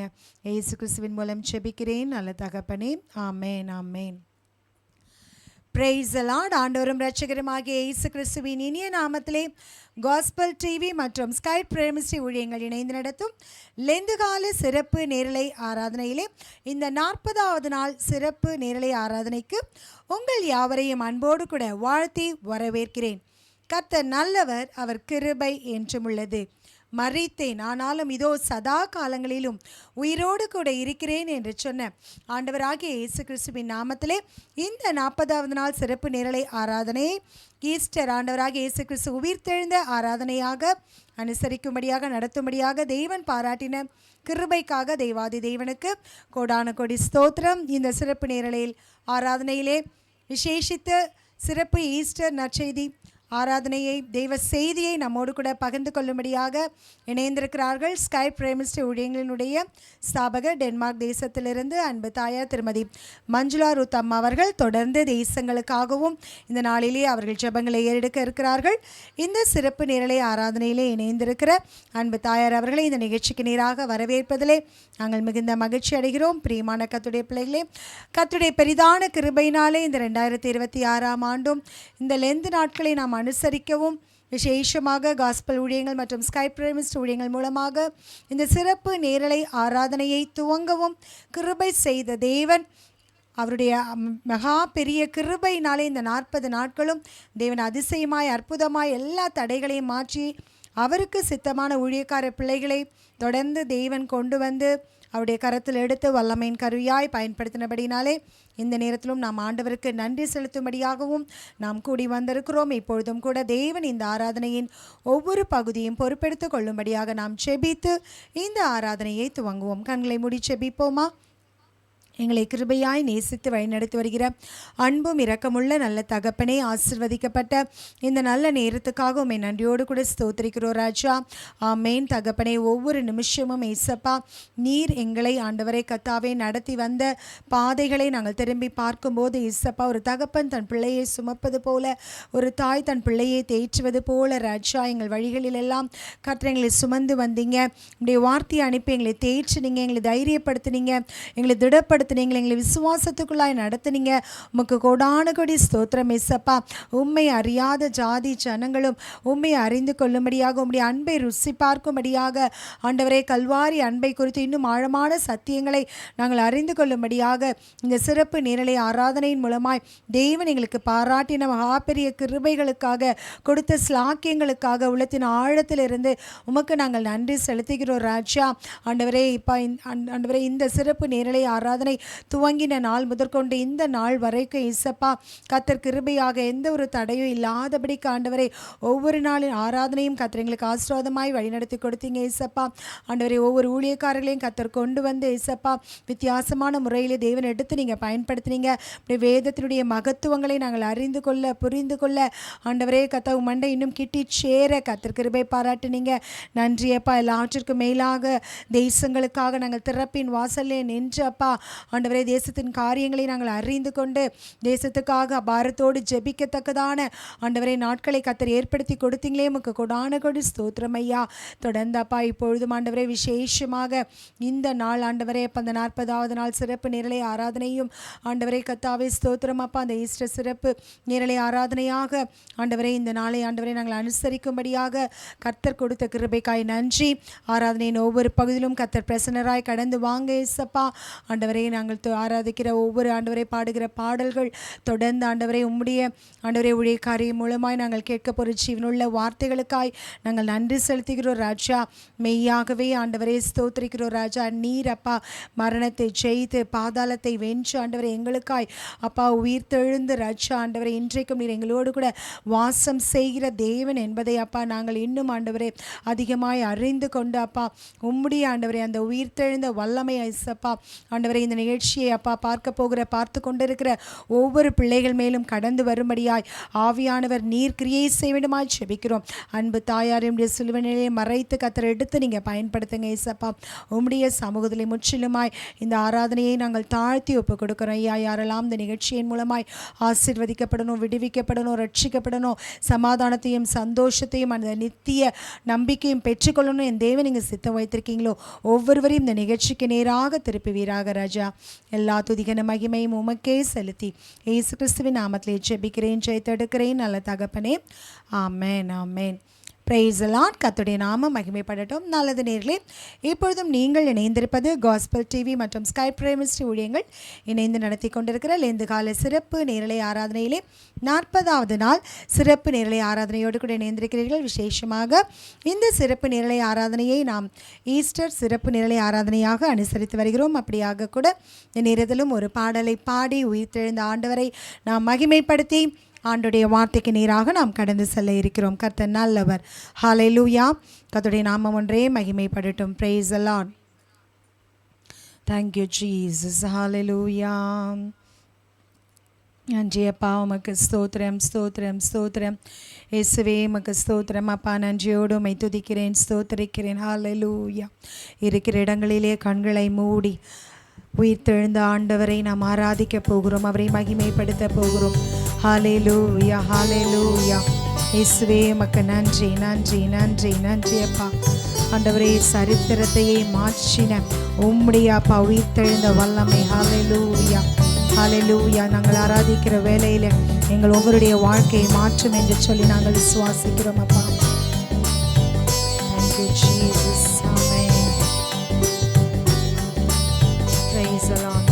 கொடுங்க. இயேசு கிறிஸ்துவின் மூலம் ஜெபிக்கிறேன் நல்ல தகப்பனே, amen amen. Praise the Lord. ஆண்டவரும் இரட்சகருமாகிய இயேசு கிறிஸ்துவின் இனிய நாமத்திலே காஸ்பல் டிவி மற்றும் ஸ்கை பிரேயர் மினிஸ்ட்ரி ஊழியங்கள் இணைந்து நடத்தும் லெந்துகால சிறப்பு நேரலை ஆராதனையிலே இந்த 40வது நாள் சிறப்பு நேரலை ஆராதனைக்கு உங்கள் யாவரையும் அன்போடு கூட வாழ்த்தி வரவேற்கிறேன். கர்த்தர் நல்லவர், அவர் கிருபை என்றும் உள்ளது. மரித்தேன், ஆனாலும் இதோ சதா காலங்களிலும் உயிரோடு கூட இருக்கிறேன் என்று சொன்ன ஆண்டவராகிய இயேசு கிறிஸ்துவின் நாமத்திலே இந்த 40வது நாள் சிறப்பு நேரலை ஆராதனையை ஈஸ்டர் ஆண்டவராகிய இயேசு கிறிஸ்து உயிர்த்தெழுந்த ஆராதனையாக அனுசரிக்கும்படியாக நடத்தும்படியாக தேவன் பாராட்டின கிருபைக்காக தெய்வாதி தேவனுக்கு கோடான கோடி ஸ்தோத்திரம். இந்த சிறப்பு நேரலையில் ஆராதனையிலே விசேஷித்த சிறப்பு ஈஸ்டர் நற்செய்தி ஆராதனையை தெய்வ செய்தியை நம்மோடு கூட பகிர்ந்து கொள்ளும்படியாக இணைந்திருக்கிறார்கள் ஸ்கை பிரேயர் மினிஸ்ட்ரி ஊழியங்களினுடைய ஸ்தாபகர் டென்மார்க் தேசத்திலிருந்து அன்பு தாயார் திருமதி மஞ்சுளா ரூத் அம்மா அவர்கள். தொடர்ந்து தேசங்களுக்காகவும் இந்த நாளிலே அவர்கள் ஜெபங்களை ஏறெடுக்க இருக்கிறார்கள். இந்த சிறப்பு நேரலை ஆராதனையிலே இணைந்திருக்கிற அன்பு தாயார் அவர்களை இந்த நிகழ்ச்சிக்கு நேராக வரவேற்பதிலே நாங்கள் மிகுந்த மகிழ்ச்சி அடைகிறோம். பிரியமான கர்த்தருடைய பிள்ளைகளே, கர்த்தருடைய பெரிதான கிருபையினாலே இந்த 2026ஆம் ஆண்டும் இந்த லெந்து நாட்களை நாம் அனுசரிக்கவும் விசேஷமாக காஸ்பல் ஊழியங்கள் மற்றும் ஸ்கை பிரேயர் மினிஸ்ட்ரி ஊழியங்கள் மூலமாக இந்த சிறப்பு நேரலை ஆராதனையை துவங்கவும் கிருபை செய்த தேவன் அவருடைய மகா பெரிய கிருபையினாலே இந்த 40 நாட்களும் தேவன் அதிசயமாய் அற்புதமாய் எல்லா தடைகளையும் மாற்றி அவருக்கு சித்தமான ஊழியக்கார பிள்ளைகளை தொடர்ந்து தேவன் கொண்டு வந்து அவருடைய கரத்தில் எடுத்து வல்லமையின் கருவியாய் பயன்படுத்தினபடினாலே இந்த நேரத்திலும் நாம் ஆண்டவருக்கு நன்றி செலுத்தும்படியாகவும் நாம் கூடி வந்திருக்கிறோம். இப்பொழுதும் கூட தேவன் இந்த ஆராதனையின் ஒவ்வொரு பகுதியும் பொறுப்பெடுத்து கொள்ளும்படியாக நாம் செபித்து இந்த ஆராதனையை துவங்குவோம். கண்களை மூடி செபிப்போமா? எங்களை கிருபையாய் நேசித்து வழிநடத்தி வருகிற அன்பும் இரக்கமுள்ள நல்ல தகப்பனே, ஆசீர்வதிக்கப்பட்ட இந்த நல்ல நேரத்துக்காக உம்மை நன்றியோடு கூட ஸ்தோத்திரிக்கிறோம் ராஜா. ஆமேன் தகப்பனே, ஒவ்வொரு நிமிஷமும் ஏசப்பா நீர் எங்களை ஆண்டவரை கத்தாவே நடத்தி வந்த பாதைகளை நாங்கள் திரும்பி பார்க்கும்போது ஏசப்பா ஒரு தகப்பன் தன் பிள்ளையை சுமப்பது போல, ஒரு தாய் தன் பிள்ளையை தேற்றுவது போல ராஜா எங்கள் வழிகளிலெல்லாம் கர்த்தர் எங்களை சுமந்து வந்தீங்க. உடைய வார்த்தையை அனுப்பி எங்களை தேற்றினீங்க, எங்களை தைரியப்படுத்தினீங்க, எங்களை திடப்படுத்த எங்களை விசுவாசத்துக்குள்ளாய் நடத்துனீங்க. உமக்கு கோடான கோடி ஸ்தோத்திரம் ஏசப்பா. உம்மை அறியாத ஜாதி ஜனங்களும் உம்மை அறிந்து கொள்ளும்படியாக உம்முடைய அன்பை ருசி பார்க்கும்படியாக ஆண்டவரே கல்வாரி அன்பை குறித்து இன்னும் ஆழமான சத்தியங்களை நாங்கள் அறிந்து கொள்ளும்படியாக இந்த சிறப்பு நேரலை ஆராதனையின் மூலமாய் தேவன் எங்களுக்கு பாராட்டின மகா பெரிய கிருபைகளுக்காக கொடுத்த ஸ்லாக்கியங்களுக்காக உள்ளத்தின் ஆழத்திலிருந்து உமக்கு நாங்கள் நன்றி செலுத்துகிறோம் ராஜா. ஆண்டவரே ஆண்டவரே இந்த சிறப்பு நேரலை ஆராதனை துவங்கின நாள் முதற்கொண்டு இந்த நாள் வரைக்கும் இசப்பா கர்த்தர் கிருபையாக எந்த ஒரு தடையும் இல்லாதபடிக்கு ஆண்டவரே ஒவ்வொரு நாளின் ஆராதனையும் கர்த்தர் எங்களுக்கு ஆசீர்வாதமாய் வழிநடத்தி கொடுத்தீங்க இசப்பா. ஆண்டவரே ஒவ்வொரு ஊழியக்காரர்களையும் கர்த்தர் கொண்டு வந்து இசப்பா வித்தியாசமான முறையிலே தேவன் எடுத்து நீங்கள் பயன்படுத்தினீங்க. அப்படி வேதத்தினுடைய மகத்துவங்களை நாங்கள் அறிந்து கொள்ள புரிந்து கொள்ள ஆண்டவரே கர்த்தர் மண்டை இன்னும் கிட்டி சேர கர்த்தர் கிருபை பாராட்டினீங்க. நன்றியப்பா. எல்லாவற்றிற்கும் மேலாக தேசங்களுக்காக நாங்கள் திறப்பின் வாசல்லே நின்று அப்பா ஆண்டவரே தேசத்தின் காரியங்களை நாங்கள் அறிந்து கொண்டு தேசத்துக்காக பாரத்தோடு ஜெபிக்கத்தக்கதான ஆண்டவரே நாட்களை கர்த்தர் ஏற்படுத்தி கொடுத்தீங்களே, உமக்கு கொடான கொடி ஸ்தோத்திரம் ஐயா. தொடர்ந்து அப்பா இப்பொழுதும் ஆண்டவரே விசேஷமாக இந்த நாள் ஆண்டவரே அப்போ அந்த 40வது நாள் சிறப்பு நேரலை ஆராதனையும் ஆண்டவரே கர்த்தாவே ஸ்தோத்திரம் அப்பா அந்த ஈஸ்டர் சிறப்பு நேரலை ஆராதனையாக ஆண்டவரே இந்த நாளை ஆண்டவரே நாங்கள் அனுசரிக்கும்படியாக கர்த்தர் கொடுத்த கிருபைக்காய் நன்றி. ஆராதனையின் ஒவ்வொரு பகுதியிலும் கர்த்தர் பிரசன்னராய் கடந்து வாங்க ஏசப்பா. ஆண்டவரே நாங்கள் ஆராதிக்கிற ஒவ்வொரு ஆண்டவரை பாடுகிற பாடல்கள் தொடர்ந்து ஆண்டவரை உம்முடைய ஆண்டவரை ஊழியக்காரியம் மூலமாய் நாங்கள் கேட்க போகிற ஜீவனுள்ள வார்த்தைகளுக்காய் நாங்கள் நன்றி செலுத்துகிறோம் ராஜா. மெய்யாகவே ஆண்டவரே ஸ்தோத்திரிக்கிறோம் ராஜா. நீர் அப்பா மரணத்தை ஜெயித்து பாதாளத்தை வென்று ஆண்டவரை எங்களுக்காய் அப்பா உயிர்த்தெழுந்து ராஜா ஆண்டவரை இன்றைக்கும் நீர் எங்களோடு கூட வாசம் செய்கிற தேவன் என்பதை அப்பா நாங்கள் இன்னும் ஆண்டவரே அதிகமாய் அறிந்து கொண்டு அப்பா உம்முடைய ஆண்டவரை அந்த உயிர்த்தெழுந்த வல்லமை ஐசப்பா ஆண்டவரை இந்த நிகழ்ச்சியை அப்பா பார்த்து கொண்டிருக்கிற ஒவ்வொரு பிள்ளைகள் மேலும் கடந்து வரும்படியாய் ஆவியானவர் நீர் கிரியை செய்ய வேண்டுமாய் ஜெபிக்கிறோம். அன்பு தாயார் என்னுடைய சிலுவை நிலையை மறைத்து கத்தரை எடுத்து நீங்கள் பயன்படுத்துங்க ஏசப்பா. உம்முடைய சமூகத்திலே முற்றிலுமாய் இந்த ஆராதனையை நாங்கள் தாழ்த்தி ஒப்புக் கொடுக்குறோம் ஐயா. யாரெல்லாம் இந்த நிகழ்ச்சியின் மூலமாய் ஆசீர்வதிக்கப்படணும், விடுவிக்கப்படணும், ரட்சிக்கப்படணும், சமாதானத்தையும் சந்தோஷத்தையும் அந்த நித்திய நம்பிக்கையும் பெற்றுக்கொள்ளணும் என் தேவன் நீங்கள் சித்தம் வைத்திருக்கீங்களோ ஒவ்வொருவரையும் இந்த நிகழ்ச்சிக்கு நேராக திருப்புவீராக ராஜா. எல்லா துதிகன மகிமையும் உமக்கே செலுத்தி இயேசு கிறிஸ்துவின் நாமத்திலே ஜெபிக்கிறேன், ஜெயத்தெடுக்கிறேன் நல்ல தகப்பனே. Amen amen. Praise the Lord. கர்த்தருடைய நாமம் மகிமைப்படட்டும். நல்லது நேர்களே, இப்பொழுதும் நீங்கள் இணைந்திருப்பது காஸ்பல் டிவி மற்றும் ஸ்கை பிரைமிஸ்ட்ரி ஊழியங்கள் இணைந்து நடத்தி கொண்டிருக்கிற லேந்து கால சிறப்பு நேரலை ஆராதனையிலே 40வது நாள் சிறப்பு நேரலை ஆராதனையோடு கூட இணைந்திருக்கிறீர்கள். விசேஷமாக இந்த சிறப்பு நேரலை ஆராதனையை நாம் ஈஸ்டர் சிறப்பு நேரலை ஆராதனையாக அனுசரித்து வருகிறோம். அப்படியாக கூட இந்த நேரத்திலும் ஒரு பாடலை பாடி உயிர்த்தெழுந்த ஆண்டவரை நாம் மகிமைப்படுத்தி ஆண்டுடைய வார்த்தைக்கு நேராக நாம் கடந்து செல்ல இருக்கிறோம். கர்த்தர் நல்லவர். ஹல்லேலூயா. கர்த்தருடைய நாமம் ஒன்றே மகிமைப்படட்டும். Praise the Lord. Thank you Jesus. Hallelujah. நன்றி அப்பா, உமக்கு ஸ்தோத்திரம் ஸ்தோத்திரம் ஸ்தோத்திரம். இயேசுவே உமக்கு ஸ்தோத்திரம் அப்பா. நன்றியோடு உம்மை துதிக்கிறேன், ஸ்தோத்திரிக்கிறேன். ஹல்லேலூயா. இருக்கிற இடங்களிலே கண்களை மூடி உயிர்த்தெழுந்த ஆண்டவரை நாம் ஆராதிக்க போகிறோம், அவரை மகிமைப்படுத்த போகிறோம். ஹல்லேலூயா ஹல்லேலூயா. இயேசுவே உமக்கு நன்றி நன்றி நன்றி நன்றி அப்பா. ஆண்டவரே, சரித்திரத்தையே மாற்றின உம்முடைய அப்பா உயிர்த்தெழுந்த வல்லமை. ஹல்லேலூயா ஹல்லேலூயா. நாங்கள் ஆராதிக்கிற வேளையில் எங்கள் ஒவ்வொருடைய வாழ்க்கையை மாற்றும் என்று சொல்லி நாங்கள் விசுவாசிக்கிறோம் அப்பா. Thank you Jesus. Amen. Praise the Lord.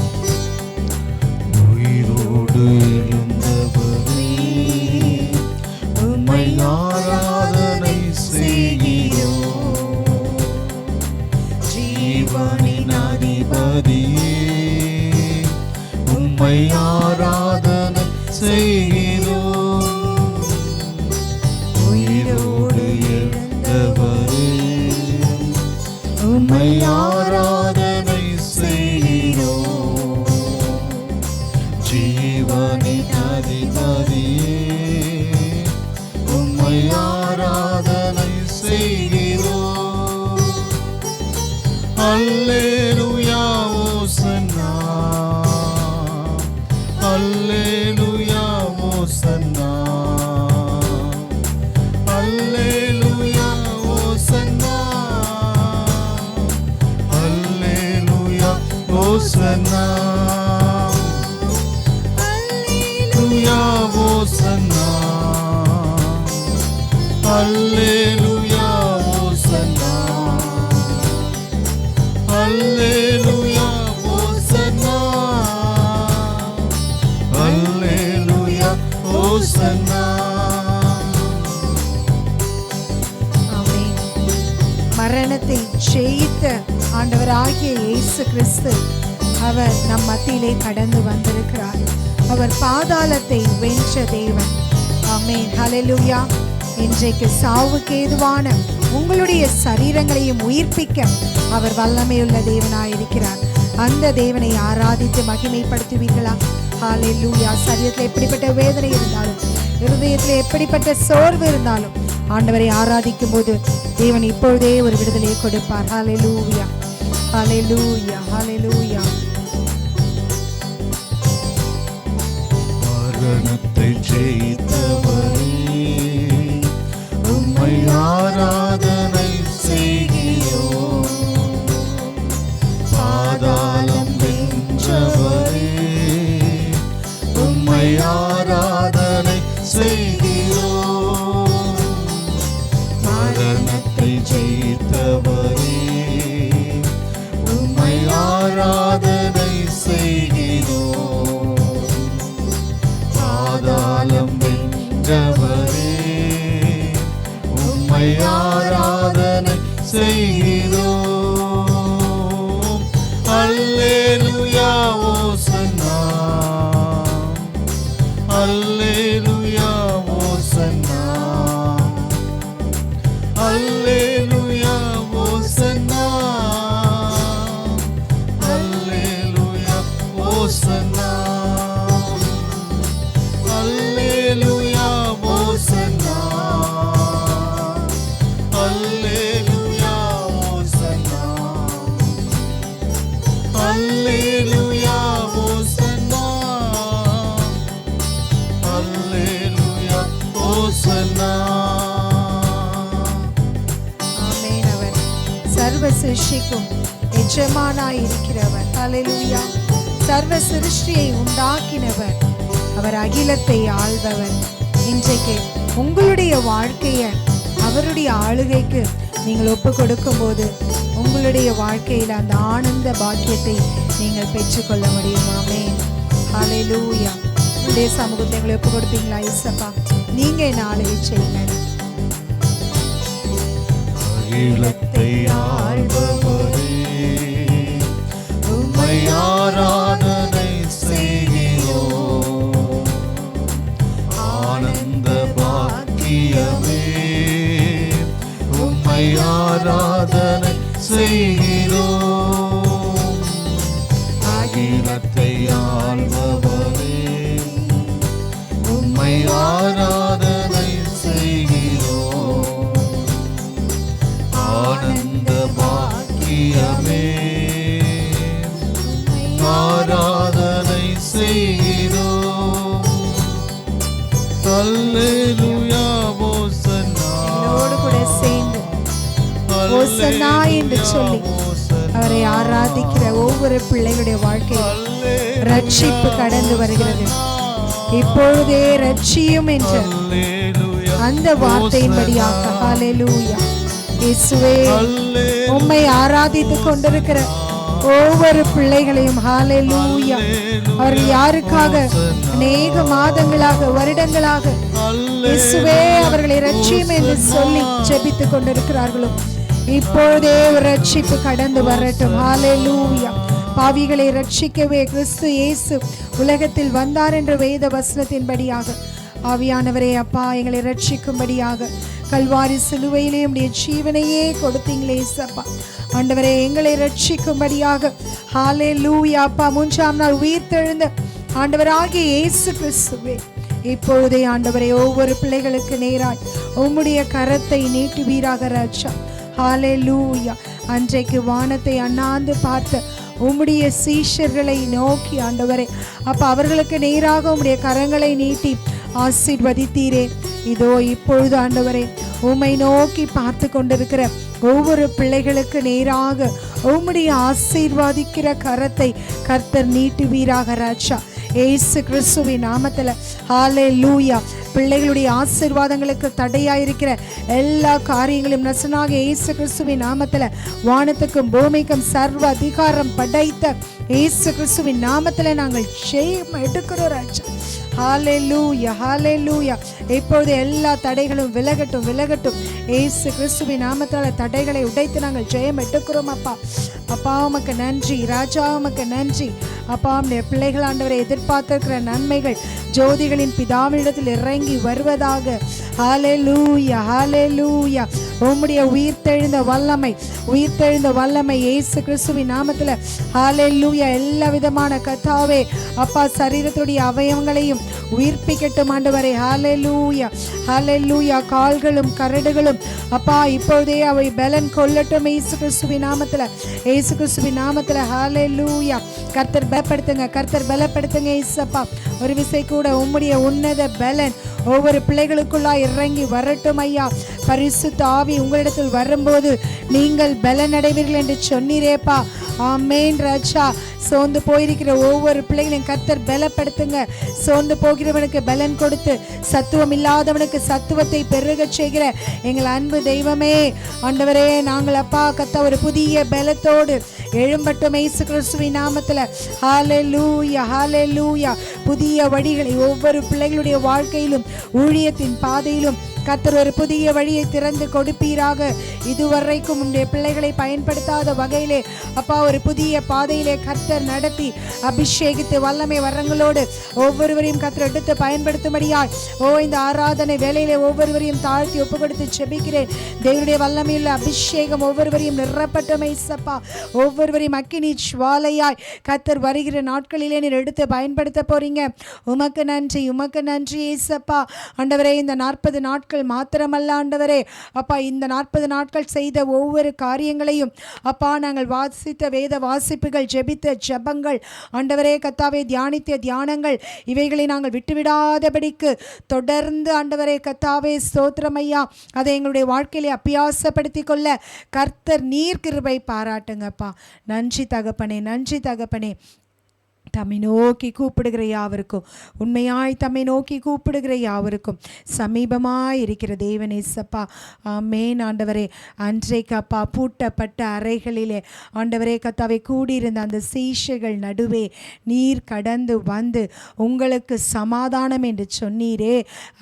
உயிரோடு எழுந்தவரே, உம்மை ஆராதனை செய்கிறோம். ஜீவனின் அதிபதியே, உம்மை ஆராதனை செய்கிறோம். உயிரோடு எழுந்தவரே, உம்மை ஆராதனை செய்கிறோம். ஜீவனின் அதிபதியே, உம்மை ஆராதனை செய்கிறோம். அல்லேலூயா ஓசன்னா, அல்லேலூயா ஓசன்னா, அல்லேலூயா ஓசன்னா, அல்லேலூயா ஓசன்னா, அல்லேலூயா ஓசன்னா, அல்லேலூயா ஓசன்னா, அல்லேலூயா ஓசன்னா, அல்லேலூயா ஓசன்னா. ஆமென். மரணத்தை ஜெயித்த ஆண்டவராகிய இயேசு கிறிஸ்து அவர் நம் மத்தியிலே கடந்து வந்திருக்கிறார். அவர் பாதாளத்தை வென்ற தேவன். ஆமென். ஹல்லேலூயா. இன்றைக்கு சாவுக்கு ஏதுவான உங்களுடைய சரீரங்களையும் உயிர்ப்பிக்க அவர் வல்லமையுள்ள தேவனாயிருக்கிறார். அந்த தேவனை ஆராதித்து மகிமைப்படுத்துவீர்களா? ஹல்லேலூயா. சரீரத்தில் எப்படிப்பட்ட வேதனை இருந்தாலும், இருதயத்தில் எப்படிப்பட்ட சோர்வு இருந்தாலும், ஆண்டவரை ஆராதிக்கும் போது தேவன் இப்பொழுதே ஒரு விடுதலையை கொடுப்பார். ஹல்லேலூயா ஹல்லேலூயா ஹல்லேலூயா. மரணத்தை ஜெயித்தவரே, உம்மை ஆராதனை செய்கிறோம். பாதாளம் வென்றவரே, உம்மை ஆராதனை செய்கிறோம். மரணத்தை ஜெயித்தவரே, உம்மை ஆராதனை செய்கிறோம். பாதாளம் வென்றவரே, உம்மை ஆராதனை செய்கிறோம். அல்லேலூயா ஓசன்னா, அல்லேலூயா ஓசன்னா, அல்லேலூயா ஓசன்னா, அல்லேலூயா அல்லேலூயா ஓசன்னா அல்லேலூயா ஓசன்னா. ஆமென். அவர் சர்வ சிருஷ்டிக்கும் எஜமானாய் இருக்கிறவர். அல்லேலூயா. சர்வ சிருஷ்டியை உண்டாக்கினவர். அவர் அகிலத்தை ஆள்பவர். இன்றைக்கு உங்களுடைய வாழ்க்கையை அவருடைய ஆளுகைக்கு நீங்கள் ஒப்பு கொடுக்கும் போது உங்களுடைய வாழ்க்கையில் அந்த ஆனந்த பாக்கியத்தை நீங்கள் பெற்றுக்கொள்ள முடியும். ஆமென். ஹல்லேலூயா. உங்களுடைய சமூகத்தை எங்களை ஒப்பு கொடுப்பீங்களா? இயேசப்பா, நீங்க என்ன ஆளுகை செய்யுங்க. அகிலத்தை ஆள்பவரே, உம்மை ஆராதனை செய்கிறோம். ஆனந்த பாக்கியமே, உம்மை ஆராதனை செய்கிறோம். அகிலத்தை ஆள்பவரே, உம்மை ஆராதனை செய்கிறோம். ஆனந்த பாக்கியமே, ஆராதனை செய்கிறோம். அல்லேலூயா ஓசன்னா. என்னோடு கூட சேர்ந்து ஓசன்னா என்று சொல்லி அவரை ஆராதிக்கிற ஒவ்வொரு பிள்ளைகளுடைய வாழ்க்கையில் ரட்சிப்பு கடந்து வருகிறது. இப்பொழுதே ரட்சியும் என்ற அந்த வார்த்தையின்படியாக ஹல்லேலூயா. இயேசுவே, உம்மை ஆராதித்துக் கொண்டிருக்கிற ஒவ்வொரு பிள்ளைகளையும் ஹல்லேலூயா, அவர்கள் யாருக்காக அநேக மாதங்களாக வருடங்களாக இயேசுவே அவர்களை ரட்சியும் என்று சொல்லி ஜெபித்துக் கொண்டிருக்கிறார்களோ இப்பொழுதே ஒரு ரட்சிப்பு கடந்து வரட்டும். ஹல்லேலூயா. பாவிகளை ரட்சிக்கவே கிறிஸ்து இயேசு உலகத்தில் வந்தார் என்ற வேத வசனத்தின்படியாக ஆவியானவரே அப்பா, எங்களை ரட்சிக்கும்படியாக கல்வாரி சிலுவையிலே உம்முடைய ஜீவனையே கொடுத்தீங்களே அப்பா. ஆண்டவரே, எங்களை ரட்சிக்கும்படியாக ஹல்லேலூயா அப்பா, மூன்றாம் நாள் உயிர்த்தெழுந்த ஆண்டவராகிய இயேசு கிறிஸ்துவே, இப்பொழுதே ஆண்டவரே ஒவ்வொரு பிள்ளைகளுக்கு நேராய் உம்முடைய கரத்தை நீட்டுவீராக ராஜா. ஹல்லேலூயா. அன்றைக்கு வானத்தை அண்ணாந்து பார்த்த உம்முடைய சீஷர்களை நோக்கி ஆண்டவரே அப்ப அவர்களுக்கு நேராக உம்முடைய கரங்களை நீட்டி ஆசீர்வதித்தீரே. இதோ இப்பொழுது ஆண்டவரே உம்மை நோக்கி பார்த்து கொண்டிருக்கிற ஒவ்வொரு பிள்ளைகளுக்கு நேராக உம்முடைய ஆசீர்வாதிக்கிற கரத்தை கர்த்தர் நீட்டுவீராக ராஜா. இயேசு கிறிஸ்துவின் நாமத்துல ஹல்லேலூயா. பிள்ளைகளுடைய ஆசீர்வாதங்களுக்கு தடையாயிருக்கிற எல்லா காரியங்களும் நசனாக இயேசு கிறிஸ்துவின் நாமத்துல வானத்துக்கும் பூமிக்கும் சர்வ அதிகாரம் படைத்த இயேசு கிறிஸ்துவின் நாமத்துல நாங்கள் ஜெயம் எடுக்கிறோம் ராஜா. ஹல்லேலூயா, ஹல்லேலூயா. இப்பொழுது எல்லா தடைகளும் விலகட்டும், விலகட்டும். இயேசு கிறிஸ்துவின் நாமத்தால தடைகளை உடைத்து நாங்கள் ஜெயம் எடுக்கிறோம் அப்பா. அப்பா உமக்கு நன்றி ராஜா, உமக்கு நன்றி அப்பா. நம்முடைய பிள்ளைகள் ஆண்டவரை எதிர்பார்த்திருக்கிற நன்மைகள் ஜோதிகளின் பிதாவினிடத்தில் இறங்கி வருவதாக. ஹல்லேலூயா, ஹல்லேலூயா. உம்முடைய உயிர்த்தெழுந்த வல்லமை, உயிர்த்தெழுந்த வல்லமை இயேசு கிறிஸ்துவின் நாமத்துல ஹல்லேலூயா. எல்லா விதமான கர்த்தாவே அப்பா சரீரத்துடைய அவயவங்களையும் உயிர்ப்பிக்கட்டும் ஆண்டவரே. ஹல்லேலூயா, ஹல்லேலூயா. கால்களும் கரடுகளும் அப்பா இப்பொழுதே அவை பலன் கொள்ளட்டும் இயேசு கிறிஸ்துவின் நாமத்துல, இயேசு கிறிஸ்துவின் நாமத்துல. ஹல்லேலூயா. கர்த்தர் பலப்படுத்துங்க, கர்த்தர் பலப்படுத்துங்க இயேசப்பா. ஒரு விசை கூட உம்முடைய உன்னத பலன் ஒவ்வொரு பிள்ளைகளுக்குள்ளாய் இறங்கி வரட்டும் ஐயா. பரிசுத்த ஆவி உங்களிடத்தில் வரும்போது நீங்கள் பலன் அடைவீர்கள் என்று சொன்னீரேப்பா. ஆமென் ராஜா. சோர்ந்து போயிருக்கிற ஒவ்வொரு பிள்ளைகளையும் கர்த்தர் பலப்படுத்துங்க. சோர்ந்து போகிறவனுக்கு பலன் கொடுத்து சத்துவம் இல்லாதவனுக்கு சத்துவத்தை பெருக செய்கிற எங்கள் அன்பு தெய்வமே ஆண்டவரே, நாங்கள் அப்பா கத்த ஒரு புதிய பலத்தோடு எழும்பட்டும் இயேசு கிறிஸ்துவின் நாமத்துல. ஹல்லேலூயா, ஹல்லேலூயா. புதிய வழிகளை ஒவ்வொரு பிள்ளைகளுடைய வாழ்க்கையிலும் ஊழியத்தின் பாதையிலும் கர்த்தர் ஒரு புதிய வழியை திறந்து கொடுப்பீராக. இதுவரைக்கும் உம்முடைய பிள்ளைகளை பயன்படுத்தாத வகையிலே அப்பா ஒரு புதிய பாதையிலே கர்த்தர் நடத்தி அபிஷேகித்து வல்லமை வரங்களோடு ஒவ்வொருவரையும் கர்த்தர் எடுத்து பயன்படுத்தும்படியாய் இந்த ஆராதனை வேலையிலே ஒவ்வொருவரையும் தாழ்த்தி ஒப்பு கொடுத்து ஜெபிக்கிறேன். தேவனுடைய வல்லமையுள்ள அபிஷேகம் ஒவ்வொருவரையும் நிரப்பட்டும் இயேசப்பா. ஒவ்வொருவரையும் அக்கினி ஜுவாலையாய் கர்த்தர் வருகிற நாட்களிலே நீர் எடுத்து பயன்படுத்த போறீங்க. உமக்கு நன்றி, உமக்கு நன்றி இயேசப்பா. ஆண்டவரே, இந்த 40 நாட்கள் நாட்கள் மாத்திரமல்ல ஆண்டவரே அப்பா, இந்த 40 நாட்கள் செய்த ஒவ்வொரு காரியங்களையும் அப்பா, நாங்கள் வாசித்த வேத வாசிப்புகள், ஜெபித்த ஜெபங்கள் ஆண்டவரே கத்தாவே, தியானித்த தியானங்கள், இவைகளை நாங்கள் விட்டுவிடாதபடிக்கு தொடர்ந்து ஆண்டவரே கத்தாவே ஸ்தோத்திரம் ஐயா, அதை எங்களுடைய வாழ்க்கையிலே அபியாசப்படுத்தி கொள்ள கர்த்தர் நீர் கிருபை பாராட்டுங்கப்பா. நன்றி தகப்பனே, நன்றி தகப்பனே. தம்மை நோக்கி கூப்பிடுகிற யாவருக்கும், உண்மையாய் தம்மை நோக்கி கூப்பிடுகிற யாவருக்கும் சமீபமாய் இருக்கிற தேவனே சப்பா. ஆமென் ஆண்டவரே. அன்றைக்கு அப்பா, பூட்டப்பட்ட அறைகளிலே ஆண்டவரே கத்தாவை கூடியிருந்த அந்த சீஷர்கள் நடுவே நீர் கடந்து வந்து உங்களுக்கு சமாதானம் என்று சொன்னீரே,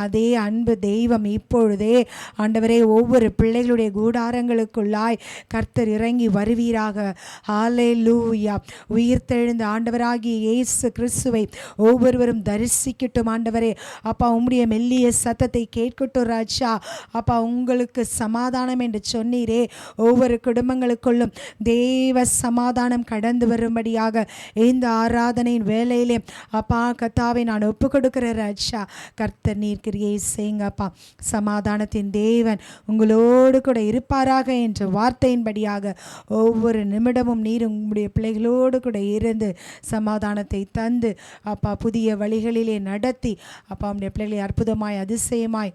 அதே அன்பு தெய்வம் இப்பொழுதே ஆண்டவரே ஒவ்வொரு பிள்ளைகளுடைய கூடாரங்களுக்குள்ளாய் கர்த்தர் இறங்கி வருவீராக. ஹல்லேலூயா. உயிர்த்தெழுந்த ஆண்டவராகி இயேசு கிறிஸ்துவை ஒவ்வொருவரும் தரிசிக்கட்டும் ஆண்டவரே அப்பா. உம்முடைய மெல்லிய சத்தத்தை கேட்கட்டும் ராஜா அப்பா. உங்களுக்கு சமாதானம் என்று சொன்னீரே, ஒவ்வொரு குடும்பங்களுக்குள்ளும் தேவ சமாதானம் கடந்து வரும்படியாக இந்த ஆராதனையின் வேலையிலே அப்பா கத்தாவை நான் ஒப்பு கொடுக்கிற ராஜா. கர்த்தர் நீர் கிரியை செய்யுங்கப்பா. சமாதானத்தின் தேவன் உங்களோடு கூட இருப்பாராக என்ற வார்த்தையின்படியாக ஒவ்வொரு நிமிடமும் நீர் உங்களுடைய பிள்ளைகளோடு கூட இருந்து சமாதானத்தை தந்து அப்பா, புதிய வழிகளிலே நடத்தி அப்பா, உடைய பிள்ளைகளை அற்புதமாய் அதிசயமாய்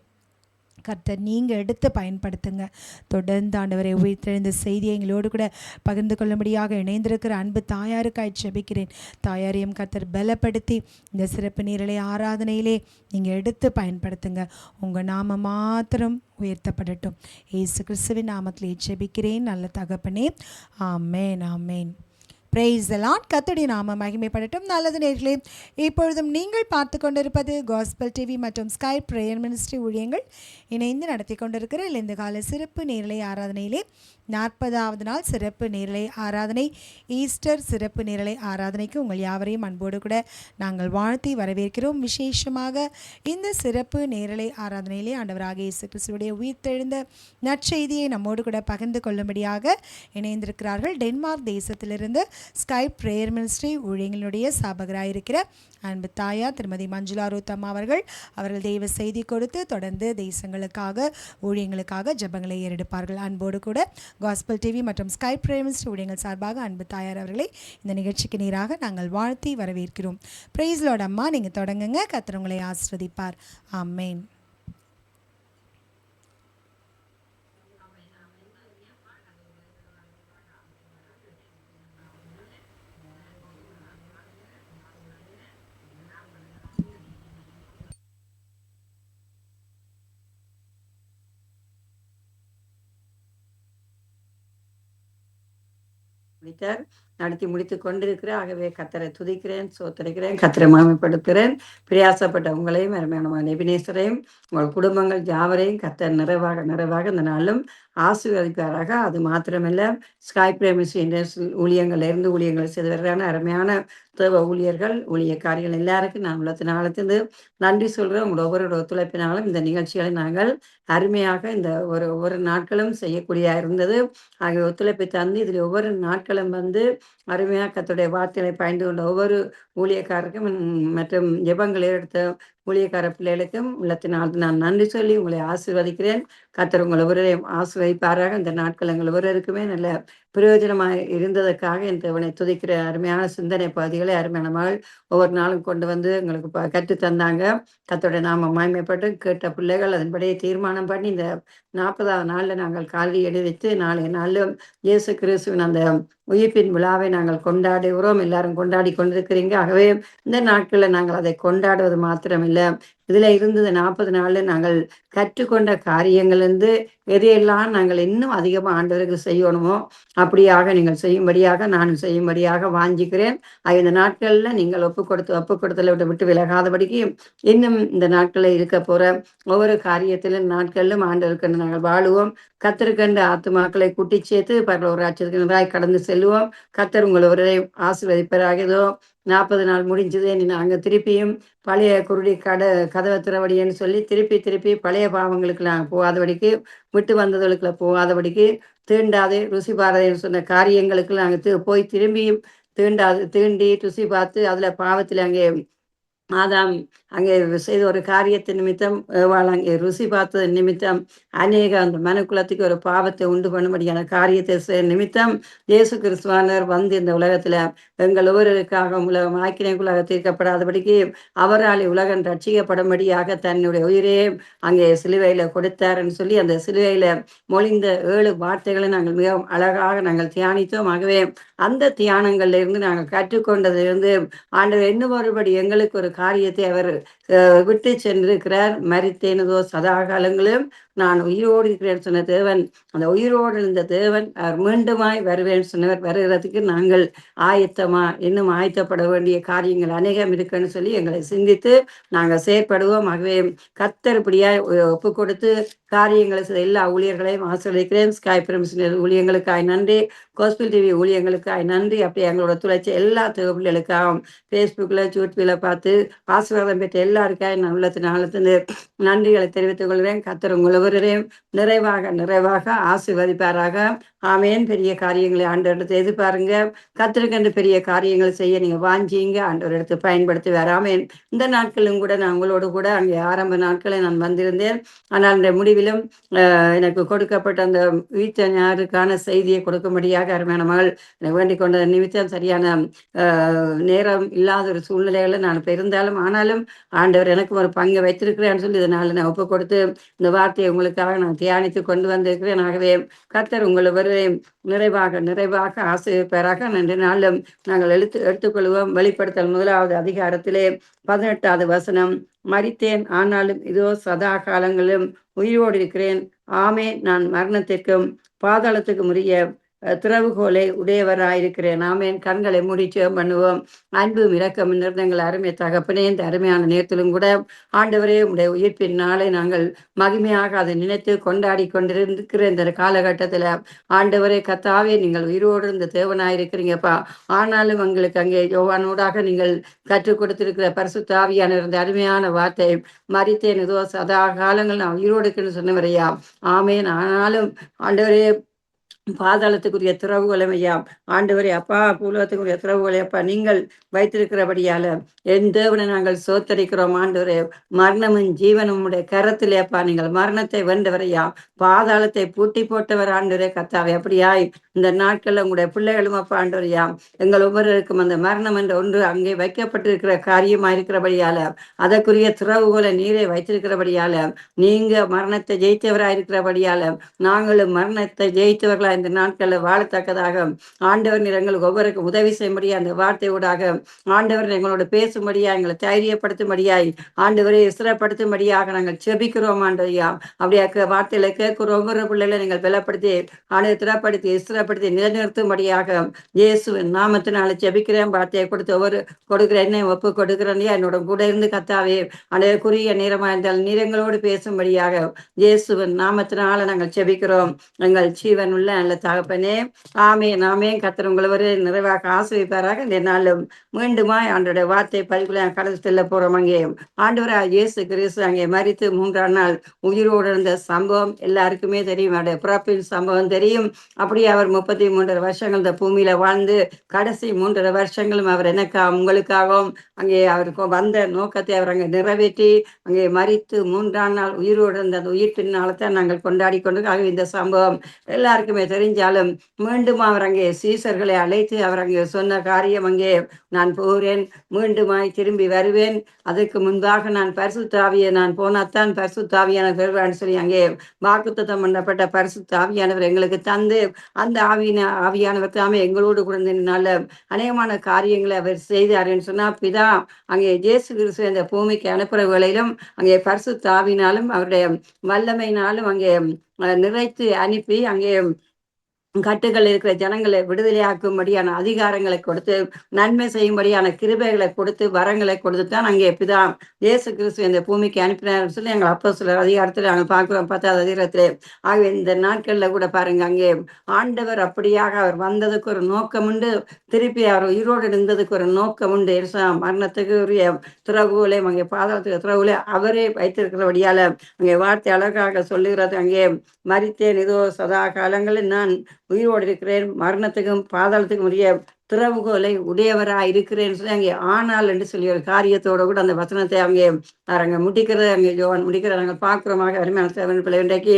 கர்த்தர் நீங்கள் எடுத்து பயன்படுத்துங்க. தொடர்ந்து ஆண்டவரை உயிர்த்தெழுந்த செய்தியை எங்களோடு கூட பகிர்ந்து கொள்ளும்படியாக இணைந்திருக்கிற அன்பு தாயாருக்காய் ஜெபிக்கிறேன். தாயாரையும் கர்த்தர் பலப்படுத்தி இந்த சிறப்பு நீரலை ஆராதனையிலே நீங்கள் எடுத்து பயன்படுத்துங்க. உங்கள் நாம மாத்திரம் உயர்த்தப்படட்டும். இயேசு கிறிஸ்துவின் நாமத்திலே ஜெபிக்கிறேன் நல்ல தகப்பனே. Amen, amen. Praise the Lord. கர்த்தருடைய நாம மகிமைப்படட்டும். நல்லது நேயர்களே, இப்பொழுதும் நீங்கள் பார்த்து கொண்டிருப்பது காஸ்பல் டிவி மற்றும் ஸ்கை பிரேயர் மினிஸ்ட்ரி ஊழியங்கள் இணைந்து நடத்தி கொண்டிருக்கிற இந்த கால சிறப்பு நேரலை ஆராதனையிலே 40வது நாள் சிறப்பு நேரலை ஆராதனை, ஈஸ்டர் சிறப்பு நேரலை ஆராதனைக்கு உங்கள் யாவரையும் அன்போடு கூட நாங்கள் வாழ்த்தி வரவேற்கிறோம். விசேஷமாக இந்த சிறப்பு நேரலை ஆராதனையிலே ஆண்டவராக இயேசு கிறிஸ்துவுடைய உயிர்த்தெழுந்த நற்செய்தியை நம்மோடு கூட பகிர்ந்து கொள்ளும்படியாக இணைந்திருக்கிறார்கள் டென்மார்க் தேசத்திலிருந்து ஸ்கை பிரேயர் மினிஸ்ட்ரி ஊழியங்களுடைய சாபகராயிருக்கிற அன்பு தாயார் திருமதி மஞ்சுளா ரூத்தம்மா அவர்கள் தெய்வ செய்தி கொடுத்து தொடர்ந்து தேசங்களுக்காக ஊழியங்களுக்காக ஜெபங்களை ஏறெடுப்பார்கள். அன்போடு கூட காஸ்பல் டிவி மற்றும் ஸ்கை பிரேயர் மினிஸ்ட்ரி ஊழியங்கள் சார்பாக அன்பு தாயார் அவர்களை இந்த நிகழ்ச்சிக்கு நேராக நாங்கள் வாழ்த்தி வரவேற்கிறோம். பிரைஸ் லார்ட் அம்மா, நீங்கள் தொடங்குங்க. கர்த்தர் உங்களை ஆசீர்வதிப்பார். ஆமென். நடத்தி முடித்து கொண்டிருக்கிற ஆகவே கத்தரை துதிக்கிறேன், சோத்தரிக்கிறேன், கத்தரை மகிமைப்படுத்துகிறேன். பிரயாசப்பட்ட உங்களையும் அருமையான எபினேசரையும் உங்கள் குடும்பங்கள் யாவரையும் கத்தர் நிறைவாக நிறைவாக இந்த நாளும் ஆசீர்வதிப்பாராக. அது மாத்திரமல்ல, ஸ்கை பிரேமிஸ் இண்டஸ்ட்ரியல் ஊழியங்கள்லேருந்து ஊழியங்களை செய்து வருகிறான அருமையான தேவ ஊழியர்கள் ஊழியக்காரிகள் எல்லாருக்கும் நான் உள்ளத்தினாலத்திலிருந்து நன்றி சொல்கிறேன். உங்களோட ஒவ்வொரு ஒத்துழைப்பினாலும் இந்த நிகழ்ச்சிகளை நாங்கள் அருமையாக இந்த ஒவ்வொரு நாட்களும் செய்யக்கூடிய இருந்தது. ஆகிய ஒத்துழைப்பை தந்து இதில் ஒவ்வொரு நாட்களும் வந்து அருமையாக கர்த்தருடைய வார்த்தைகளை பயந்து கொண்ட ஒவ்வொரு ஊழியக்காரருக்கும் மற்றும் ஜெபங்களை எடுத்த ஊழியக்கார பிள்ளைகளுக்கும் உள்ளத்தினால் நான் நன்றி சொல்லி உங்களை ஆசீர்வதிக்கிறேன். கர்த்தர் உங்களை ஒவ்வொருவரையும் ஆசீர்வதிப்பாராக. இந்த நாட்கள் எங்கள் ஒவ்வொருவருக்குமே நல்ல பிரயோஜனமாக இருந்ததற்காக என் தேவனை துதிக்கிற அருமையான சிந்தனை பகுதிகளை அருமையான மகள் ஒவ்வொரு நாளும் கொண்டு வந்து எங்களுக்கு கற்று தந்தாங்க. கர்த்தருடைய நாம மகிமைப்பட்டு கேட்ட பிள்ளைகள் அதன்படியே தீர்மானம் பண்ணி இந்த 40வது நாளில் நாங்கள் காலடி எடுத்து நாளைய நாளில் இயேசு கிறிஸ்துவின் அந்த உயிர்ப்பின் விழாவை நாங்கள் கொண்டாடுகிறோம். எல்லாரும் கொண்டாடி கொண்டிருக்கிறீங்க. ஆகவே இந்த நாட்களில் நாங்கள் அதை கொண்டாடுவது மாத்திரமில்லை, இதில் இருந்தது 40 நாளில் நாங்கள் கற்றுக்கொண்ட காரியங்கள் எதையெல்லாம் நாங்கள் இன்னும் அதிகமாக ஆண்டவருக்கு செய்யணுமோ அப்படியாக நீங்கள் செய்யும்படியாக நானும் செய்யும்படியாக வாஞ்சிக்கிறேன். இந்த நாட்களில் நீங்கள் ஒப்பு கொடுத்தலை விட்டு விலகாதபடிக்கு இன்னும் இந்த நாட்களில் இருக்க போகிற ஒவ்வொரு காரியத்திலும் நாட்களிலும் ஆண்டவருக்கு நாங்கள் வாழுவோம். கத்தருக்கண்டு ஆத்துமாக்களை கூட்டி சேர்த்து பரலோக ராஜ்யத்துக்கு நன்றாய் கடந்து செல்வோம். கத்தர் உங்களை ஒரே ஆசீர்வதிப்பதாக. ஏதோ 40 நாள் முடிஞ்சது, நாங்கள் திருப்பியும் பழைய குருடி கதவை திறவடின்னு சொல்லி திருப்பி பழைய பாவங்களுக்கு நாங்கள் போகாதபடிக்கு, விட்டு வந்தவர்களுக்குள்ள போகாதபடிக்கு, தீண்டாதே ருசி பாரதேன்னு சொன்ன காரியங்களுக்கு நாங்கள் போய் திரும்பியும் தீண்டி ருசி பார்த்து அதில் பாவத்தில் அங்கே ஆதாம் அங்கே செய்த ஒரு காரியத்தின் நிமித்தம் ஏவாள் அங்கே ருசி பார்த்தது நிமித்தம் அநேக அந்த மனுக்குலத்துக்கு ஒரு பாவத்தை உண்டு பண்ணும்படியான காரியத்தை நிமித்தம் இயேசு கிறிஸ்துவானர் வந்து இந்த உலகத்துல எங்கள் ஒவ்வொருவருக்காக உலகம் ஆக்கினைக்குள்ளாக தீர்க்கப்படாதபடிக்கு அவரால் உலகம் ரட்சிக்கப்படும்படியாக தன்னுடைய உயிரே அங்கே சிலுவையில கொடுத்தாருன்னு சொல்லி அந்த சிலுவையில மொழிந்த 7 வார்த்தைகளை நாங்கள் மிகவும் அழகாக நாங்கள் தியானித்தோம். ஆகவே அந்த தியானங்கள்ல இருந்து நாங்கள் கற்றுக்கொண்டதிலிருந்து ஆண்டவர் இன்னும் ஒருபடி எங்களுக்கு ஒரு காரியத்தை அவர் விட்டு சென்றிருக்கிறார். மரித்தேனதோ சதா காலங்களும் நான் உயிரோடு இருக்கிறேன் சொன்ன தேவன், அந்த உயிரோடு இருந்த தேவன் அவர் மீண்டுமாய் வருவேன் சொன்னவர். வருகிறதுக்கு நாங்கள் ஆயத்தமா, இன்னும் ஆயத்தப்பட வேண்டிய காரியங்கள் அநேகம் இருக்குன்னு சொல்லி எங்களை சிந்தித்து நாங்கள் செயற்படுவோம். ஆகவே கத்தர்படியாய் ஒப்பு கொடுத்து காரியங்களை செய்த எல்லா ஊழியர்களையும் ஆசீர்வதிக்கிறேன். ஸ்காய் பிரமிஷனர் ஊழியங்களுக்காய் நன்றி, கோஸ்பில் டிவி ஊழியங்களுக்காய் நன்றி. அப்படி எங்களோட துளைச்ச எல்லா பிள்ளைகளுக்காகவும் ஃபேஸ்புக்கில் யூடியூப்ல பார்த்து ஆசீர்வாதம் பெற்ற எல்லாருக்காய் நான் உள்ளத்தின் ஆழத்திலிருந்து நன்றிகளை தெரிவித்துக் கொள்கிறேன். கர்த்தர் உங்கள் ஒவ்வொருவரையும் நிறைவாக நிறைவாக ஆசீர்வதிப்பாராக. ஆமேன். பெரிய காரியங்களை ஆண்டவரிடத்தை எதிர்பாருங்க. கர்த்தருக்கென்று பெரிய காரியங்களை செய்ய நீங்க வாஞ்சிங்க, ஆண்டவர் எடுத்து பயன்படுத்தி வராமேன். இந்த நாட்களும் கூட நான் உங்களோடு கூட அங்கே ஆரம்ப நாட்களை நான் வந்திருந்தேன். ஆனால் இந்த முடிவிலும் எனக்கு கொடுக்கப்பட்ட அந்த வீச்ச ஞாயிறுக்கான செய்தியை கொடுக்கும்படியாக அருமையான மகள் எனக்கு வேண்டிக் கொண்ட நிமித்தம் சரியான நேரம் இல்லாத ஒரு சூழ்நிலைகளை நான் இப்போ இருந்தாலும் ஆனாலும் ஆண்டவர் எனக்கு ஒரு பங்கை வைத்திருக்கிறேன்னு சொல்லி இதனால் நான் ஒப்பு கொடுத்து இந்த வார்த்தையை உங்களுக்காக நான் தியானித்து கொண்டு வந்திருக்கிறேன். ஆகவே கர்த்தர் உங்களை வருவேன் நிறைவாக நிறைவாக ஆசிரியப்பேராக நன்றி நாளும் நாங்கள் எடுத்துக்கொள்வோம். வெளிப்படுத்தல் 1வது அதிகாரத்திலே 18வது வசனம், மரித்தேன் ஆனாலும் இதோ சதா காலங்களிலும் உயிரோடு இருக்கிறேன். ஆமே, நான் மரணத்திற்கும் பாதாளத்துக்கும் உரிய திறவுகோலை உடையவராயிருக்கிறேன். ஆமேன். கண்களை முடிச்சோம் பண்ணுவோம். அன்பும் இரக்கம் நிறங்கள் அருமை தகப்பனே, இந்த அருமையான நேரத்திலும் கூட ஆண்டவரே உடைய உயிர்ப்பின் நாளை நாங்கள் மகிமையாக அதை நினைத்து கொண்டாடி கொண்டிருக்கிற இந்த காலகட்டத்தில் ஆண்டவரே கத்தாவே, நீங்கள் உயிரோடு இருந்த தேவனாயிருக்கிறீங்கப்பா. ஆனாலும் எங்களுக்கு அங்கே யோவானூடாக நீங்கள் கற்றுக் கொடுத்திருக்கிற பரிசுத்தாவியான இருந்த அருமையான வார்த்தை, மரித்தேன் ஏதோ சதா காலங்கள் நான் உயிரோடு இருக்குன்னு சொன்னவரையா. ஆமேன். ஆனாலும் ஆண்டவரே பாதாளத்துக்குரிய திறவுகோலும் ஐயா, ஆண்டவரே அப்பா, பூலோகத்துக்குரிய திறவுகோலை அப்பா நீங்கள் வைத்திருக்கிறபடியால என் தேவனை நாங்கள் சோத்தரிக்கிறோம். ஆண்டவரே, மரணமும் ஜீவனும் உடைய கரத்திலே அப்பா, நீங்கள் மரணத்தை வென்றவரையா, பாதாளத்தை பூட்டி போட்டவர் ஆண்டவரே கத்தாவே. அப்படியாய் இந்த நாட்கள்ல உங்களுடைய பிள்ளைகளும் அப்பா ஆண்டவரையா, எங்கள் ஒவ்வொருவருக்கும் அந்த மரணம் என்ற ஒன்று அங்கே வைக்கப்பட்டிருக்கிற காரியமா இருக்கிறபடியால, அதற்குரிய திறவுகோலை நீரை வைத்திருக்கிறபடியால, நீங்க மரணத்தை ஜெயித்தவராயிருக்கிறபடியால நாங்களும் மரணத்தை ஜெயித்தவர்களா இந்த நாட்களில் வாழத்தக்கதாக ஆண்டவர் எங்களுக்கு ஒவ்வொருக்கும் உதவி செய்யும்படியா, அந்த வார்த்தையோடாக ஆண்டவர் எங்களோட பேசும்படியா, எங்களை தைரியப்படுத்தும்படியாய் ஆண்டவரை ஸ்திரப்படுத்தும்படியாக நாங்கள் செபிக்கிறோம். ஆண்டவரையா, அப்படியா வார்த்தையில கேட்கிற ஒவ்வொரு பிள்ளைகளை நீங்கள் பலப்படுத்தி திடப்படுத்தி ஸ்திரப்படுத்தி நிலைநிறுத்தும்படியாக இயேசுவின் நாமத்தினால செபிக்கிறேன். வார்த்தையை கொடுத்து கொடுக்குற என்ன ஒப்பு கொடுக்கிறேன் என்னோட கூட இருந்து கத்தாவே அனைவருக்குரிய நேரமா இருந்தால் நீரங்களோடு பேசும்படியாக இயேசுவின் நாமத்தினால நாங்கள் செபிக்கிறோம். எங்கள் ஜீவன் உள்ள நல்ல தகப்பனே, ஆமேன் ஆமேன். கர்த்தர் உங்களை ஒரு நிறைவாக ஆசீர்வதிப்பாராக. இந்த நாளும் மீண்டுமாய் ஆண்டோட வார்த்தை பதிவுகளை கடந்து செல்ல போறோம். அங்கே ஆண்டவராக இயேசு கிறிஸ்து அங்கே மரித்து 3ஆம் நாள் உயிரோடு இருந்த சம்பவம் எல்லாருக்குமே தெரியும். அவருடைய பிறப்பின் சம்பவம் தெரியும். அப்படியே அவர் 33 வருஷங்கள் இந்த பூமியில வாழ்ந்து கடைசி 3 வருஷங்களும் அவர் உங்களுக்காகவும் அங்கே அவருக்கு வந்த நோக்கத்தை அவர் அங்கே நிறைவேற்றி அங்கே மரித்து 3ஆம் நாள் உயிரோடு இருந்த அந்த உயிர்ப்பின் நாளத்தான் நாங்கள் கொண்டாடி கொண்டு இந்த சம்பவம் எல்லாருக்குமே தெரிஞ்சாலும் மீண்டும் அவர் அங்கே சீசர்களை அழைத்து அவர் அங்கே சொன்ன காரியம், அங்கே நான் போகிறேன், மீண்டுமாய் திரும்பி வருவேன், அதற்கு முன்பாக நான் பரிசுத்தாவியை நான் போனாத்தான் பரிசுத்தாவியான பெறுவான்னு சொல்லி அங்கே வாக்குத்தத்தம் பண்ணப்பட்ட பரிசுத்தாவியானவர் எங்களுக்கு தந்து அந்த ஆவியானவர் தாமே எங்களோடு குழந்தைனால அநேகமான காரியங்களை அவர் செய்தாருன்னு சொன்னா, பிதா அங்கே இயேசு கிறிஸ்து இந்த பூமிக்கு அனுப்புற வேளையிலும் அங்கே பரிசுத்தாவினாலும் அவருடைய வல்லமையினாலும் அங்கே நிறைத்து அனுப்பி அங்கே கட்டுகள் இருக்கிற ஜனங்களை விடுதலையாக்கும்படியான அதிகாரங்களை கொடுத்து நன்மை செய்யும்படியான கிருபைகளை கொடுத்து வரங்களை கொடுத்து தான் அங்கே பிதா இயேசு கிறிஸ்து இந்த பூமிக்கு அனுப்பினார் சொல்லி எங்கள் அப்போஸ்தலர் அதிகாரத்தில் நாங்கள் பார்க்கிறோம் 10வது அதிகாரத்திலே. ஆகவே இந்த நாட்களில் கூட பாருங்க, அங்கே ஆண்டவர் அப்படியாக அவர் வந்ததுக்கு ஒரு நோக்கம் உண்டு, திருப்பி அவர் உயிரோடு இருந்ததுக்கு ஒரு நோக்கம் உண்டு. மரணத்துக்கு உரிய துறவுகளையும் அங்கே பாதாளத்துக்கு துறவுகளை அவரே வைத்திருக்கிறபடியால அங்கே வார்த்தை அழகாக சொல்லுகிறது, அங்கே மரித்தேன் இதோ சதா காலங்களில் நான் உயிரோடு இருக்கிறேன், மரணத்துக்கும் பாதாளத்துக்கும் உரிய திறவுகோலை உடையவராய் இருக்கிறேன்னு சொல்லி அங்கே ஆனால் என்று சொல்லி ஒரு காரியத்தோட கூட அந்த வசனத்தை அங்கே முடிக்கிறத அங்கே யோவான் முடிக்கிறத நாங்கள் பார்க்குறோமாக அருமையான தேவன் பிள்ளை. இன்றைக்கு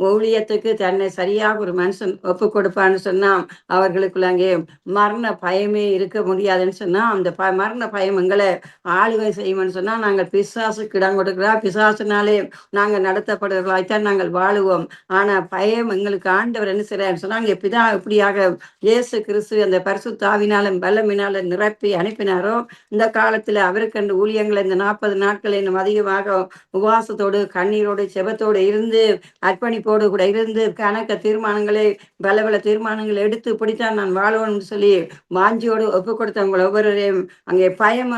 ஊழியத்துக்கு தன்னை சரியாக ஒரு மனுஷன் ஒப்பு கொடுப்பான்னு சொன்னா அவர்களுக்குள்ள அங்கே மரண பயமே இருக்க முடியாதுன்னு சொன்னா அந்த மரண பயம் எங்களை ஆளுகை செய்யும்னு சொன்னா நாங்கள் பிசாசுக்கு இடம் கொடுக்கிறா, பிசாசுனாலே நாங்கள் நடத்தப்படுகிறவர்களாய்த்தான் நாங்கள் வாழுவோம். ஆனா பயம் எங்களுக்கு ஆண்டவர் என்ன செய்யறாருன்னு சொன்னா அங்கே பிதா இப்படியாக இயேசு கிறிஸ்து அந்த பரிசுத்த ஆவினாலும் பலமினால நிரப்பி அனுப்பினாரோ இந்த காலத்துல அவருக்கு அந்த ஊழியங்களை இந்த 40 நாட்கள் இன்னும் அதிகமாக உபவாசத்தோடு கண்ணீரோடு செபத்தோடு இருந்து அர்ப்பணிப்போடு கூட இருந்து கணக்க தீர்மானங்களை பல தீர்மானங்களை எடுத்து இப்படித்தான் நான் வாழணும்னு சொல்லி வாஞ்சியோடு ஒப்பு கொடுத்தவங்களை ஒவ்வொருவரையும் அங்கே பயம்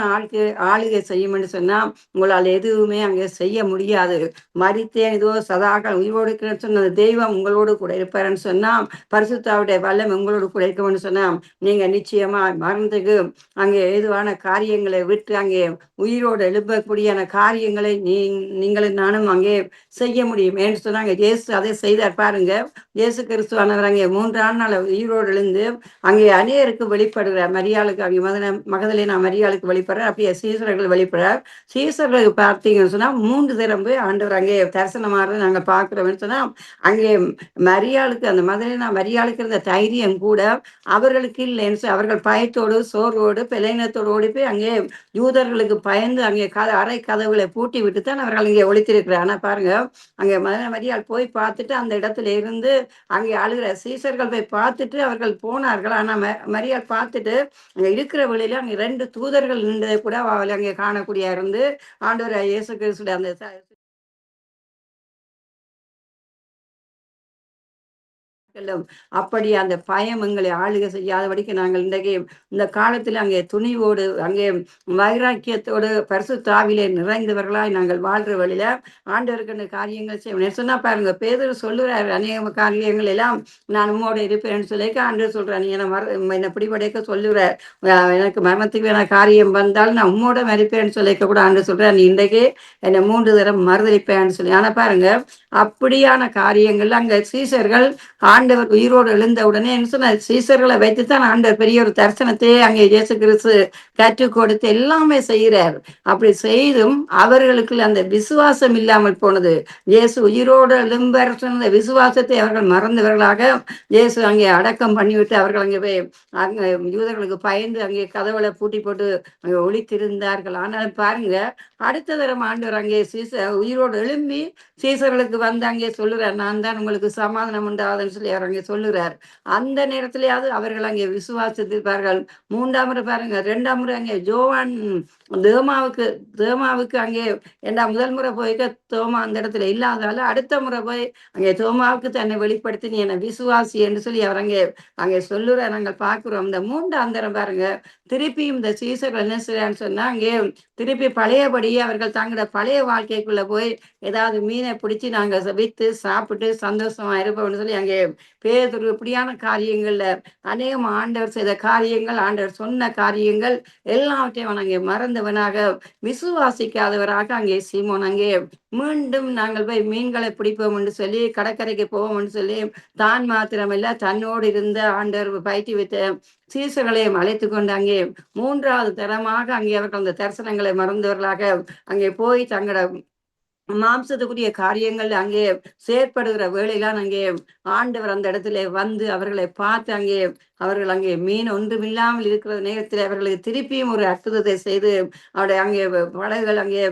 ஆளுகை செய்யும் என்று சொன்னா உங்களால் எதுவுமே அங்கே செய்ய முடியாது. மரித்தேன் இதோ சதாகால் உயிரோடு இருக்கிறேன்னு சொன்ன தெய்வம் உங்களோடு கூட இருப்பாருன்னு சொன்னா பரிசுத்தாவுடைய வல்லம் உங்களோடு கூட இருக்கும்னு சொன்னா நீங்க நிச்சயமா மரணத்துக்கு அங்கே ஏதுவான காரியங்களை விட்டு அங்கே உயிரோடு எழுப்பக்கூடியான காரியங்களை நீங்களும் நானும் அங்கே செய்ய முடியும் என்று சொன்னாங்க. இயேசு அதை செய்தார் பாருங்க. இயேசு கிறிஸ்துவானவர் அங்கே 3 நாள் உயிரோடு எழுந்து அங்கே அநேகருக்கு வெளிப்படுகிறார். மரியாளுக்கு அங்கே மகதலேனா மரியாளுக்கு வெளிப்படுறார். அப்படியே சீசர்கள் வெளிப்படுறார். சீசர்களுக்கு பார்த்தீங்கன்னு சொன்னா 3 தரம் போய் ஆண்டவர் அங்கே தரிசனமாகிறது நாங்கள் பார்க்கிறோம்னு சொன்னா அங்கே மரியாளுக்கு அந்த மகதலேனா மரியாளுக்கு இருந்த தைரியம் கூட அவர்களுக்கு இல்லைன்னு அவர்கள் பயத்தோடு சோர்வோடு பிழைனத்தோடு ஓடி போய் அங்கே யூதர்களுக்கு பயந்து அங்கே அறை கதவுகளை பூட்டி விட்டு தான் அவர்கள் அங்கே ஒழித்திருக்கிறார். ஆனா பாருங்க அங்கே மரியாள் போய் பார்த்துட்டு அந்த இடத்துல இருந்து அங்கே அழுகிற சீசர்கள் போய் பார்த்துட்டு அவர்கள் போனார்கள். ஆனா மரியாள் பார்த்துட்டு அங்க இருக்கிற வழியில அங்கே 2 தூதர்கள் நின்றதை கூட அவள் அங்கே காணக்கூடிய இருந்து ஆண்டவர் இயேசு கிறிஸ்துடைய அந்த அப்படி அந்த பயம் எங்களை ஆளுகை செய்யாதபடிக்கு நாங்கள் இன்றைக்கு இந்த காலத்தில் அங்கே துணிவோடு அங்கே வைராக்கியத்தோடு பரிசுத்தாவிலே நிறைந்தவர்களாய் நாங்கள் வாழ்ற வழியில ஆண்டவருக்கு காரியங்கள் செய்யணும் சொன்னா பாருங்க. பேதுரு சொல்லுறாரு அநேக காரியங்கள் எல்லாம் நான் உம்மோட இருப்பேன்னு சொல்லிக்க ஆண்டவர் சொல்றேன். நீ என்னை பிடிபடைக்க சொல்லுறார். எனக்கு மரணத்துக்கு வேணா காரியம் வந்தால் நான் உம்மோட மறிப்பேன்னு சொல்லிக்க கூட ஆண்டு சொல்றேன். நீ இன்றைக்கு என்னை 3 தரம் மறுதளிப்பேன்னு சொல்லி. ஆனா பாருங்க அப்படியான காரியங்கள் அங்க சீசர்கள் ஆண்டவர் உயிரோடு எழுந்த உடனே என்ன சொன்ன சீசர்களை வைத்துத்தான் ஆண்டவர் பெரிய ஒரு தரிசனத்தையே அங்கே இயேசு கிறிஸ்து கற்றுக் கொடுத்து எல்லாமே செய்கிறார். அப்படி செய்தும் அவர்களுக்கு அந்த விசுவாசம் இல்லாமல் போனது. இயேசு உயிரோடு எழும்பர் சொன்ன விசுவாசத்தை அவர்கள் மறந்தவர்களாக இயேசு அங்கே அடக்கம் பண்ணிவிட்டு அவர்கள் அங்கே போய் அங்கே யூதர்களுக்கு பயந்து அங்கே கதவுகளை பூட்டி போட்டு அங்கே ஒளித்திருந்தார்கள். ஆனால் பாருங்க அடுத்த தரம் ஆண்டவர் அங்கே உயிரோடு எழும்பி சீசர்களுக்கு வந்து அங்கே சொல்லுறார், நான் தான் உங்களுக்கு சமாதானம் உண்டாதுன்னு சொல்லி அவர் அங்கே சொல்லுறார். அந்த நேரத்திலேயாவது அவர்கள் அங்கே விசுவாசித்திருப்பார்கள். 3ஆம் முறை பாருங்க, 2ஆம் முறை அங்கே யோவான் தேமாவுக்கு அங்கே முதல் முறை போய்க்க தோமா அந்த இடத்துல இல்லாதால அடுத்த முறை போய் அங்கே தோமாவுக்கு தன்னை வெளிப்படுத்தி நீ என்னை விசுவாசி என்று சொல்லி அவர் அங்கே சொல்லுற நாங்கள் பார்க்கிறோம். இந்த 3ஆம் தரம் பாருங்க திருப்பியும் இந்த சீசர்கள் என்ன செய்யறான்னு சொன்னா அங்கே திருப்பி பழையபடியே அவர்கள் தங்களோட பழைய வாழ்க்கைக்குள்ள போய் ஏதாவது மீனை பிடிச்சி நாங்க வித்து சாப்பிட்டு சந்தோஷமா இருப்போம்னு சொல்லி அங்கே பேதுரு இப்படியான காரியங்கள்ல அநேகம் ஆண்டவர் செய்த காரியங்கள் ஆண்டவர் சொன்ன காரியங்கள் எல்லாவற்றையும் அங்கே மறந்தவனாக விசுவாசிக்காதவராக அங்கே சீமோன் அங்கே மீண்டும் நாங்கள் போய் மீன்களை பிடிப்போம் என்று சொல்லி கடற்கரைக்கு போவோம் என்று சொல்லி தான் மாத்திரமல்ல தன்னோடு இருந்த ஆண்டவர் பயிற்சி வைத்த சீசர்களையும் அழைத்து கொண்டு அங்கே 3ஆவது தரமாக அங்கே அவர்கள் அந்த தரிசனங்களை மறந்தவர்களாக அங்கே போய் தங்களோட மாம்சத்துக்குரிய காரியங்கள் அங்கே செயற்படுகிற வேளையிலாம் அங்கே ஆண்டவர் அந்த இடத்துல வந்து அவர்களை பார்த்து அங்கே அவர்கள் அங்கே மீன் ஒன்றுமில்லாமல் இருக்கிற நேரத்தில் அவர்களுக்கு திருப்பியும் ஒரு அற்புதத்தை செய்து அவருடைய அங்கே படகுகள் அங்கே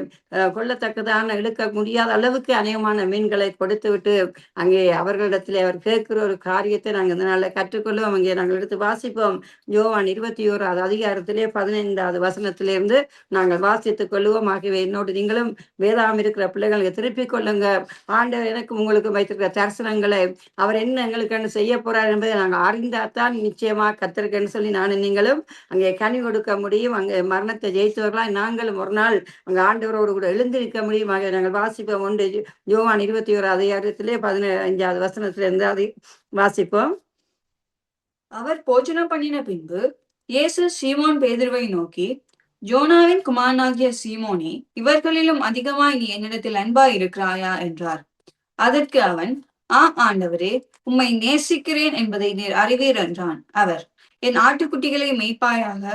கொள்ளத்தக்கதான எடுக்க முடியாத அளவுக்கு அநேகமான மீன்களை கொடுத்து விட்டு அங்கே அவர்களிடத்தில் அவர் கேட்கிற ஒரு காரியத்தை நாங்கள் இந்த நாளில் கற்றுக்கொள்வோம். அங்கே நாங்கள் எடுத்து வாசிப்போம். யோவான் 21ஆவது அதிகாரத்திலே 15ஆவது வசனத்திலிருந்து நாங்கள் வாசித்துக் கொள்வோம். ஆகவே என்னோடு நீங்களும் வேதாம் இருக்கிற பிள்ளைகளுக்கு திருப்பிக் கொள்ளுங்க. ஆண்டவர் எனக்கு உங்களுக்கு வைத்திருக்கிற தரிசனங்களை அவர் என்ன எங்களுக்கு செய்ய போறார் என்பதை நாங்கள் அறிந்தாத்தான் நிச்சயமா கத்திருக்கேன்னு சொல்லி நானும் நீங்களும் அங்கே கனி கொடுக்க முடியும். அங்கே மரணத்தை ஜெயித்தவர்களாய் நாங்களும் ஒரு நாள் அங்கே ஆண்டவரோடு கூட எழுந்திருக்க முடியும். ஆக நாங்கள் வாசிப்போம். யோவான் 21 அதிகாரத்திலே 15ஆவது வசனத்திலிருந்து அதை வாசிப்போம். அவர் போஜனம் பண்ணின பின்பு இயேசு சீமோன் பேதுருவை நோக்கி, ஜோனாவின் குமாரனாகிய சீமோனே, இவர்களிலும் அதிகமாய் நீ என்னிடத்தில் அன்பாய் இருக்கிறாயா என்றார். அதற்கு அவன், ஆண்டவரே, உம்மை நேசிக்கிறேன் என்பதை நீர் அறிவீர் என்றான். அவர், என் ஆட்டுக்குட்டிகளை மேய்ப்பாயாக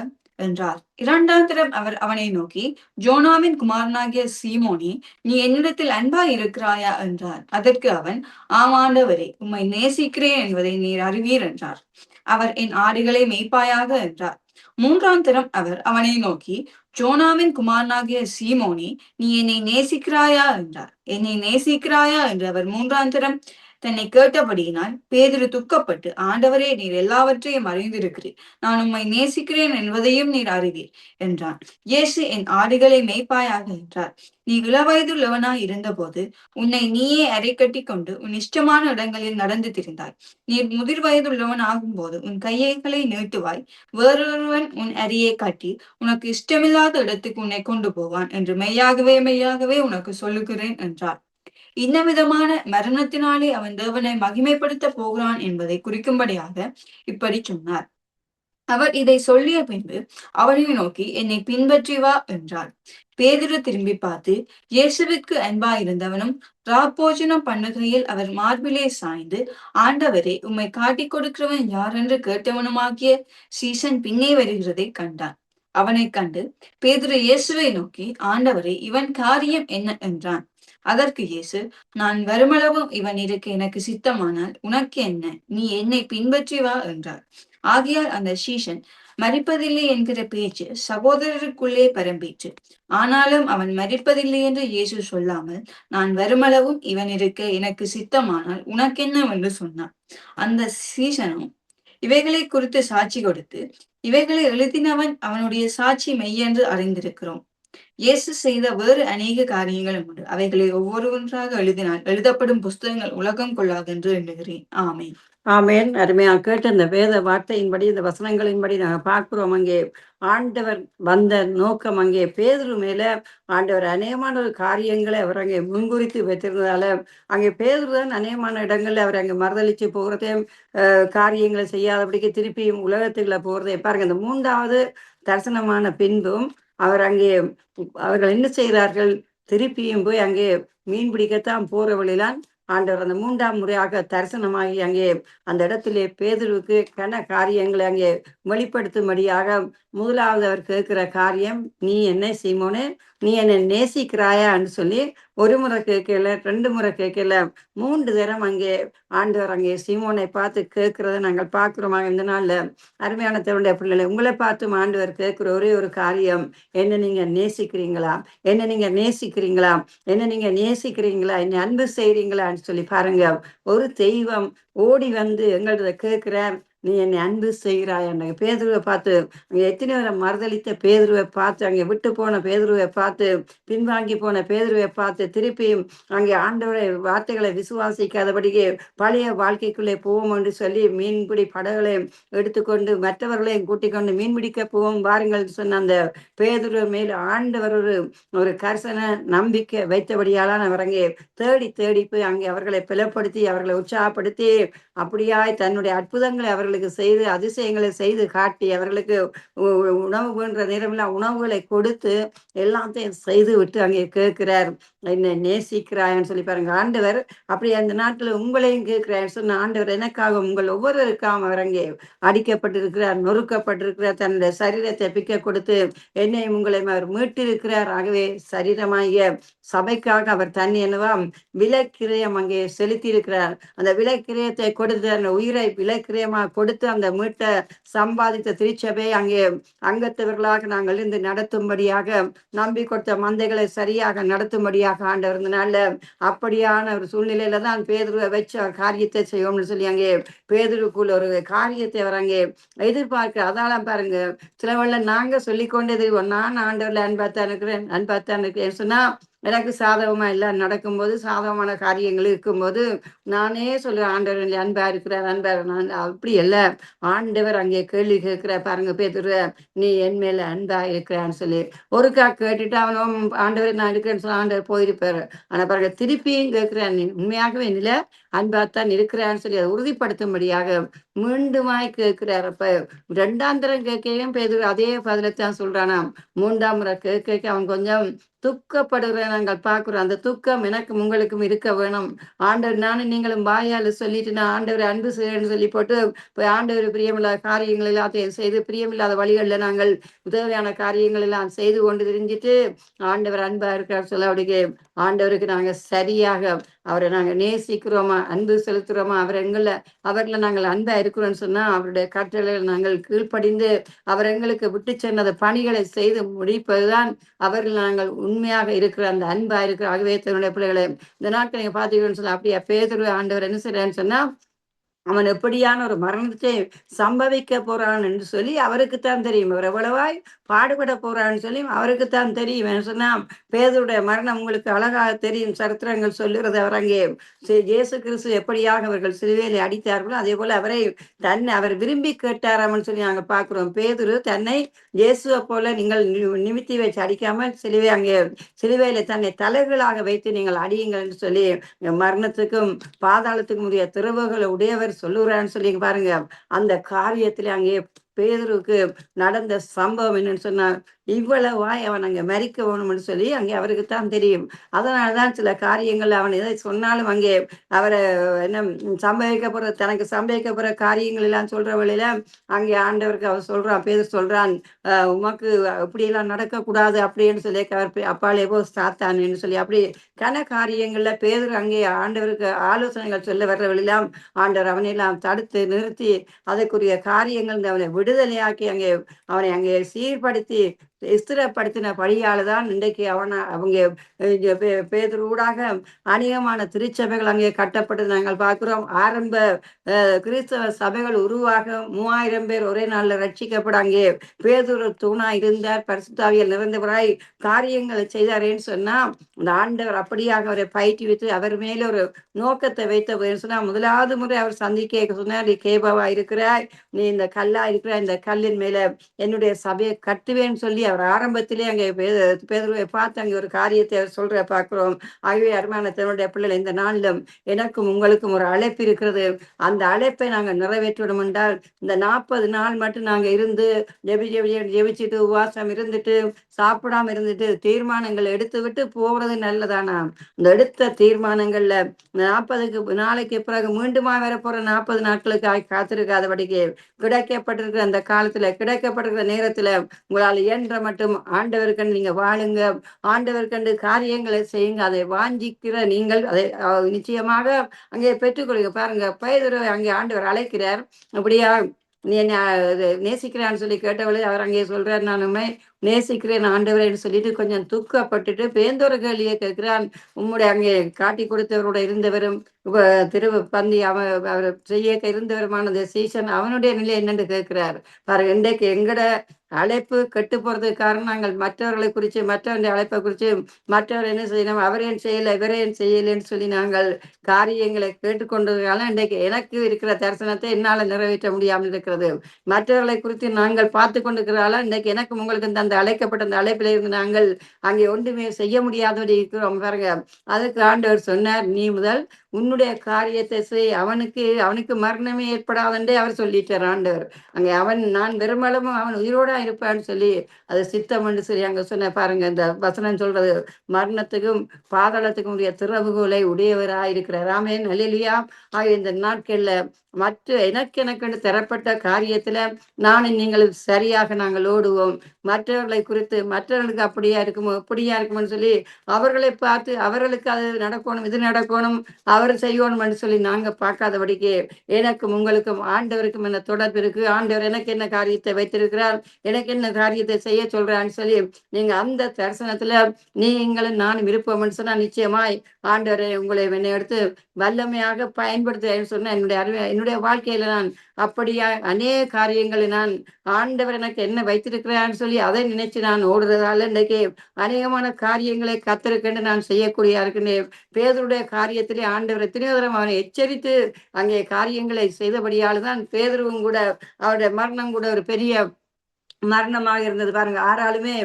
என்றார். இரண்டாம் தரம் அவர் அவனை நோக்கி, ஜோனாவின் குமாரனாகிய சீமோனே, நீ என்னிடத்தில் அன்பாய் இருக்கிறாயா என்றார். அதற்கு அவன், ஆம் ஆண்டவரே, உம்மை நேசிக்கிறேன் என்பதை நீர் அறிவீர் என்றார். அவர், என் ஆடுகளை மேய்ப்பாயாக என்றார். மூன்றாம் தரம் அவர் அவனை நோக்கி, ஜோனாவின் குமாரனாகிய சீமோனே, நீ என்னை நேசிக்கிறாயா என்றார். என்னை நேசிக்கிறாயா என்று அவர் மூன்றாம் தரம் தன்னை கேட்டபடியினால் பேதுரு துக்கப்பட்டு, ஆண்டவரே, நீர் எல்லாவற்றையும் அறிந்திருக்கிறீர், நான் உம்மை நேசிக்கிறேன் என்பதையும் நீர் அறிவீர் என்றான். இயேசு, என் ஆடுகளை மேய்ப்பாயாக என்றார். நீ இளவயதுள்ளவனாய் இருந்தபோது உன்னை நீயே அரை கட்டி கொண்டு உன் இஷ்டமான இடங்களில் நடந்து திரிந்தாய். நீர் முதிர் வயதுள்ளவன் ஆகும்போது உன் கையைகளை நீட்டுவாய், வேறொருவன் உன் அரியை காட்டி உனக்கு இஷ்டமில்லாத இடத்துக்கு உன்னை கொண்டு போவான் என்று மெய்யாகவே மெய்யாகவே உனக்கு சொல்லுகிறேன் என்றார். இன்னவிதமான மரணத்தினாலே அவன் தேவனை மகிமைப்படுத்த போகிறான் என்பதை குறிக்கும்படியாக இப்படி சொன்னார். அவர் இதை சொல்லிய பின்பு அவனை நோக்கி, என்னை பின்பற்றி வா என்றார். பேதுரு திரும்பி பார்த்து இயேசுவிற்கு அன்பாயிருந்தவனும் ராப்போஜனம் பண்ணுகையில் அவர் மார்பிலே சாய்ந்து, ஆண்டவரே, உம்மை காட்டிக் கொடுக்கிறவன் யார் என்று கேட்டவனுமாகிய சீசன் பின்னே வருகிறதை கண்டான். அவனை கண்டு பேதுரு இயேசுவை நோக்கி, ஆண்டவரே, இவன் காரியம் என்ன என்றான். அதற்கு இயேசு, நான் வருமளவும் இவன் இருக்க எனக்கு சித்தமானால் உனக்கு என்ன, நீ என்னை பின்பற்றி வா என்றார். ஆகையால் அந்த சீஷன் மரிப்பதில்லை என்கிற பேச்சு சகோதரருக்குள்ளே பரம்பிற்று. ஆனாலும் அவன் மரிப்பதில்லை என்று இயேசு சொல்லாமல், நான் வருமளவும் இவன் இருக்க எனக்கு சித்தமானால் உனக்கென்னவென்று சொன்னான். அந்த சீஷனும் இவைகளை குறித்து சாட்சி கொடுத்து, இவைகளை எழுதினவன் அவனுடைய சாட்சி மெய்யென்று அறிந்திருக்கிறோம். இயேசு செய்த வேறு அநேக காரியங்களும் உண்டு. அவைகளை ஒவ்வொருவராக எழுதினால் எழுதப்படும் புஸ்தகங்கள் உலகம் கொள்ளாது என்று எண்ணுகிறேன். ஆமேன். ஆமேன். அருமையாக கேட்ட இந்த வேத வார்த்தையின்படி, இந்த வசனங்களின்படி நாங்கள் பார்க்கிறோம். அங்கே ஆண்டவர் வந்த நோக்கம், அங்கே பேதுரு மேல ஆண்டவர் அநேகமான ஒரு காரியங்களை அவர் அங்கே முன்குறித்து வைத்திருந்ததால, அங்கே பேதுரு தான் அநேகமான இடங்கள்ல அவர் அங்கே மறுதளிச்சு போகிறதையும் காரியங்களை செய்யாதபடிக்கு திருப்பியும் உலகத்துக்குள்ள போகிறதை பாருங்க. இந்த மூன்றாவது தரிசனமான பின்பும் அவர் அங்கே அவர்கள் என்ன செய்கிறார்கள், திருப்பியும் போய் அங்கே மீன் பிடிக்கத்தான் போற வழியிலான் ஆண்டவர் அந்த மூன்றாம் முறையாக தரிசனமாகி அங்கே அந்த இடத்திலே பேதுருவுக்கு கன காரியங்களை அங்கே வெளிப்படுத்தும்படியாக முதலாவது அவர் கேட்கிற காரியம், நீ என்ன சீமோனே, நீ என்னை நேசிக்கிறாயா என்று சொல்லி ஒரு முறை கேட்கல, 2 முறை கேட்கல, 3 தரம் அங்கே ஆண்டவர் அங்கே சீமோனை பார்த்து கேட்கிறத நாங்கள் பார்க்கிறோமா. இந்த நாள்ல அருமையான தேவனுடைய பிள்ளைகளை, உங்களை பார்த்து ஆண்டவர் கேட்கிற ஒரே ஒரு காரியம், என்ன நீங்க நேசிக்கிறீங்களா, என்ன நீங்க நேசிக்கிறீங்களா, என்ன நீங்க நேசிக்கிறீங்களா, என்னை அன்பு செய்றீங்களான்னு சொல்லி பாருங்க. ஒரு தெய்வம் ஓடி வந்து எங்கள்கிட்ட கேட்கிற, நீ என்னை அன்பு செய்கிறாய் என்ற பேதுருவை பார்த்து, அங்கே எத்தனை பேரை மறுதளித்த பேதுருவை பார்த்து, அங்கே விட்டு போன பேதுருவை பார்த்து, பின்வாங்கி போன பேதுருவை பார்த்து, திருப்பியும் அங்கே ஆண்டவருடைய வார்த்தைகளை விசுவாசிக்காதபடிக்கு பழைய வாழ்க்கைக்குள்ளே போவோம் என்று சொல்லி மீன்பிடி படகளை எடுத்துக்கொண்டு மற்றவர்களையும் கூட்டிக் கொண்டு மீன்பிடிக்க போவோம் வாருங்கள் சொன்ன அந்த பேதுரு மேல் ஆண்டவர் ஒரு கரிசன நம்பிக்கை வைத்தபடியால் அவர் அங்கே தேடி தேடி போய் அங்கே அவர்களை பிளப்படுத்தி அவர்களை உற்சாகப்படுத்தி அப்படியாய் தன்னுடைய அற்புதங்களை அவர்களுக்கு செய்து அதிசயங்களை செய்து காட்டி அவர்களுக்கு உணவு போன்ற நேரமெல்லாம் உணவுகளை கொடுத்து எல்லாத்தையும் செய்து விட்டு அங்கே கேட்கிறார், என்னை நேசிக்கிறாய்ன்னு சொல்லி பாருங்க. ஆண்டவர் அப்படி அந்த நாட்டில் உங்களையும் கேட்கிறார் சொன்ன ஆண்டவர் எனக்காக உங்கள் ஒவ்வொருவருக்காக அவர் அங்கே அடிக்கப்பட்டிருக்கிறார், நொறுக்கப்பட்டிருக்கிறார், தன்னுடைய சரீரத்தை பிக்க கொடுத்து என்னையும் உங்களையும் அவர் மீட்டிருக்கிறார். ஆகவே சரீரமாகிய சபைக்காக அவர் தண்ணி என்னவா விலைக்கிரயம் அங்கே செலுத்தி இருக்கிறார். அந்த விலைக்கிரயத்தை கொடுத்து அந்த உயிரை விலைக்கிரயமாக கொடுத்து அந்த மீட்ட சம்பாதித்த திருச்சபை அங்கே அங்கத்தவர்களாக நாங்கள் இருந்து நடத்தும்படியாக, நம்பி கொடுத்த மந்தைகளை சரியாக நடத்தும்படியாக ஆண்டவர் இருந்தனால அப்படியான ஒரு சூழ்நிலையில தான் பேதுருவை வச்சு அவர் காரியத்தை செய்வோம்னு சொல்லி அங்கே பேதுருக்குள்ள ஒரு காரியத்தை அவர் அங்கே எதிர்பார்க்க. அதாலாம் பாருங்க, சிலவள்ள நாங்க சொல்லிக்கொண்டது, நான் ஆண்டவர்ல அன்பாத்தான் இருக்கிறேன் சொன்னா எனக்கு சாதகமா எல்லாம் நடக்கும்போது, சாதகமான காரியங்கள் இருக்கும்போது நானே சொல்லுவேன், ஆண்டவர் அன்பா இருக்கிறார், நான் அப்படி இல்லை. ஆண்டவர் அங்கே கேள்வி கேட்கிற பாருங்க, பேதுரு நீ என் மேல அன்பா இருக்கிறான்னு சொல்லி ஒருக்கா கேட்டுட்டு அவனும் ஆண்டவர் நான் இருக்கிறேன்னு சொல்லி ஆண்டவர் போயிருப்பாரு. ஆனா பாருங்க, திருப்பியும் கேட்கிறேன், நீ உண்மையாகவே நில அன்பாத்தான் இருக்கிறான்னு சொல்லி அதை உறுதிப்படுத்தும்படியாக மீண்டுமாய் கேட்கிறார். அப்ப 2ஆம் தரம் கேட்கவும் பேதுரு அதே பதிலத்தான் சொல்றானா. 3ஆம் முறை கேட்க அவன் கொஞ்சம் துக்கப்படுகிற நாங்கள் பார்க்கிறோம். அந்த துக்கம் எனக்கும் உங்களுக்கும் இருக்க வேணும். ஆண்டவர் நானும் நீங்களும் வாயால சொல்லிட்டு நான் ஆண்டவரை அன்பு செய்யணும்னு சொல்லி போட்டு போய் ஆண்டவர் பிரியமில்லாத காரியங்கள் எல்லாத்தையும் செய்து பிரியமில்லாத வழிகளில் நாங்கள் உதவியான காரியங்கள் எல்லாம் செய்து கொண்டு தெரிஞ்சிட்டு ஆண்டவர் அன்பா இருக்கிறார் சொல்ல அப்படியே ஆண்டவருக்கு நாங்கள் சரியாக அவரை நாங்கள் நேசிக்கிறோமா, அன்பு செலுத்துகிறோமா, அவர்களை நாங்கள் அன்பா இருக்கிறோம்னு சொன்னா அவருடைய கட்டளைகள் நாங்கள் கீழ்ப்படிந்து அவர் எங்களுக்கு விட்டு சொன்னத பணிகளை செய்து முடிப்பதுதான் அவர்கள் நாங்கள் உண்மையாக இருக்கிற அந்த அன்பா இருக்கிற ஆகவே தன்னுடைய பிள்ளைகளை இந்த நாட்கள் நீங்க பாத்தீங்கன்னு சொன்னா அப்படியே பேதுரு ஆண்டவர் என்ன செய்யறான்னு சொன்னா அவன் எப்படியான ஒரு மரணத்தை சம்பவிக்க போறான் என்று சொல்லி அவருக்குத்தான் தெரியும். அவர் எவ்வளவாய் பாடுபட போறான்னு சொல்லி அவருக்குத்தான் தெரியும். என்ன சொன்னா பேதுருடைய மரணம் உங்களுக்கு அழகாக தெரியும். சரித்திரங்கள் சொல்லுறது அவர் அங்கே இயேசு கிறிஸ்து எப்படியாக அவர்கள் சிலுவையிலே அடித்தார்களோ அதே போல அவரை அவர் விரும்பி கேட்டாராம்னு சொல்லி நாங்கள் பார்க்கிறோம். பேதுரு தன்னை இயேசுவை போல நீங்கள் நிமித்தி வச்சு அடிக்காமல் சிலுவையில தன்னை தலைகளாக வைத்து நீங்கள் அடியுங்கள் என்று சொல்லி மரணத்துக்கும் பாதாளத்துக்கும் உரிய திறவுகளை உடையவர் சொல்லுறான்னு சொல்லி பாருங்க. அந்த காரியத்துல அங்கே பேதுருக்கு நடந்த சம்பவம் என்னன்னு சொன்னா இவ்வளவாய் அவன் அங்கே மறிக்க வேணும்னு சொல்லி அங்கே அவருக்குத்தான் தெரியும். அதனாலதான் சில காரியங்கள் அவன் எதை சொன்னாலும் அங்கே அவரை என்ன சம்பவிக்க தனக்கு சம்பவிக்க காரியங்கள் எல்லாம் சொல்ற வழியில அங்கே ஆண்டவருக்கு அவர் சொல்றான், பேதர் சொல்றான் உமக்கு இப்படியெல்லாம் நடக்கக்கூடாது அப்படின்னு சொல்லி அவர் அப்பாலே போ சாத்தான்னு சொல்லி அப்படி கன காரியங்கள்ல பேதர் அங்கே ஆண்டவருக்கு ஆலோசனைகள் சொல்ல வர்ற வழியெல்லாம் ஆண்டவர் அவனையெல்லாம் தடுத்து நிறுத்தி அதற்குரிய காரியங்கள் அவனை விடுதலையாக்கி அவனை அங்கே சீர்படுத்தி ஸ்திரப்படுத்தின படியால தான் இன்றைக்கு அவங்க பேதுருவூடாக அநேகமான திருச்சபைகள் அங்கே கட்டப்பட்டு நாங்கள் பார்க்கிறோம். ஆரம்ப கிறிஸ்தவ சபைகள் உருவாக 3000 பேர் ஒரே நாள்ல ரட்சிக்கப்பட அங்கே பேதுரு தூணா இருந்தார். பரிசுத்தாவியல் நிறைந்தவராய் காரியங்களை செய்தாரேன்னு சொன்னா அந்த ஆண்டவர் அப்படியாக அவரை பயிற்றுவித்து அவர் மேல ஒரு நோக்கத்தை வைத்த சொன்னா முதலாவது முறை அவர் சந்திக்க சொன்னார், நீ கேபாவா இருக்கிறாய், நீ இந்த கல்லா இருக்கிற இந்த கல்லின் மேல என்னுடைய சபையை கட்டுவேன்னு சொல்லி அவர் ஆரம்பத்திலே அங்கே பேதுருவை பார்த்து அங்கே ஒரு காரியத்தை அவர் சொல்ற பார்க்கிறோம். ஆகவே அருமையான தன்னுடைய பிள்ளைகள் இந்த நாளிலும் எனக்கும் உங்களுக்கும் ஒரு அழைப்பு இருக்கிறது. அந்த அழைப்பை நாங்கள் நிறைவேற்றணும் என்றால் இந்த 40 நாள் மட்டும் நாங்க இருந்து ஜெபிச்சுட்டு உபவாசம் இருந்துட்டு சாப்பிடாம இருந்துட்டு தீர்மானங்கள் எடுத்து விட்டு போறது நல்லதானா? இந்த எடுத்த தீர்மானங்கள்ல 40 நாளைக்கு பிறகு மீண்டுமா வர போற 40 நாட்களுக்கு காத்திருக்காதபடிக்கு கிடைக்கப்பட்டிருக்கிற அந்த காலத்துல கிடைக்கப்பட்டிருக்கிற நேரத்துல உங்களால் இயன்ற மட்டும் ஆண்டவர்கண்டு நீங்க வாழுங்க, ஆண்டவர்கண்டு காரியங்களை செய்யுங்க. அதை வாஞ்சிக்கிற நீங்கள் அதை நிச்சயமாக அங்கே பெற்றுக்கொள்ளுங்க. பாருங்க பேதுரு அங்கே ஆண்டவர் அழைக்கிறார், அப்படியா நீ என்ன நேசிக்கிறான்னு சொல்லி கேட்டவளே அவர் அங்கே சொல்றார், நானுமே நேசிக்கிறேன் ஆண்டவரேன்னு சொல்லிட்டு கொஞ்சம் துக்கப்பட்டுட்டு பேந்தோர கேள்வியை கேட்கிறான். உம்முடைய அங்கே காட்டி கொடுத்தவரோட இருந்தவரும் பந்தி அவர் செய்ய இருந்தவருமான சீசன் அவனுடைய நிலை என்னன்னு கேட்கிறார். பாருங்க இன்றைக்கு எங்கட அழைப்பு கெட்டு போறதுக்கு காரணம் நாங்கள் மற்றவர்களை குறித்து மற்றவருடைய அழைப்பை குறித்து மற்றவர் என்ன செய்யணும், அவரேன் செய்யல இவரேன் செய்யலன்னு சொல்லி நாங்கள் காரியங்களை கேட்டுக்கொண்டதுனால இன்றைக்கு எனக்கு இருக்கிற தரிசனத்தை என்னால நிறைவேற்ற முடியாமல் இருக்கிறது. மற்றவர்களை குறித்து நாங்கள் பார்த்து கொண்டிருக்கிறால இன்றைக்கு எனக்கு உங்களுக்கு அந்த அழைக்கப்பட்ட அந்த அழைப்பில் இருந்து நாங்கள் அங்கே ஒன்றுமே செய்ய முடியாதபடி இருக்கிறோம். பாருங்க அதுக்கு ஆண்டவர் சொன்னார், நீ முதல் உன்னுடைய காரியத்தை செய், அவனுக்கு மரணமே ஏற்படாதென்றே அவர் சொல்லிட்டார் ஆண்டவர். அங்கே நான் வெறுமளவும் அவன் உயிரோடா இருப்பான்னு சொல்லி அது சித்தம் என்று சொல்லி அங்க சொன்ன பாருங்க. இந்த வசனம் சொல்றது மரணத்துக்கும் பாதாளத்துக்கும் உடைய திறவுகோலை உடையவராக இருக்கிறார். ஆமென் அல்லேலூயா. ஆகிய இந்த நாட்கள்ல எனக்கென்று தரப்பட்ட காரியத்துல நானும் நீங்களும் சரியாக நாங்கள் ஓடுவோம். மற்றவர்களை குறித்து மற்றவர்களுக்கு அப்படியா இருக்குமோ இப்படியா இருக்குமோன்னு சொல்லி அவர்களை பார்த்து அவர்களுக்கு அது நடக்கணும் இது நடக்கணும் அவர் செய்யணும்னு சொல்லி நாங்க பார்க்காதபடிக்கு எனக்கும் உங்களுக்கும் ஆண்டவருக்கும் என்ன தொடர்பு இருக்கு, ஆண்டவர் எனக்கு என்ன காரியத்தை வைத்திருக்கிறார், எனக்கு என்ன காரியத்தை செய்ய சொல்றான்னு சொல்லி நீங்க அந்த தரிசனத்துல நீங்களும் நானும் இருப்போம்னு சொன்னா நிச்சயமாய் ஆண்டவரை உங்களை என்னை எடுத்து வல்லமையாக பயன்படுத்துறேன்னு சொன்னா என்னுடைய வாழ்க்கையில நான் அப்படியா அநேக காரியங்களை நான் ஆண்டவர் எனக்கு என்ன வைத்திருக்கிறான்னு சொல்லி அதை நினைச்சு நான் ஓடுறதால இன்றைக்கு அநேகமான காரியங்களை கத்திருக்கேன்னு நான் செய்யக்கூடிய இருக்கின்றேன். பேதருடைய காரியத்திலே ஆண்டவர் எத்தனையோ தரம் அவனை எச்சரித்து அங்கே காரியங்களை செய்தபடியால் தான் பேதருவும் கூட அவருடைய மரணம் கூட ஒரு பெரிய மரணமாக இருந்தது பாருங்க. ஆராலுமே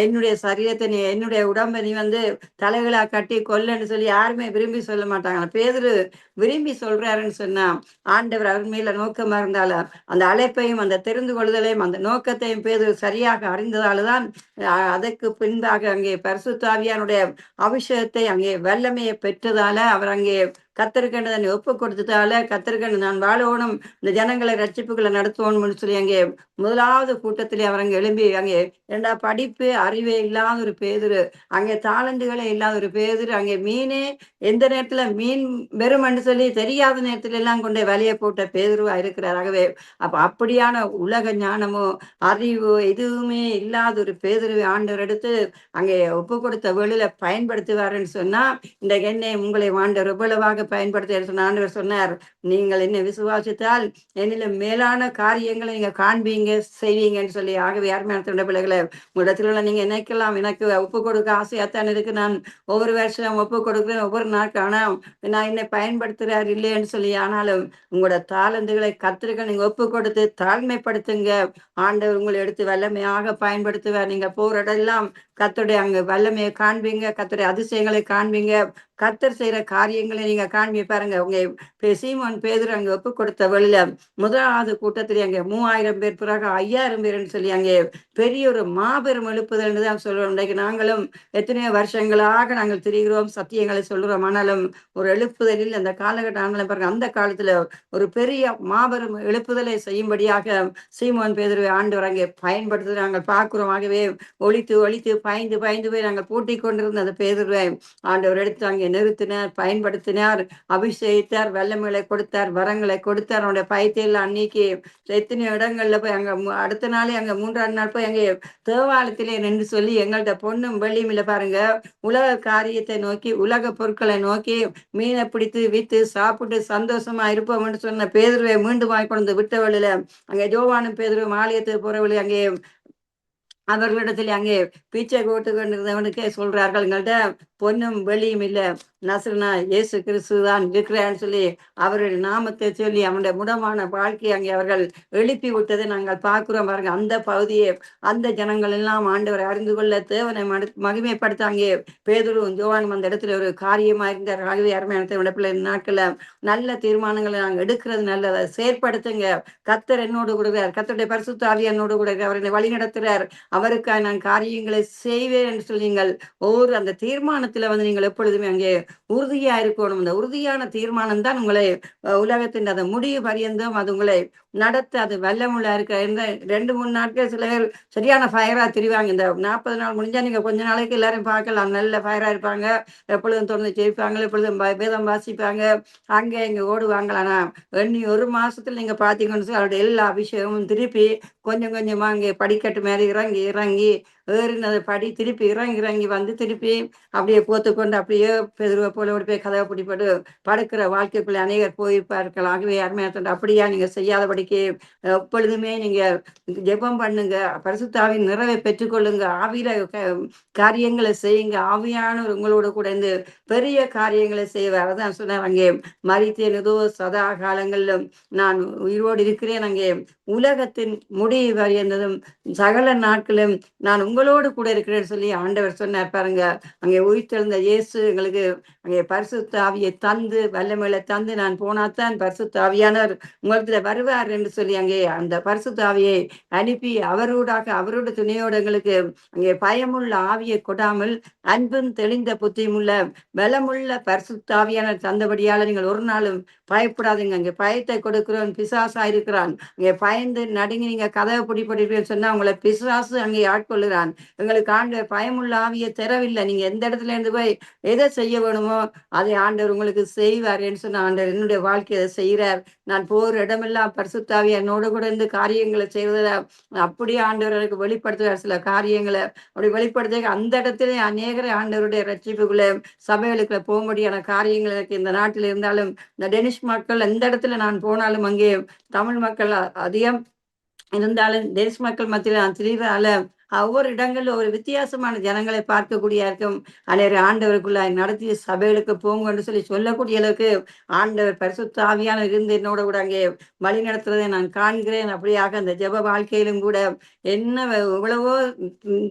என்னுடைய சரீரத்தை நீ என்னுடைய உடம்பை நீ வந்து தலைகளா கட்டி கொல்லுன்னு சொல்லி யாருமே விரும்பி சொல்ல மாட்டாங்க. பேதுரு விரும்பி சொல்றாருன்னு சொன்னா, ஆண்டவர் அவர் மேல நோக்கமா இருந்தால, அந்த அழைப்பையும், அந்த தெரிந்து கொள்ளுதலையும், அந்த நோக்கத்தையும் பேதுரு சரியாக அறிந்ததால தான், அதற்கு பின்பாக அங்கே பரிசுத்த ஆவியானுடைய அபிஷேகத்தை அங்கே வல்லமையை பெற்றதால, அவர் அங்கே கத்தருக்கென்று தன்னை ஒப்பு கொடுத்ததால, கத்தருக்கென்று நான் வாழவோனும், இந்த ஜனங்களை ரட்சிப்புகளை நடத்துவோம்னு சொல்லி அங்கே முதலாவது கூட்டத்திலே அவர் அங்கே எழும்பி அங்கே ஏண்டா படிப்பு அறிவே இல்லாத ஒரு பேதுரு, அங்கே தாளந்துகளே இல்லாத ஒரு பேதுரு, அங்கே மீனே எந்த நேரத்துல மீன் வெறுமன்னு சொல்லி தெரியாத நேரத்துல எல்லாம் கொண்டு வலையை போட்ட பேதுருவா இருக்கிறார். ஆகவே அப்ப அப்படியான உலக ஞானமோ அறிவோ எதுவுமே இல்லாத ஒரு பேதுருவை ஆண்டவர் எடுத்து அங்கே ஒப்பு கொடுத்த வேளையில பயன்படுத்துவாருன்னு சொன்னா, இந்த என்னை உங்களை ஆண்டவர் எவ்வளவாக பயன்படுத்த சொன்ன ஆண்டவர் சொன்னார், நீங்கள் என்னை விசுவாசித்தால் என்னிலும் மேலான காரியங்களை நீங்க காண்பீங்க செய்வீங்கன்னு சொல்லி. ஆகவே அருமையான பிள்ளைகளை உங்களிடத்தில் உள்ள நீங்க நினைக்கலாம், எனக்கு ஒப்பு கொடுக்க ஆசையாத்தான் இருக்கு, நான் ஒவ்வொரு வருஷம் ஒப்பு கொடுக்குறேன் ஒவ்வொரு நாட்கள், ஆனா நான் என்னை பயன்படுத்துறார் இல்லைன்னு சொல்லி. ஆனாலும் உங்களோட தாளந்துகளை கத்திரிக்க நீங்க ஒப்பு கொடுத்து தாழ்மைப்படுத்துங்க, ஆண்டவர் உங்களை எடுத்து வல்லமையாக பயன்படுத்துவார். நீங்க போற இடமெல்லாம் கர்த்தருடைய அங்க வல்லமையை காண்பீங்க, கர்த்தருடைய அதிசயங்களை காண்பீங்க, கர்த்தர் செய்யற காரியங்களை நீங்க காண்பி பாருங்க. உங்க சீமோன் பேதுரு அங்க ஒப்பு கொடுத்த வழியில முதலாவது கூட்டத்திலே அங்கே 3000 பேர், பிறகு 5000 பேர்ன்னு சொல்லி அங்கே பெரிய ஒரு மாபெரும் எழுப்புதல் தான் சொல்றோம். இன்றைக்கு நாங்களும் எத்தனையோ வருஷங்களாக நாங்கள் திரிகிறோம், சத்தியங்களை சொல்றோம். ஆனாலும் ஒரு எழுப்புதலில் அந்த காலகட்டம் ஆனாலும் பாருங்க, அந்த காலத்துல ஒரு பெரிய மாபெரும் எழுப்புதலை செய்யும்படியாக சீமோன் பேதுருவை ஆண்டவர் அங்கே பயன்படுத்தி நாங்கள் பார்க்கிறோம். ஆகவே ஒழித்து ஒழித்து பயந்து பயந்து போய் நாங்கள் பூட்டி கொண்டிருந்த அந்த பேதுருவை ஆண்டவர் எடுத்து அங்கே நிறுத்தினார், பயன்படுத்தினார், அபிஷேகித்தார், வல்லமைகளை கொடுத்தார், வரங்களை கொடுத்தார். அவனுடைய பயத்தையில் அன்னைக்கு எத்தனையோ இடங்கள்ல போய் அங்க அடுத்த நாளே அங்க 3ஆம் நாள் போய் அங்கே தேவாலயத்திலே நின்று சொல்லி, எங்கள்கிட்ட பொண்ணும் வெள்ளியும் இல்லை பாருங்க, உலக காரியத்தை நோக்கி உலக பொருட்களை நோக்கி மீனை பிடித்து வித்து சாப்பிட்டு சந்தோஷமா இருப்போம்னு சொன்ன பேதுருவை மீண்டும் வாங்கி கொண்டு விட்ட வழியில அங்கே யோவானும் பேதுருவும் ஆலயத்துக்கு போற வழி அங்கே அவர்களிடத்தில் அங்கே பீச்சை போட்டு கொண்டிருந்தவனுக்கே சொல்றார்கள், எங்கள்கிட்ட பொன்னும் வெளியும் இல்லை, நசரனா இயேசு கிறிஸ்து தான் இருக்கிறான்னு சொல்லி அவருடைய நாமத்தை சொல்லி அவனுடைய முடமான வாழ்க்கையை அங்கே அவர்கள் எழுப்பி விட்டதை நாங்கள் பார்க்கிறோம். பாருங்க, அந்த பகுதியை அந்த ஜனங்கள் எல்லாம் ஆண்டவரை அறிந்து கொள்ள தேவனை மகிமைப்படுத்த அங்கே பேதுருவும் யோவானும் அந்த இடத்துல ஒரு காரியமா இருந்தார். ஆகவே அருமையான பிள்ளை நாட்கள்ல நல்ல தீர்மானங்களை நாங்கள் எடுக்கிறது நல்லதை செயற்படுத்துங்க. கர்த்தர் என்னோடு கொடுக்கிறார், கர்த்தருடைய பரிசுத்த ஆவி என்னோடு கொடுக்கிறார், அவரை வழி நடத்துறார், அவருக்காக நான் காரியங்களை செய்வேன் என்று சொல்லி நீங்கள் ஒவ்வொரு அந்த தீர்மானத்துல வந்து நீங்கள் எப்பொழுதுமே அங்கே உறுதியா இருக்கணும். அந்த உறுதியான தீர்மானம் தான் உங்களை உலகத்தின் அந்த முடிவு பரியந்தம் அது உங்களை நடத்த அது வல்லமுள்ள இருக்க. இந்த 2-3 நாட்கள் சில பேர் சரியான ஃபயரா திரிவாங்க. இந்த 40 நாள் முடிஞ்சா நீங்க கொஞ்ச நாளைக்கு எல்லாரும் பார்க்கலாம், நல்ல ஃபயரா இருப்பாங்க, எப்பொழுதும் தொடர்ந்து ஜெயிப்பாங்க, எப்பொழுதும் வேதம் வாசிப்பாங்க, அங்க இங்க ஓடுவாங்களானா எண்ணி 1 மாசத்துல நீங்க பாத்தீங்கன்னு சொல்லி அவருடைய எல்லா அபிஷேகமும் திருப்பி கொஞ்சம் கொஞ்சமா அங்கே படிக்கட்டு மேலே இறங்கி இறங்கி ஏறினது படி திருப்பி இறங்கி இறங்கி வந்து திருப்பி அப்படியே போத்துக்கொண்டு அப்படியே பெருவை போல ஓடி போய் கதவை பிடிப்பட்டு படுக்கிற வாழ்க்கைக்குள்ள அநேகர் போயிருப்பார்கள். ஆகவே அருமையான அப்படியா நீங்க செய்யாதபடிக்கு எப்பொழுதுமே நீங்க ஜெபம் பண்ணுங்க, பரிசுத்தாவின் நிறைவை பெற்றுக்கொள்ளுங்க, ஆவியில காரியங்களை செய்யுங்க, ஆவியானவர் உங்களோட கூட இருந்து பெரிய காரியங்களை செய்வார். அதான் சொன்னார், அங்கே மரித்தேனதோ சதா காலங்களிலும் நான் உயிரோடு இருக்கிறேன், அங்கே உலகத்தின் முடிவு வரையந்ததும் சகல நாட்களும் நான் உங்களோடு கூட இருக்கிறேன்னு சொல்லி ஆண்டவர் சொன்னார். பாருங்க, அங்கே உயிர்த்தெழுந்த இயேசு எங்களுக்கு அங்கே பரிசுத்த ஆவியை தந்து வல்லமையில தந்து, நான் போனாத்தான் பரிசுத்த ஆவியானவர் உங்களுக்கு வருவார் என்று சொல்லி அங்கே அந்த பரிசுத்த ஆவியை அனுப்பி அவரோடாக அவரோட துணையோடு எங்களுக்கு அங்கே பயமுள்ள ஆவியை கொடாமல் அன்பும் தெளிந்த புத்தியும் உள்ள பலமுள்ள பரிசுத்த ஆவியானவர் தந்தபடியால நீங்கள் ஒரு நாளும் பயப்படாதீங்க. அங்கே பயத்தை கொடுக்கிறோம், பிசாசா இருக்கிறான், அங்கே பயந்து நடுங்கி நீங்க கதவை பிடிப்படிப்பீங்கன்னு சொன்னா உங்களை பிசாசு அங்கே ஆட்கொள்ளுறான். எங்களுக்கு ஆண்டவர் பயமுள்ள ஆவியை தரவில்லை. நீங்க எந்த இடத்துல இருந்து போய் எதை செய்ய வேணுமோ அதை ஆண்டவர் உங்களுக்கு செய்வார் என்று சொன்ன ஆண்டவர் என்னுடைய வாழ்க்கையை செய்கிறார். நான் போற இடமெல்லாம் பரிசுத்தாவி என்னோட கூட இருந்து காரியங்களை செய்வதில் அப்படியே ஆண்டவர் எனக்கு வெளிப்படுத்துவார். சில காரியங்களை அப்படி வெளிப்படுத்த அந்த இடத்துல அநேகரை ஆண்டவருடைய ரட்சிப்புக்குள்ள சபைகளுக்குள்ள போக முடியான காரியங்கள் எனக்கு இந்த நாட்டில் இருந்தாலும், இந்த டெனிஷ் மக்கள் எந்த இடத்துல நான் போனாலும் அங்கே தமிழ் மக்கள் அதிகம் இருந்தாலும் டெனிஷ் மக்கள் மத்தியில் நான் திரிவதால ஒவ்வொரு இடங்கள்ல ஒரு வித்தியாசமான ஜனங்களை பார்க்கக்கூடிய இருக்கும். அநேக ஆண்டவருக்குள்ள நடத்திய சபைகளுக்கு போங்கன்னு சொல்லி சொல்லக்கூடிய அளவுக்கு ஆண்டவர் பரிசுத்த ஆவியானவர் இருந்து என்னோட கூட அங்கே வழி நடத்துறதை நான் காண்கிறேன். அப்படியாக அந்த ஜெப வாழ்க்கையிலும் கூட என்ன எவ்வளவோ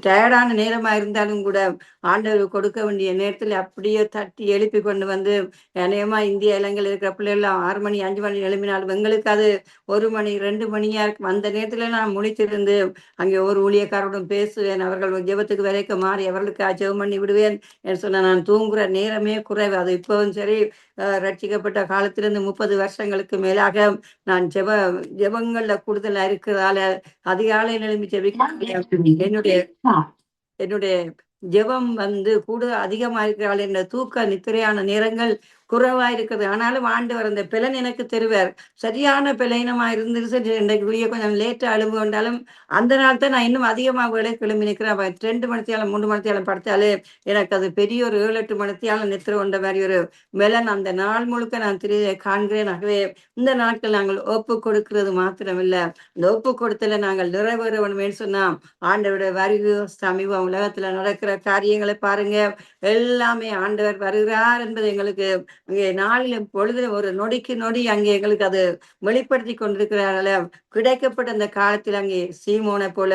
டயர்டான நேரமா இருந்தாலும் கூட ஆண்டவர் கொடுக்க வேண்டிய நேரத்தில் அப்படியே தட்டி எழுப்பி கொண்டு வந்து அநேகமா இந்திய இலங்கையில் இருக்கிற பிள்ளைகள் 6 மணி 5 மணி எழுப்பினாலும் எங்களுக்கு அது 1 மணி 2 மணியா இருக்கும். அந்த நேரத்துல நான் முழித்திருந்து அங்கே ஒரு ஊழியக்காரருடன் பேசுவேன். அவர்கள் ஜெபத்துக்கு வரைக்கும் மாறி அவர்களுக்கு ஜெபம் பண்ணி விடுவேன் என்று சொன்ன நான் தூங்குற நேரமே குறைவு. அது இப்பவும் சரி ரட்சிக்கப்பட்ட காலத்திலிருந்து 30 வருஷங்களுக்கு மேலாக நான் ஜெபங்கள்ல கூடுதலா இருக்கிறதால அதிகாலையில் எழும்பி ஜெபிக்க என்னுடைய என்னுடைய ஜெபம் வந்து கூட அதிகமா இருக்கிறாள் என்ற தூக்க நித்திரையான நேரங்கள் குறைவா இருக்குது. ஆனாலும் ஆண்டவர் அந்த பிளன் எனக்கு தருவார். சரியான பிழைனமா இருந்துச்சு இன்றைக்கு விடிய கொஞ்சம் லேட்டா எழும்பு கொண்டாலும் அந்த நாள் தான் நான் இன்னும் அதிகமா வேலை கிளம்பி நிற்கிறேன். 2 மணித்தியாலம் 3 மணித்தியாலம் படுத்தாலே எனக்கு அது பெரிய ஒரு 7-8 மணித்தியாலம் நித்திரை கொண்ட மாதிரி ஒரு மெலன் அந்த நாள் முழுக்க நான் காண்கிறேன். ஆகவே இந்த நாட்கள் நாங்கள் ஒப்பு கொடுக்கிறது மாத்திரமில்ல, அந்த ஒப்பு கொடுத்தல நாங்கள் நிறைவேற வேணும்னு சொன்னா ஆண்டவருடைய வருகை சமீபம். உலகத்துல நடக்கிற காரியங்களை பாருங்க, எல்லாமே ஆண்டவர் வருகிறார் என்பது எங்களுக்கு அங்கே நாளிலும் பொழுதிலும் ஒரு நொடிக்கு நொடி அங்கே எங்களுக்கு அது வெளிப்படுத்தி கொண்டிருக்கிறார்கள. கிடைக்கப்பட்ட அந்த காலத்தில் அங்கே சீமோனை போல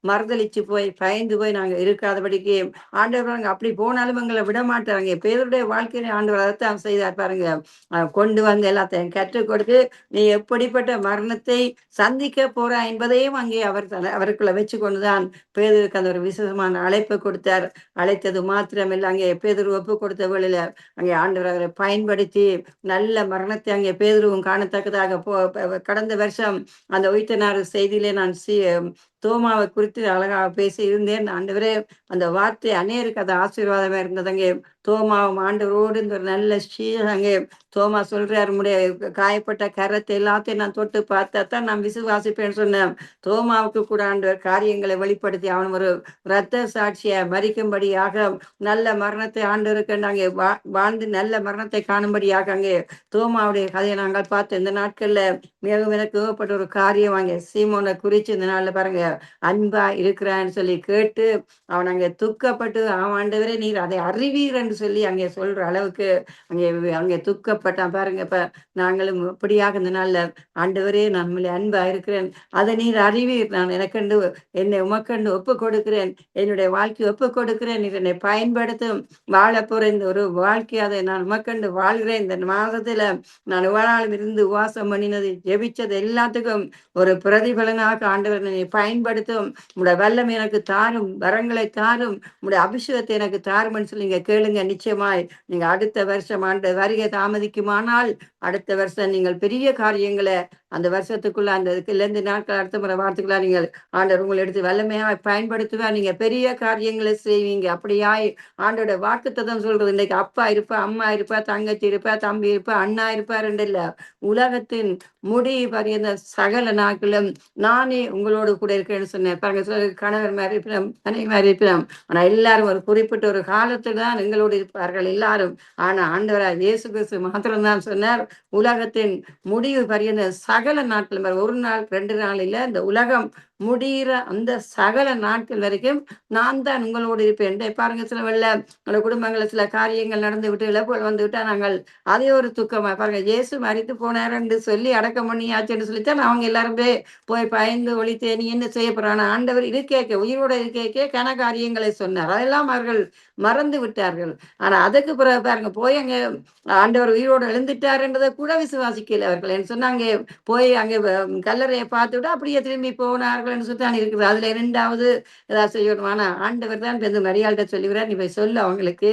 மறுதளிச்சு போய் பயந்து போய் நாங்க இருக்காதபடிக்கு ஆண்டவர் அங்க அப்படி போனாலும் எங்களை விட மாட்டாங்க. பேருடைய வாழ்க்கையில ஆண்டவர் அதைத்தான் செய்தார் பாருங்க. கொண்டு வந்து எல்லாத்தையும் கற்றுக் கொடுத்து நீ எப்படிப்பட்ட மரணத்தை சந்திக்க போறா என்பதையும் அங்கே அவருக்குள்ள வச்சு கொண்டுதான் பேதருக்கு அந்த ஒரு விசேஷமான அழைப்பை கொடுத்தார். அழைத்தது மாத்திரமில்லை, அங்கே பேதுரு ஒப்பு கொடுத்த வேளையில அங்கே ஆண்டவர் அவரை பயன்படுத்தி நல்ல மரணத்தை அங்கே பேதுருவும் காணத்தக்கதாக கடந்த வருஷம் அந்த உயிர்த்தனார் செய்தியிலே நான் தோமாவை குறித்து அழகாக பேசி இருந்தேன். ஆண்டவரே அந்த வார்த்தை அநேருக்கு அது ஆசீர்வாதமா இருந்ததுங்க. தோமாவும் ஆண்டவரோடு இந்த ஒரு நல்ல அங்கே தோமா சொல்றாரு, உடைய காயப்பட்ட கரத்தை எல்லாத்தையும் நான் தொட்டு பார்த்தா தான் நான் விசுவாசிப்பேன்னு சொன்னேன். தோமாவுக்கு கூட ஆண்டவர் காரியங்களை வெளிப்படுத்தி அவன் ஒரு இரத்த சாட்சியை மறிக்கும்படியாக நல்ல மரணத்தை ஆண்டவருக்கு நாங்கள் வாழ்ந்து நல்ல மரணத்தை காணும்படியாக அங்கே தோமாவுடைய கதையை நாங்கள் பார்த்து இந்த நாட்கள்ல மிகவும் எனக்கு ஏற்பட்ட ஒரு காரியம் அங்கே சீமோனை குறிச்சு இந்த நாள்ல பாருங்க அன்பா இருக்கிறான்னு சொல்லி கேட்டு அவன் அங்கே துக்கப்பட்டு ஆண்டவரே நீர் அதை அறிவீர் என்று சொல்லி அங்கே சொல்ற அளவுக்கு அங்கே துக்கப்பட்டான் பாருங்க. இப்ப நாங்களும் இப்படியாக இந்த நாள்ல ஆண்டவரே நான் அன்பா இருக்கிறேன், அதை நீர் அறிவீர், நான் எனக்கண்டு என்னை உமக்கண்டு ஒப்பு கொடுக்கிறேன், என்னுடைய வாழ்க்கையை ஒப்பு கொடுக்கிறேன், நீர் என்னை பயன்படுத்தும், வாழ போற இந்த ஒரு வாழ்க்கை அதை நான் உமக்கண்டு வாழ்கிறேன். இந்த மாதத்துல நான் வாழாலும் இருந்து உவாசம் பண்ணினது ஜெபிச்சது எல்லாத்துக்கும் ஒரு பிரதிபலனாக ஆண்டவர் என்னை பயன்படுத்தும், உங்களுடைய வல்லம் எனக்கு தாரும், வரங்களை தாரும், உங்களுடைய அபிஷேகத்தை எனக்கு தாரும்னு சொல்லி நீங்க கேளுங்க. நிச்சயமாய் நீங்க அடுத்த வருஷம் ஆண்டு வருகை தாமதிக்குமானால் அடுத்த வருஷம் நீங்கள் பெரிய காரியங்களை அந்த வருஷத்துக்குள்ள அந்த இருந்து நாட்கள் அடுத்த முறை வாரத்துக்குள்ள நீங்கள் ஆண்டவர் உங்களை எடுத்து வல்லமையா பயன்படுத்துவா, நீங்க பெரிய காரியங்களை செய்வீங்க. அப்படியாய் ஆண்டோட வாக்குத்தத்தம் சொல்றது. இன்னைக்கு அப்பா இருப்பா, அம்மா இருப்பா, தங்கச்சி இருப்பா, தம்பி இருப்பா, அண்ணா இருப்பாருன்னு இல்ல, உலகத்தின் முடி பறிந்த சகல நாட்களும் நானே உங்களோடு கூட இருக்கேன்னு சொன்னேன் பாருங்க. கணவர் மாதிரி இருப்பினோம், மனைவி மாதிரி இருப்பினோம், ஆனா எல்லாரும் ஒரு குறிப்பிட்ட ஒரு காலத்துல தான் எங்களோடு இருப்பார்கள் எல்லாரும். ஆனா ஆண்டவராய் இயேசு கிறிஸ்து மாத்திரம்தான் சொன்னார், உலகத்தின் முடிவு பறிந்த சகல நாட்கள், ஒரு நாள் 2 நாள் இல்ல, இந்த உலகம் முடிகிற அந்த சகல நாட்கள் வரைக்கும் நான் தான் உங்களோடு இருப்பேன். பாருங்க, சில வெள்ள உங்களோட குடும்பங்களில் சில காரியங்கள் நடந்து விட்டு இழப்புகள் வந்து விட்டா நாங்கள் அதே ஒரு துக்கமா பாருங்க. இயேசு மரித்து போனாருன்னு சொல்லி அடக்கம் பண்ணியாச்சுன்னு சொல்லித்தான் அவங்க எல்லாருமே போய் பயந்து ஒழித்து நீ என்ன செய்ய போறான். ஆண்டவர் இருக்கேக்க உயிரோட இருக்கேக்கே கன காரியங்களை சொன்னார், அதெல்லாம் அவர்கள் மறந்து விட்டார்கள். ஆனா அதுக்கு பிறகு பாருங்க போய் அங்க ஆண்டவர் உயிரோடு எழுந்துட்டாருன்றதை கூட விசுவாசிக்கல அவர்கள். என்ன சொன்னாங்க, போய் அங்க கல்லறையை பார்த்து விட்டு அப்படியே திரும்பி போனார்கள் சுத்தான் இருக்குது. அதுல 2வது ஏதாவது செய்யணும். ஆனா ஆண்டவர் தான் இந்த மரியாதை சொல்லுகிறார், நீ போய் சொல்லு அவங்களுக்கு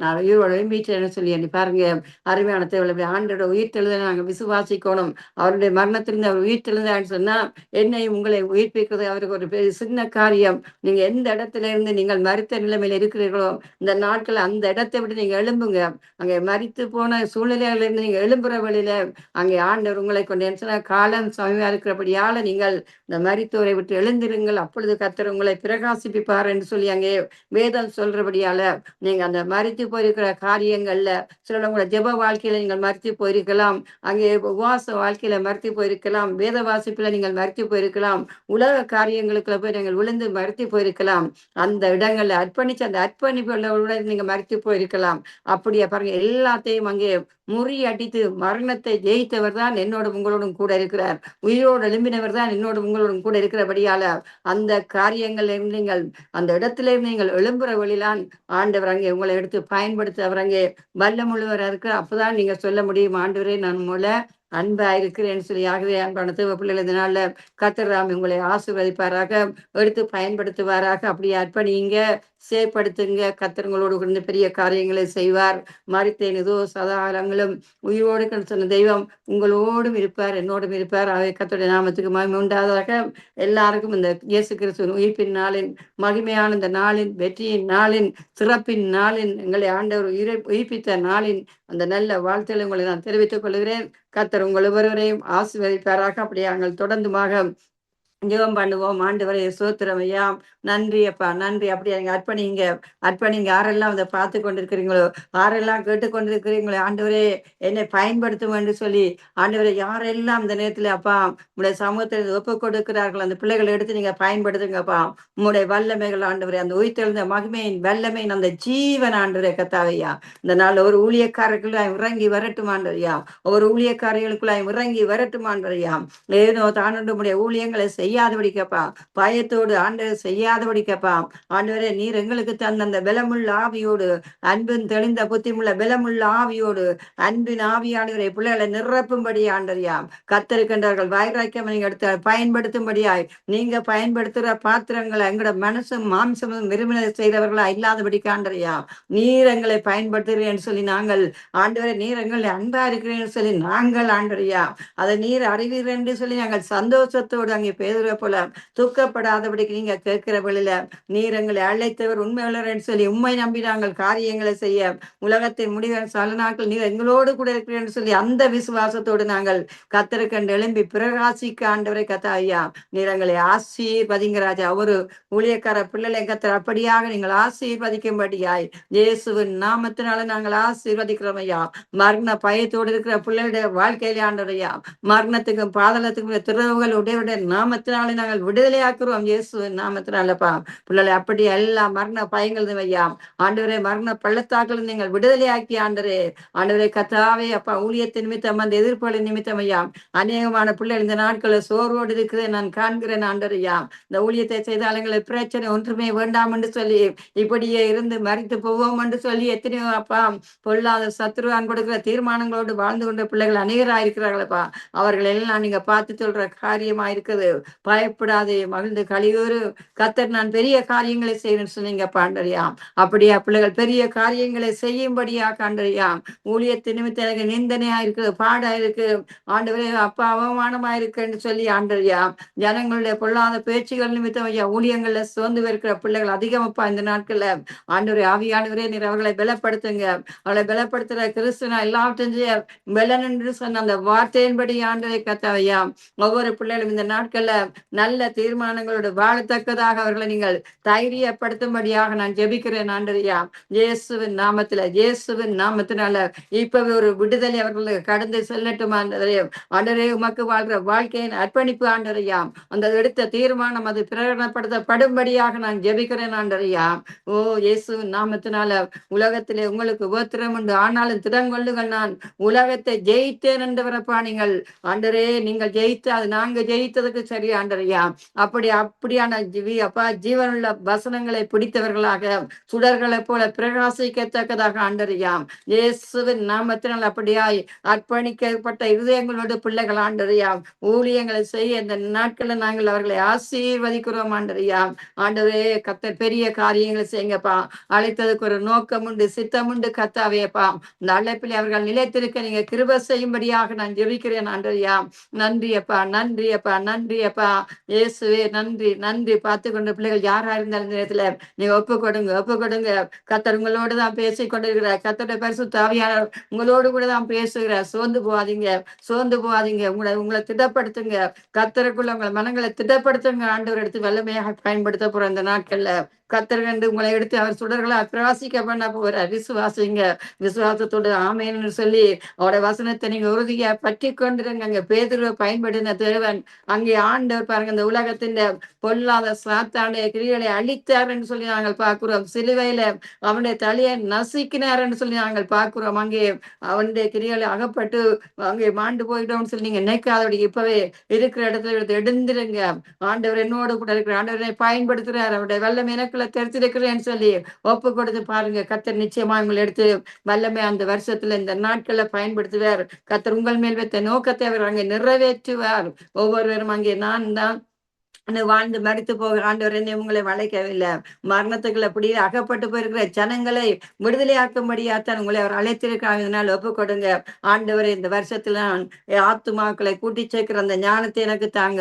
நான் உயிரோட எழும்பிட்டேன்னு சொல்லி. நீ பாருங்க அருமையான தேவை ஆண்டோட உயிர்த்தெழுத நாங்க விசுவாசிக்கணும். அவருடைய மரணத்திலிருந்து அவர் உயிர்த்தெழுந்தான்னு சொன்னா என்னையும் உங்களை உயிர்ப்பிக்கிறது அவருக்கு ஒரு சின்ன காரியம். நீங்க எந்த இடத்துல இருந்து நீங்கள் மரித்த நிலைமையில இருக்கிறீர்களோ இந்த நாட்கள் அந்த இடத்தை விட்டு நீங்க எழும்புங்க. அங்கே மரித்து போன சூழ்நிலையில இருந்து நீங்க எழும்புற வழியில அங்கே ஆண்டவர் உங்களை கொண்டு என்ன காலம் சமயமா இருக்கிறபடியால நீங்கள் இந்த மரித்தோரை விட்டு எழுந்திருங்கள், அப்பொழுது கர்த்தர் உங்களை பிரகாசிப்பிப்பார் என்று சொல்லி அங்கே வேதம் சொல்றபடியால நீங்க அந்த மரித்து போயிருக்கிற காரியங்கள்ல சில உங்களோட ஜெப வாழ்க்கையில நீங்கள் மரித்து போயிருக்கலாம், அங்கே உபவாச வாழ்க்கையில மரித்து போயிருக்கலாம், வேத வாசிப்புல நீங்கள் மரித்து போயிருக்கலாம், உலக காரியங்களுக்குள்ள போய் நீங்கள் விழுந்து மரித்து போயிருக்கலாம். அந்த இடங்கள்ல அர்ப்பணிச்சு அந்த அர்ப்பணிப்புகளோட நீங்க மரித்து போயிருக்கலாம். அப்படியே பாருங்க, எல்லாத்தையும் அங்கே முறியடித்து மரணத்தை ஜெயித்தவர் தான் என்னோடும் உங்களோடும் கூட இருக்கிறார். உயிரோடு எழும்பினவர் தான் என்னோடும் உங்களோடும் கூட இருக்கிறபடியால அந்த காரியங்கள் நீங்கள் அந்த இடத்திலே நீங்கள் எழும்புற வழியிலான் ஆண்டவர் அங்கே உங்களை எடுத்து பயன்படுத்த அவர் அங்கே வல்லமுள்ளவராக இருக்கிறார். அப்பதான் நீங்க சொல்ல முடியும், ஆண்டவரே நான் உங்களை அன்பா இருக்கிறேன்னு சொல்லி. ஆகவே அன்பான தேவ பிள்ளைகள், இந்த நாள்ல கர்த்தர் தாமே உங்களை ஆசீர்வதிப்பாராக, எடுத்து பயன்படுத்துவாராக. அப்படியே அர்ப்பணிங்க, செயற்படுத்துங்க. கர்த்தர் உங்களோடு இருந்து பெரிய காரியங்களை செய்வார். மரித்தேன் இதோ சதாகாலங்களும் உயிரோடு இருக்கிறேன்னு சொன்ன தெய்வம் உங்களோடும் இருப்பார், என்னோடும் இருப்பார். அவை கர்த்தருடைய நாமத்துக்கு மகிமை உண்டாவதாக. எல்லாருக்கும் இந்த இயேசு கிறிஸ்துவின் உயிர்ப்பின் நாளின், மகிமையான இந்த நாளின், வெற்றியின் நாளின், சிறப்பின் நாளின், எங்களை ஆண்டவர் உயிர்ப்பித்த நாளின் அந்த நல்ல வாழ்த்துக்களை உங்களை நான் தெரிவித்துக் கொள்கிறேன். கர்த்தர் உங்கள் ஒவ்வொருவரையும் ஆசீர்வதிப்பாராக. அப்படியே நாங்கள் தொடர்ந்துமாக ஜெபம் பண்ணுவோம். ஆண்டவரே ஸ்தோத்திரம் ஐயா, நன்றி அப்பா, நன்றி. அப்படி நீங்க அர்ப்பணிங்க, அர்ப்பணிங்க. யாரெல்லாம் அதை பார்த்து கொண்டிருக்கிறீங்களோ, யாரெல்லாம் கேட்டுக்கொண்டிருக்கிறீங்களோ, ஆண்டவரே என்னை பயன்படுத்தும் என்று சொல்லி ஆண்டவரே யாரெல்லாம் இந்த நேரத்துல அப்பா உங்களுடைய சமூகத்தில் ஒப்பு கொடுக்கிறார்கள், அந்த பிள்ளைகளை எடுத்து நீங்க பயன்படுத்துங்கப்பா. உங்களுடைய வல்லமைகள் ஆண்டவரே, அந்த உயிர்த்தெழுந்த மகிமையின் வல்லமையின் அந்த ஜீவன் ஆண்டவரே கத்தாவையா, இந்த நாள் ஒரு ஊழியக்காரர்களுக்குள்ளாய் இறங்கி வரட்டும் ஆண்டவரையா, ஒரு ஊழியக்காரர்களுக்குள்ளாய் இறங்கி வரட்டும் ஆண்டவரையா. ஏதோ தானுடைய ஊழியங்களை செய்யாதபடிக்கப்பா, பயத்தோடு ஆண்டவர் செய்யாதபடிக்கப்பா. ஆண்டவரே நீர் எங்களுக்கு தந்த அந்த பலமுள்ள ஆவியோடு, அன்பின் தெளிந்த புத்திமுள்ள பலமுள்ள ஆவியோடு, அன்பின் ஆவியானவரை பிள்ளைகளை நிரப்பும்படி ஆண்டறியா கத்தருக்கின்றார்கள். வைராக்கியம் நீங்க எடுத்து பயன்படுத்தும்படியாய் நீங்க பயன்படுத்துகிற பாத்திரங்களை எங்களோட மனசும் மாம்சமும் விரும்பினதை செய்தவர்களா இல்லாதபடி ஆண்டறியா நீர் எங்களை பயன்படுத்துகிறேன்னு சொல்லி நாங்கள் ஆண்டவரை நீர் எங்களை அன்பா இருக்கிறேன்னு சொல்லி நாங்கள் ஆண்டறியா அதை நீர் அறிவீர் என்று சொல்லி நாங்கள் சந்தோஷத்தோடு அங்கே பேசுற போல துக்கப்படாதபடிக்கு நீங்க கேட்கிற வழியில நீர் எங்களை அழைத்தவர் உண்மையுள்ளவர் சொல்லி உண்மை நம்பி நாங்கள் காரியங்களை செய்ய உலகத்தின் முடிவு சில நாட்கள் நீர் எங்களோடு கூட இருக்கிறேன்னு சொல்லி அந்த விசுவாசத்தோடு நாங்கள் கத்தருக்கண்டு எழும்பி பிரகாசிக்க ஆண்டவரை கத்தா ஐயா நீர் எங்களை ஆசீர்வதிங்க ராஜா. ஒரு ஊழியக்கார பிள்ளைகளை கத்தர் அப்படியாக நீங்கள் ஆசீர்வதிக்கும்படியாய் இயேசுவின் நாமத்தினால நாங்கள் ஆசீர்வதிக்கிறோம் ஐயா. மரண பயத்தோடு இருக்கிற பிள்ளைகளுடைய வாழ்க்கையிலே ஆண்டவரையா மரணத்துக்கும் பாதளத்துக்கும் திறவுகள் உடைய நாமத்தினாலே நாங்கள் விடுதலையாக்குறோம் இயேசுவின் நாமத்தினாலப்பா. பிள்ளைகளை அப்படி எல்லா மரண பயங்கள் ஐயா ஆண்டவரே மரண பள்ளத்தாக்கள் நீங்கள் விடுதலையாக்கி ஆண்டரே ஆண்டவரே கத்தாவே அப்பா ஊழியத்தின் நிமித்தம் அந்த எதிர்ப்புகளின் நிமித்தம் ஐயா அநேகமான பிள்ளைகள் இந்த நாட்களில் சோர்வோடு இருக்கிறேன் நான் காண்கிறேன் ஆண்டரையா. இந்த ஊழியத்தை செய்தாலங்களை பிரச்சனை ஒன்றுமே வேண்டாம் என்று சொல்லி இப்படியே இருந்து மறித்து போவோம் என்று சொல்லி எத்தனையோ அப்பா பொல்லாத சத்ருவான் கொடுக்கிற தீர்மானங்களோடு வாழ்ந்து கொண்ட பிள்ளைகள் அநேகராயிருக்கிறார்களப்பா. அவர்கள் எல்லாம் நீங்க பார்த்து சொல்ற காரியமா இருக்குது. பயப்படாதே மகிழ்ந்து கலியூரு கத்தர் நான் பெரிய காரியங்களை செய்யணும்னு சொன்னீங்க பாண்டறியா. அப்படியா பிள்ளைகள் பெரிய காரியங்களை செய்யும்படியா காண்டறியா. ஊழியத்து நிமித்தம் எனக்கு நிந்தனையா இருக்கு, பாடா இருக்கு ஆண்டவரே அப்பா அவமானமா இருக்குன்னு சொல்லி ஆண்டறியா ஜனங்களுடைய பொல்லாத பேச்சுகள் நிமித்தம் ஐயா ஊழியங்கள்ல சோர்ந்து இருக்கிற பிள்ளைகள் அதிகமப்பா இந்த நாட்கள்ல ஆண்டவரே ஆவியானவரே நீர் அவர்களை பலப்படுத்துங்க. அவளை பலப்படுத்துற கிறிஸ்துவனா எல்லாவற்றையும் பலன் என்று சொன்ன அந்த வார்த்தையின்படி ஆண்டவரை கத்தாவையா ஒவ்வொரு பிள்ளைகளும் இந்த நாட்கள்ல நல்ல தீர்மானங்களோடு வாழத்தக்கதாக அவர்களை நீங்கள் தைரியப்படுத்தும்படியாக நான் ஜெபிக்கிறேன் ஆண்டவரையா. இயேசுவின் நாமத்துல இயேசுவின் நாமத்தினால இப்பவே ஒரு விடுதலை அவர்களுக்கு கடந்து செல்லட்டும் ஆண்டவரே. ஆண்டவரே உமக்கு வாழ்ற வாழ்க்கையின் அர்ப்பணிப்பு ஆண்டவரையா அந்த எடுத்த தீர்மானம் அது பிரகடனப்படுத்தப்படும்படியாக நான் ஜெபிக்கிறேன் ஆண்டவரையா. ஓ இயேசுவின் நாமத்தினால உலகத்திலே உங்களுக்கு உபத்திரம் உண்டு, ஆனாலும் திடங்கொள்ளுங்கள் நான் உலகத்தை ஜெயித்தேன் என்றவரப்பா. நீங்கள் ஆண்டரே நீங்கள் ஜெயித்து அது நாங்க ஜெயித்ததுக்கு சரி ஆண்டரையா. அப்படியான அப்பா ஜீவனுள்ள வசனங்களை பிடித்தவர்களாக சுடர்களை போல பிரகாசிக்கத்தக்கதாக ஆண்டரையா இயேசுவின் நாமத்தினால் அப்படியாய் அர்ப்பணிக்கப்பட்ட இருதயங்களோடு பிள்ளைகள் ஆண்டரையா ஊழியங்களை செய்ய இந்த நாட்களில் நாங்கள் அவர்களை ஆசீர்வதிக்கிறோம் ஆண்டரையா. ஆண்டவரே கத்தர் பெரிய காரியங்களை செய்யுங்கப்பா. அழைத்ததுக்கு ஒரு நோக்கம் உண்டு, சித்தம் உண்டு கத்தாவேப்பா. இந்த அழைப்பில் அவர்கள் நிலைத்திருக்க நீங்க கிருபை செய்யும்படியாக நான் ஜெபிக்கிறேன் ஆண்டரையா. நன்றி அப்பா, நன்றி அப்பா, நன்றி அப்பா. செய்யுங்கப்பா. இயேசுவே நன்றி நன்றி. பார்த்து கொண்ட பிள்ளைகள் யாரா இருந்தாலும் இந்த நேரத்துல நீங்க ஒப்பு கொடுங்க, ஒப்பு கொடுங்க. கர்த்தர் உங்களோடு தான் பேசிக் கொண்டிருக்கிறார். கர்த்தருடைய பரிசுத்த ஆவியானவர் உங்களோடு கூட தான் பேசுகிறார். சோர்ந்து போகாதீங்க, சோர்ந்து போகாதீங்க. உங்களை உங்களை திடப்படுத்துங்க. கர்த்தருக்குள்ள உங்கள் மனங்களை திடப்படுத்துங்க. ஆண்டவர் எடுத்து வல்லமையாக பயன்படுத்த போற இந்த நாட்கள்ல கர்த்தர் கண்டு உங்களை எடுத்து அவர் சுடர்களை பிரவாசிக்க பண்ண போகிறார். விசுவாசிங்க. விசுவாசத்தோடு ஆமேன்னு சொல்லி அவருடைய வசனத்தை நீங்க உறுதியா பற்றி கொண்டிருங்க. அங்க பேதுருவை பயன்படுத்தின தேவன் அங்கே ஆண்டவர் பாருங்க இந்த உலகத்தின் பொல்லாத சாத்தானுடைய கிரிகளை அழித்தார் என்று சொல்லி நாங்கள் பார்க்கிறோம். சிலுவையில அவனுடைய தலையை நசுக்கினார் என்று சொல்லி நாங்கள் பார்க்கிறோம். அங்கே அவனுடைய கிரிகளை அகப்பட்டு அங்கே மாண்டு போயிட்டோம்னு சொல்லி நீங்க நினைக்காதபடி இப்பவே இருக்கிற இடத்துல எடுத்து எடுந்துருங்க. ஆண்டவர் என்னோடு கூட இருக்கிற ஆண்டவரை பயன்படுத்துறார். அவருடைய வல்லமை எனக்குள்ள தெரிஞ்சிருக்கிறேன்னு சொல்லி ஒப்பு கொடுத்து பாருங்க. கர்த்தர் நிச்சயமா உங்களை எடுத்து வல்லமை அந்த வருஷத்துல இந்த நாட்களை பயன்படுத்துவார். கர்த்தர் உங்கள் மேல் வைத்த நோக்கத்தை அவர் அங்கே நிறைவேற்றுவார். ஒவ்வொருவரும் அங்கே நான் தான் வாழ்ந்து மரித்து போக ஆண்டவர் என்னை உங்களை வளைக்கவில்லை. மரணத்துக்குள்ள அப்படி அகப்பட்டு போயிருக்கிற ஜனங்களை விடுதலையாக்கும்படியாத்தான் உங்களை அவர் அழைத்திருக்கிறார். இதனால் ஒப்பு கொடுங்க. ஆண்டவர் இந்த வருஷத்துல நான் ஆத்துமாக்களை கூட்டி சேர்க்கிற அந்த ஞானத்தை எனக்கு தாங்க.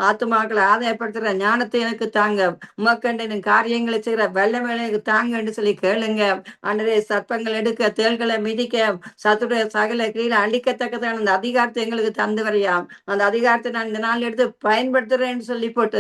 ஆத்துமாக்களை ஆதாயப்படுத்துகிற ஞானத்தை எனக்கு தாங்க. உமக்கண்ட காரியங்களை செய்கிற வல்லமை எனக்கு தாங்க என்று சொல்லி கேளுங்க. ஆண்டவரே சர்ப்பங்கள் எடுக்க, தேள்களை மிதிக்க, சத்துடைய சகல கீழே அழிக்கத்தக்கதான அந்த அதிகாரத்தை எங்களுக்கு தந்து வரையாம். அந்த அதிகாரத்தை நான் இந்த நாள் எடுத்து பயன்படுத்துறேன்னு சொல்லி போட்டு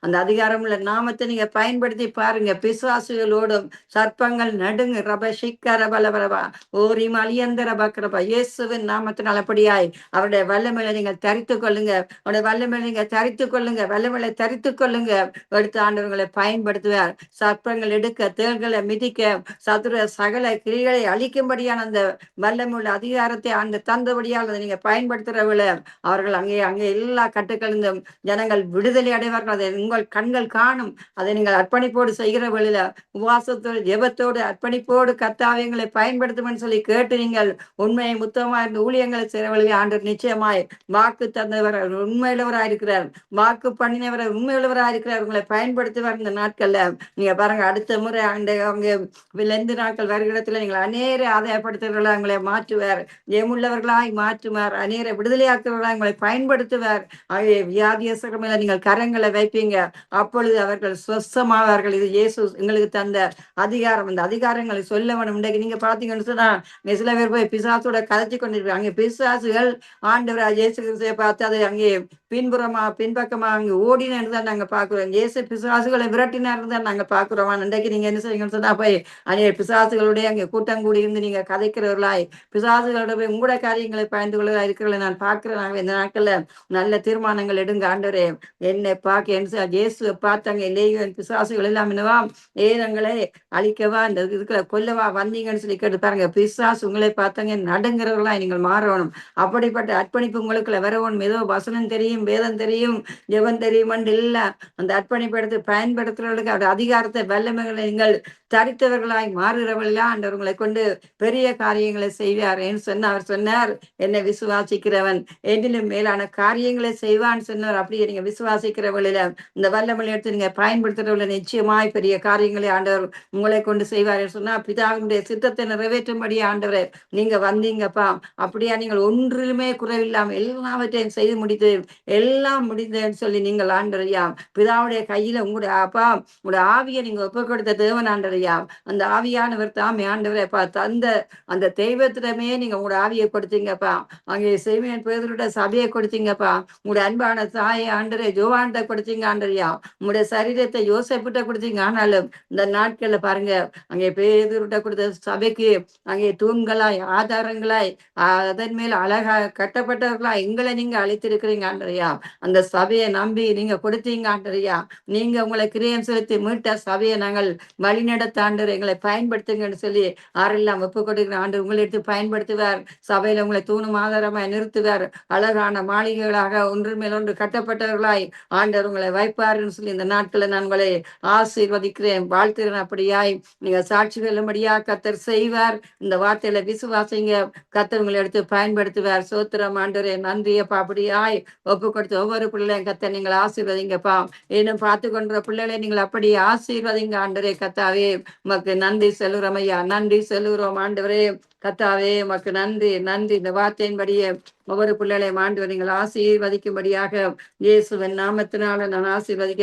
அந்த அதிகாரம் உள்ள நாமத்தை நீங்க பயன்படுத்தி பாருங்க. பிசாசுகளோடும் சர்ப்பங்கள் நடுங்க. ரப சிக்கர பலபரபா ஓரி மலியந்தர பக்கரபா இயேசுவின் நாமத்தினால் அப்படியாய் அவருடைய வல்லமையில நீங்க தரித்து கொள்ளுங்க. அவருடைய வல்லமையில நீங்க தரித்து கொள்ளுங்க. வல்லமையில தரித்து கொள்ளுங்க. எடுத்து ஆண்டவர்களை பயன்படுத்துவார். சர்ப்பங்கள் எடுக்க, தேள்களை மிதிக்க, சதுர சகல கிரிகளை அழிக்கும்படியான அந்த வல்லமுள்ள அதிகாரத்தை அந்த தந்தபடியால் அதை நீங்க பயன்படுத்துறவள அவர்கள் அங்கே அங்கே எல்லா கட்டுக்களும் ஜனங்கள் விடுதலை அடைவார்கள். அதை உங்கள் கண்கள் காணும். அதை நீங்கள் அர்ப்பணிப்போடு செய்கிற வழியில உபவாசத்தோடு ஜெபத்தோடு அர்ப்பணிப்போடு கர்த்தாவே எங்களை பயன்படுத்தும் சொல்லி கேட்டு நீங்கள் உண்மையை முத்தமா இருந்த ஊழியங்களை செய்கிற வழியில் ஆண்டவர் நிச்சயமாய் வாக்கு தந்தவர் உண்மையுள்ளவராயிருக்கிறார். வாக்கு பண்ணினவர் உண்மையுள்ளவராயிருக்கிறார். உங்களை பயன்படுத்துவார். இந்த நாட்கள்ல நீங்க பாருங்க, அடுத்த முறை அவங்க 2 நாட்கள் வருகிடத்துல நீங்கள் அநேர ஆதாயப்படுத்துகிறவர்களா உங்களை மாற்றுவார். ஜெயமுள்ளவர்களாய் மாற்றுவார். அநேர விடுதலையாக்குறவர்களாய் உங்களை பயன்படுத்துவார். ஆகிய வியாதியஸ்தர் மேல நீங்கள் கரங்களை வைப்பீங்க. அப்பொழுது அவர்கள் சொஸ்தமாவார்கள். இது இயேசு எங்களுக்கு தந்த அதிகாரம். அந்த அதிகாரங்களை சொல்ல வேணும். இன்றைக்கு நீங்க பாத்தீங்கன்னு சொன்னா சில பேர் போய் பிசாசோட கதைச்சு கொண்டிருக்காங்க. அங்கே பிசாசுகள் ஆண்டவராக இயேசு கிறிஸ்துவை பார்த்து அதை அங்கே பின்பக்கமா அங்கே ஓடினு தான் நாங்க பாக்குறோம். இயேசு பிசாசுகளை விரட்டினார் தான் நாங்க பாக்குறோம். இன்றைக்கு நீங்க என்ன செய்யுங்கன்னு சொன்னா போய் அநேக பிசாசுகளுடைய அங்கே கூட்டம் கூடி இருந்து நீங்க கதைக்கிறவர்களாய் பிசாசுகளோட போய் உங்களோட காரியங்களை பயந்து கொள்வதா இருக்கிறவங்களை நான் பார்க்கிறேன். நாங்க இந்த நாட்கள்ல நல்ல தீர்மானங்கள் எடுங்க. ஆண்டவரே என்னை பார்க்க இயேசுவை பார்த்தாங்க. லேகியோன் பிசாசுகள் எல்லாம் என்னவா ஏதங்களை அழிக்கவா இந்த இருக்கிற கொல்லவா வந்தீங்கன்னு சொல்லி கேட்டு பாருங்க. பிசாசு உங்களை பார்த்தாங்க நடுங்கிறவர்களா நீங்கள் மாறணும். அப்படிப்பட்ட அர்ப்பணிப்பு உங்களுக்குள்ள வரணும். ஏதோ வசனம் தெரியும், வேதம் தெரியும், ஜெபம் தெரியும் இல்ல. அந்த அர்ப்பணிப்பு எடுத்து பயன்படுத்துறவர்களுக்கு அவருடைய அதிகாரத்தை வல்லமைகளை நீங்கள் தரித்தவர்களாய் மாறுகிறவர்களா ஆண்டவர் உங்களை கொண்டு பெரிய காரியங்களை செய்வார் என்று சொன்ன அவர் சொன்னார், என்னை விசுவாசிக்கிறவன் என்னிலும் மேலான காரியங்களை செய்வான்னு சொன்னார். அப்படியே நீங்க விசுவாசிக்கிறவர்களில இந்த வல்லமையை எடுத்து நீங்க பயன்படுத்துறவர்கள் நிச்சயமாய் பெரிய காரியங்களை ஆண்டவர் உங்களை கொண்டு செய்வார் சொன்னா பிதாவினுடைய சித்தத்தை நிறைவேற்றும்படி ஆண்டவரை நீங்க வந்தீங்கப்பா. அப்படியா நீங்கள் ஒன்றிலுமே குறைவில்லாம எல்லாவற்றையும் செய்து முடித்து எல்லாம் முடிந்தேன்னு சொல்லி நீங்கள் ஆண்டவரையா பிதாவுடைய கையில உங்களுடைய அப்பா உங்களுடைய ஆவியை நீங்க ஒப்பு கொடுத்த தேவன் ஆண்டவரையா அந்த ஆவியானவர் தாமே ஆண்டவரைப்பா தந்த அந்த தெய்வத்திடமே நீங்க உங்களுடைய ஆவியை கொடுத்தீங்கப்பா. அங்கே சிமியோன் பேதுருடைய சபையை கொடுத்தீங்கப்பா. உங்களுடைய அன்பான தாயை ஆண்டவரே ஜோவான்கிட்ட கொடுத்தீங்க ஆண்டவரையா. உங்களுடைய சரீரத்தை யோசேப்புட்ட கொடுத்தீங்க. ஆனாலும் இந்த நாட்கள்ல பாருங்க அங்கே பேதுருட்ட கொடுத்த சபைக்கு அங்கே தூண்களாய் ஆதாரங்களாய் அதன் மேல் அழகா கட்டப்பட்டவர்களாய் எங்களை நீங்க அழைத்திருக்கிறீங்க ஆண்டவரையா. அந்த சபையை நம்பி நீங்க கொடுத்தீங்க ஆண்டவரையா. நீங்க உங்களை கிரியம் செலுத்தி மீட்ட சபையை நாங்கள் வழிநடத்த ஆண்டவர் எங்களை பயன்படுத்துங்கன்னு சொல்லி ஆரெல்லாம் ஒப்பு கொடுக்கிற ஆண்டு உங்களை எடுத்து பயன்படுத்துவார். சபையில உங்களை தூணும் ஆதாரமாய் நிறுத்துவார். அழகான மாளிகைகளாக ஒன்று மேல் ஒன்று கட்டப்பட்டவர்களாய் ஆண்டவர் உங்களை வைப்பாருன்னு சொல்லி இந்த நாட்களை நான் உங்களை ஆசீர்வதிக்கிறேன், வாழ்த்துகிறேன். அப்படியாய் நீங்க சாட்சி வெல்லும்படியா கர்த்தர் செய்வார். இந்த வார்த்தையில விசுவாசிங்க. கர்த்தர் உங்களை எடுத்து பயன்படுத்துவார். சோத்திரம் ஆண்டவரே, நன்றியப்பா. அப்படியாய் ஒப்பு கொடுத்து ஒவ்வொரு பிள்ளையும் கர்த்தர் நீங்கள் ஆசீர்வதிங்கப்பா. இன்னும் பார்த்து கொண்ட பிள்ளைகளை நீங்கள் அப்படி ஆசீர்வதிங்க ஆண்டவரே. கர்த்தாவே உமக்கு நன்றி செல்லுறோம் ஐயா, நன்றி செல்லுகிறோம் ஆண்டவரே. கத்தாவே உமக்கு நன்றி நன்றி. இந்த வார்த்தையின்படியே ஒவ்வொரு பிள்ளைகளையும் ஆண்டவர் நீங்கள் ஆசீர்வதிக்கும்படியாக இயேசுவின் நாமத்தினால நான் ஆசீர்வதி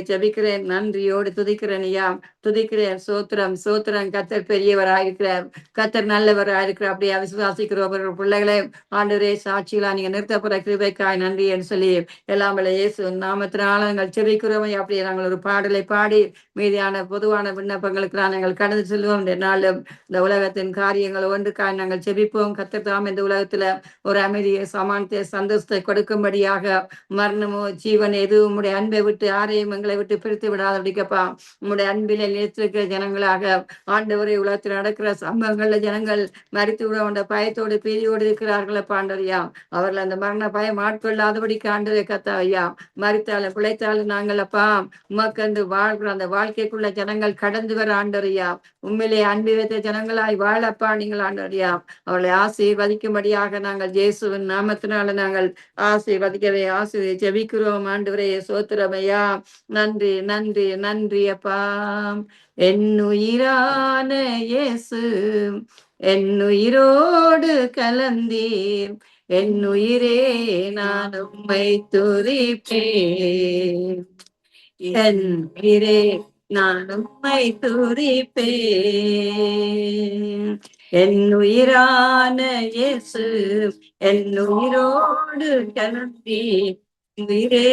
ஜெபிக்கிறேன். நன்றியோடு துதிக்கிறேன் ஐயா, துதிக்கிறேன். சோத்திரம் சோத்திரம். கத்தர் பெரியவராயிருக்கிறார், கத்தர் நல்லவராயிருக்கிறார். அப்படியே விசுவாசிக்கிற ஒவ்வொரு பிள்ளைகளே ஆண்டவரே சாட்சிகளா நீங்க நிறுத்தப்படுற கிருபைக்காய் நன்றி என்று சொல்லி எல்லாம் இயேசு நாமத்தினால நாங்கள் ஜெபிக்கிறோம். அப்படியே நாங்கள் ஒரு பாடலை பாடி மீதியான பொதுவான விண்ணப்பங்களுக்கு நாங்கள் கடந்து செல்வோம். நாளும் இந்த உலகத்தின் காரியங்கள் ஒன்றுக்காய் நாங்கள் ஜெபிப்போம். கத்தர் தாம் இந்த உலகத்துல ஒரு அமைதியை சமானத்தை சந்தோஷத்தை கொடுக்கும்படியாக மரணமோ ஜீவன் எதுவும் உம்முடைய அன்பை விட்டு யாரையும் எங்களை விட்டு பிரித்து விடாதபடிக்கப்பா உம்முடைய அன்பிலே நிலைத்திருக்கிற ஜனங்களாக ஆண்டவரை உலகத்தில் நடக்கிற சம்பவங்கள்ல ஜனங்கள் மறித்து விட உண்ட பயத்தோடு பீதியோடு இருக்கிறார்கள் பாண்டறியா. அவர்கள் அந்த மரண பயம் ஆட்கொள்ளாதபடிக்கு ஆண்டவரை கத்தாவையா, மறித்தாலும் பிழைத்தாலும் நாங்கள் அப்பா உமக்கண்டு வாழ்கிற அந்த வாழ்க்கைக்குள்ள ஜனங்கள் கடந்து வர ஆண்டறியா, உண்மையிலே அன்பு வைத்த ஜனங்களாய் வாழப்பா நீங்கள் ஆண்டறியா. அவளை ஆசீர்வதிக்கும்படியாக நாங்கள் இயேசுவின் நாமத்தினால நாங்கள் ஆசீர்வதிக்கவே ஜெபிக்கிறோம். ஆண்டவரே சோத்திரமையா, நன்றி நன்றி நன்றி அப்பா. என்னுயிரான இயேசு என்னுயிரோடு கலந்தீர், என்னுயிரே நான் உம்மை துதிப்பேன், என் உயிரே நான் உம்மை துதிப்பேன். என்னுயிரான இயேசு என்னுயிரோடு கலந்தீ, உயிரே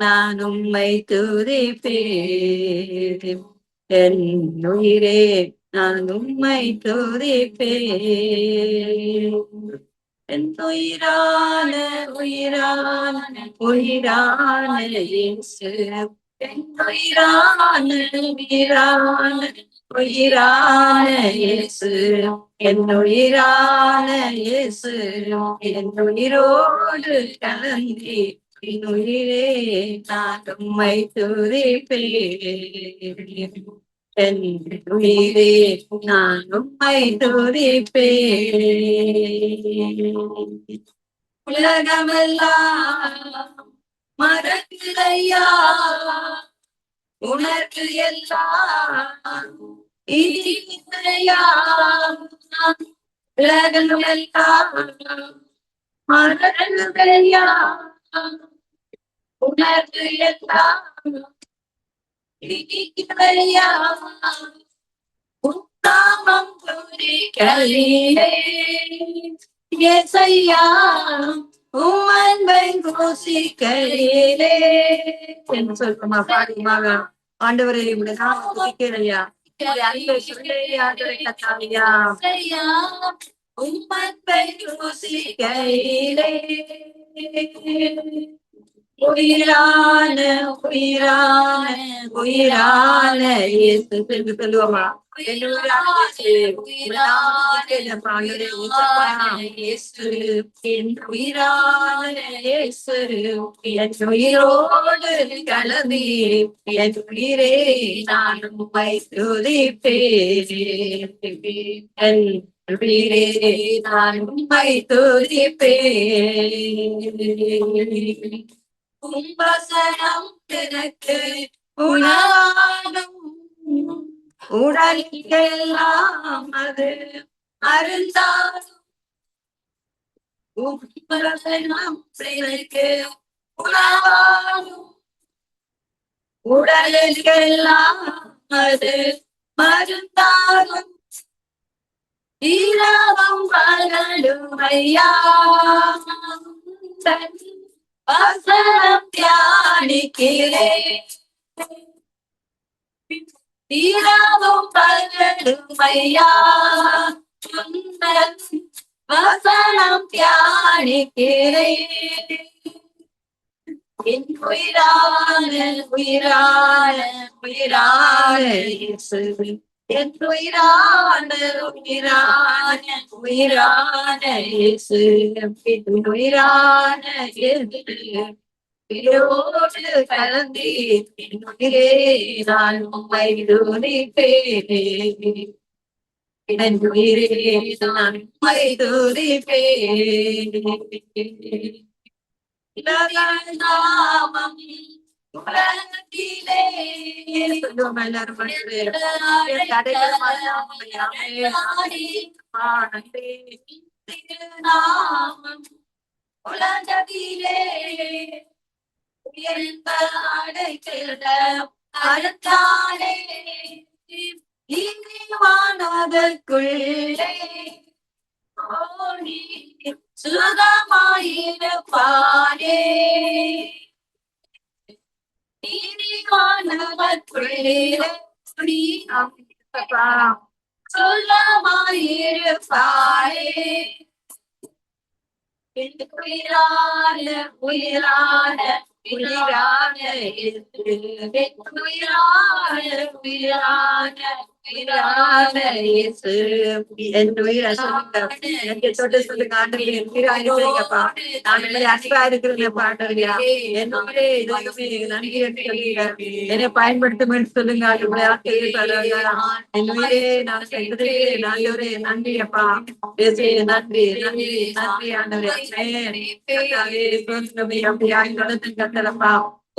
நான் உம்மை துதிப்பேன், என் உயிரே நான் உம்மை துதிப்பேன். என் உயிரான உயிரான உயிரான இயேசு, என் உயிரான உயிரான உயிரான இயேசு, என் உயிரான இயேசு என் உயிரோடு கலந்தி, என் உயிரே நான் உம்மை துதிப்பேன், என் உயிரே நான் உம்மை துதிப்பேன். உலகமெல்லாம் மறக்குதையா, உனக்கு எல்லாம் இனிமையா. உலகமெல்லாம் மறக்குதையா, உனக்கு எல்லாம் இனிமையா. உத்தாமம் துதிக்கையிலே இயேசையா, உம் அன்பை கோசிக்கையிலே. என்ன சொல்றோமா பாடிமாக ஆண்டவரே உடைய நாம துதிக்கையா, அன்பை சொல்லையா கத்தாவையா, உம் அன்பை கோசிக்கையிலே. உயிரான உயிரான உயிரான இயேசு சொல்லுவோமா, என் உயிரான இயேசு என் உயிரோடு கலந்தி, என் உயிரே நான் உம்மை துதிப்பேன், என் உயிரே நான் உம்மை துதிப்பேன். உம்பசனம் எனக்கு உணவாகும், உடலுக்கெல்லாம் அது அருந்தாகும். உம்பசனம் எனக்கு உணவாகும், உடலுக்கெல்லாம் அது மருந்தாகும். இரவும் பகலும் ஐயா வசனம் தியானிக்கிறேன், இரவும் பகலும் ஐயா வசனம் தியானிக்கிறேன். என் உயிரான உயிரான உயிரான இயேசு, என் உயிரான உயிரான உயிரான இயேசு, என் உயிரான இயேசு உயிரோடு கலந்தி, என் உயிரே நான் உம்மை துதிப்பேன், என் உயிரே நான் உம்மை துதிப்பேன். நாமம் உலகத்திலே சொல்லுவோம் எல்லாரும் தடைகள் திருநாமம் உலகத்திலே உயர்ந்த அடைத்திட அறுத்தானே வானதற்குள்ளே ஓடி சுகமாயிருப்பானே நீதிமானவற்றுள்ளே சுகமாயிருப்பானே உயிரான உயிரான உயிரான உயிரான உயிரான உயிரான இயேசு என் உயிரை சொல்லுங்க. எனக்கு தொட்டு சொல்லுங்க ஆண்டவரே, என் உயிராக இருக்கிறீங்கப்பா. நான் என்னை அன்பா இருக்கிறேன் பாண்டவரியா. என் உயிரே இதுவுமே நன்றி என்று சொல்லுங்க. என்னை பயன்படுத்தும் என்று சொல்லுங்க. என் உயிரே நான் செய்கிறேன் ஆண்டவரே, நன்றி அப்பா. நன்றி நன்றி நன்றி ஆண்டவரே.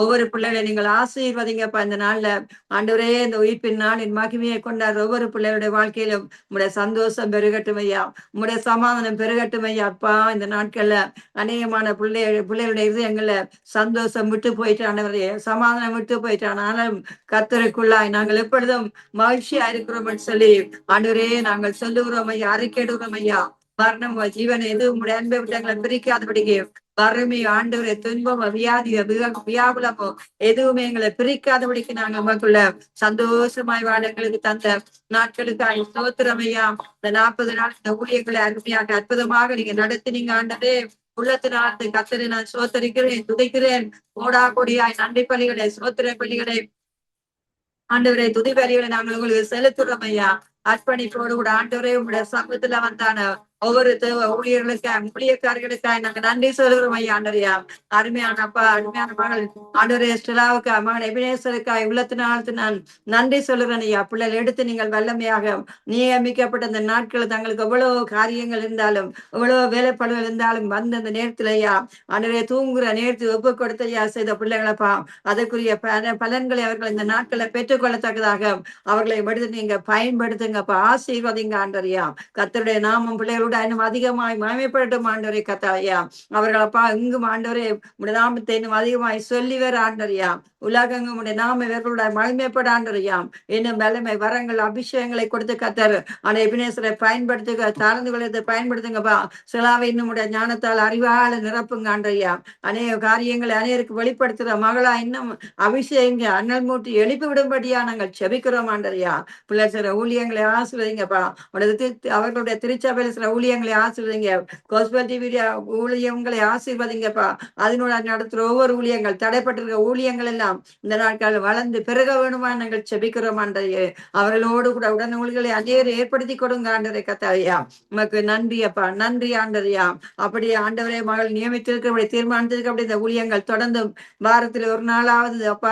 ஒவ்வொரு பிள்ளைகளை நீங்கள் ஆசீர்வதிங்கப்பா இந்த நாள்ல. ஆண்டவரே, இந்த உயிர்ப்பின் நாளின் மகிமையை கொண்டாடுற ஒவ்வொரு பிள்ளைகளுடைய வாழ்க்கையிலும் உங்களுடைய சந்தோஷம் பெருகட்டும் ஐயா, உங்களுடைய சமாதானம் பெருகட்டும் ஐயா. அப்பா, இந்த நாட்கள்ல அநேகமான பிள்ளைகளுடைய இதயங்கள்ல சந்தோஷம் விட்டு போயிட்டு ஆண்டவரே, சமாதானம் விட்டு போயிட்டான். ஆனாலும் கர்த்தருக்குள்ளாய் நாங்கள் எப்பொழுதும் மகிழ்ச்சியா இருக்கிறோம் சொல்லி ஆண்டவரே நாங்கள் சொல்லுகிறோம் ஐயா, அறிக்கையிடுகிறோம் ஐயா. மரணம் ஜீவன் எது உங்களுடைய அன்பை விட்டு எங்களை பிரிக்காதபடிக்கு வறுமை ஆண்டவரை துன்பமோ வியாதியோ வியாபுலமோ எதுவுமே எங்களை பிரிக்காதபடிக்கு நாங்க நமக்குள்ள சந்தோஷமாய் வாழ எங்களுக்கு தந்த நாட்களுக்காக ஸ்தோத்திரம் ஐயா. இந்த 40 நாள் இந்த ஊழியர்களை அருமையாக அற்புதமாக நீங்க நடத்தினீங்க ஆண்டதே. உள்ளத்தினார்த்து கத்தரை நான் சோத்தரிக்கிறேன், துதிக்கிறேன். கோடா கொடியாய் நன்றி பலிகளை சோத்திர பலிகளை ஆண்டவரே துதி பலிகளை நாங்கள் உங்களுக்கு செலுத்துறோம் ஐயா. அர்ப்பணிப்போடு கூட ஆண்டவரே உங்களுடைய சமூகத்துல வந்தான ஒவ்வொரு ஊழியர்களுக்காக ஊழியக்காரர்களுக்காக நாங்க நன்றி சொல்கிறோம் ஐயா. ஆண்டவரையா அருமையான அப்பா, அருமையான மகள் ஆண்டவரே ஸ்டெலாவுக்கா, மகன் எபினேசருக்காய் உள்ளத்தினால நான் நன்றி சொல்கிறேன் ஐயா. பிள்ளைகள் எடுத்து நீங்கள் வல்லமையாக நியமிக்கப்பட்ட அந்த நாட்கள் தங்களுக்கு எவ்வளவு காரியங்கள் இருந்தாலும் எவ்வளவு வேலைப்பாடுகள் இருந்தாலும் வந்த அந்த நேரத்துல ஐயா ஆண்டவரே தூங்குற நேரத்தில் ஒப்பு கொடுத்த ஐயா செய்த பிள்ளைகளப்பா, அதற்குரிய பலன்களை அவர்கள் இந்த நாட்களை பெற்றுக்கொள்ளத்தக்கதாக அவர்களை எடுத்து நீங்க பயன்படுத்துங்கப்பா. ஆசீர்வதிங்க ஆண்டவரையா. கர்த்தருடைய நாமம் பிள்ளைகளோட இன்னும் அதிகமாய் மகிமைப்படட்டும் ஆண்டவரே. கத்தாயா அவர்களப்பா எங்கும் ஆண்டவரே உடைய நாமத்தை இன்னும் அதிகமாய் சொல்லி வர ஆண்டவரையா. உலகங்கும் உடைய நாம இவர்களோட மகிமைப்பட ஆண்டவரையா. இன்னும் வல்லமை வரங்கள் அபிஷேகங்களை கொடுத்து கத்தர் அந்த எபினேசரை பயன்படுத்துக, தாழ்ந்து கொள்ளத்தை பயன்படுத்துங்கப்பா. சிலாவை இன்னும் உடைய ஞானத்தால் அறிவால நிரப்புங்க ஆண்டவரையா. அநேக காரியங்களை அநேருக்கு வெளிப்படுத்துற மகளா இன்னும் அபிஷேகங்க அண்ணல் மூட்டி எழுப்பி விடும்படியா நாங்கள் செபிக்கிறோம் ஆண்டவரையா. பிள்ளை சில ஊழியங்களை ஆசீர்வதிங்கப்பா. அவர்களுடைய திருச்சபையில் சில ஊழியங்களை ஆசீர்வதிங்க. கோஸ்பல் டிவி ஊழியங்களை ஆசீர்வதிங்கப்பா. அதனோட நடத்துற ஒவ்வொரு ஊழியங்கள் தடைப்பட்டிருக்க ஊழியங்கள் எல்லாம் இந்த நாட்கள் வளர்ந்து பெருக வேணுமா நாங்கள் செபிக்கிறோம் ஆண்டரையே. அவர்களோடு கூட உடனே ஊழியர்களை அநேகரை ஏற்படுத்தி கொடுங்க ஆண்டரை கத்தாவையா. உமக்கு நன்றி அப்பா, நன்றி ஆண்டரையா. அப்படியே ஆண்டவரே மகள் நியமித்திருக்க தீர்மானித்திருக்க அப்படி இந்த ஊழியங்கள் தொடர்ந்து வாரத்தில் ஒரு நாளாவது அப்பா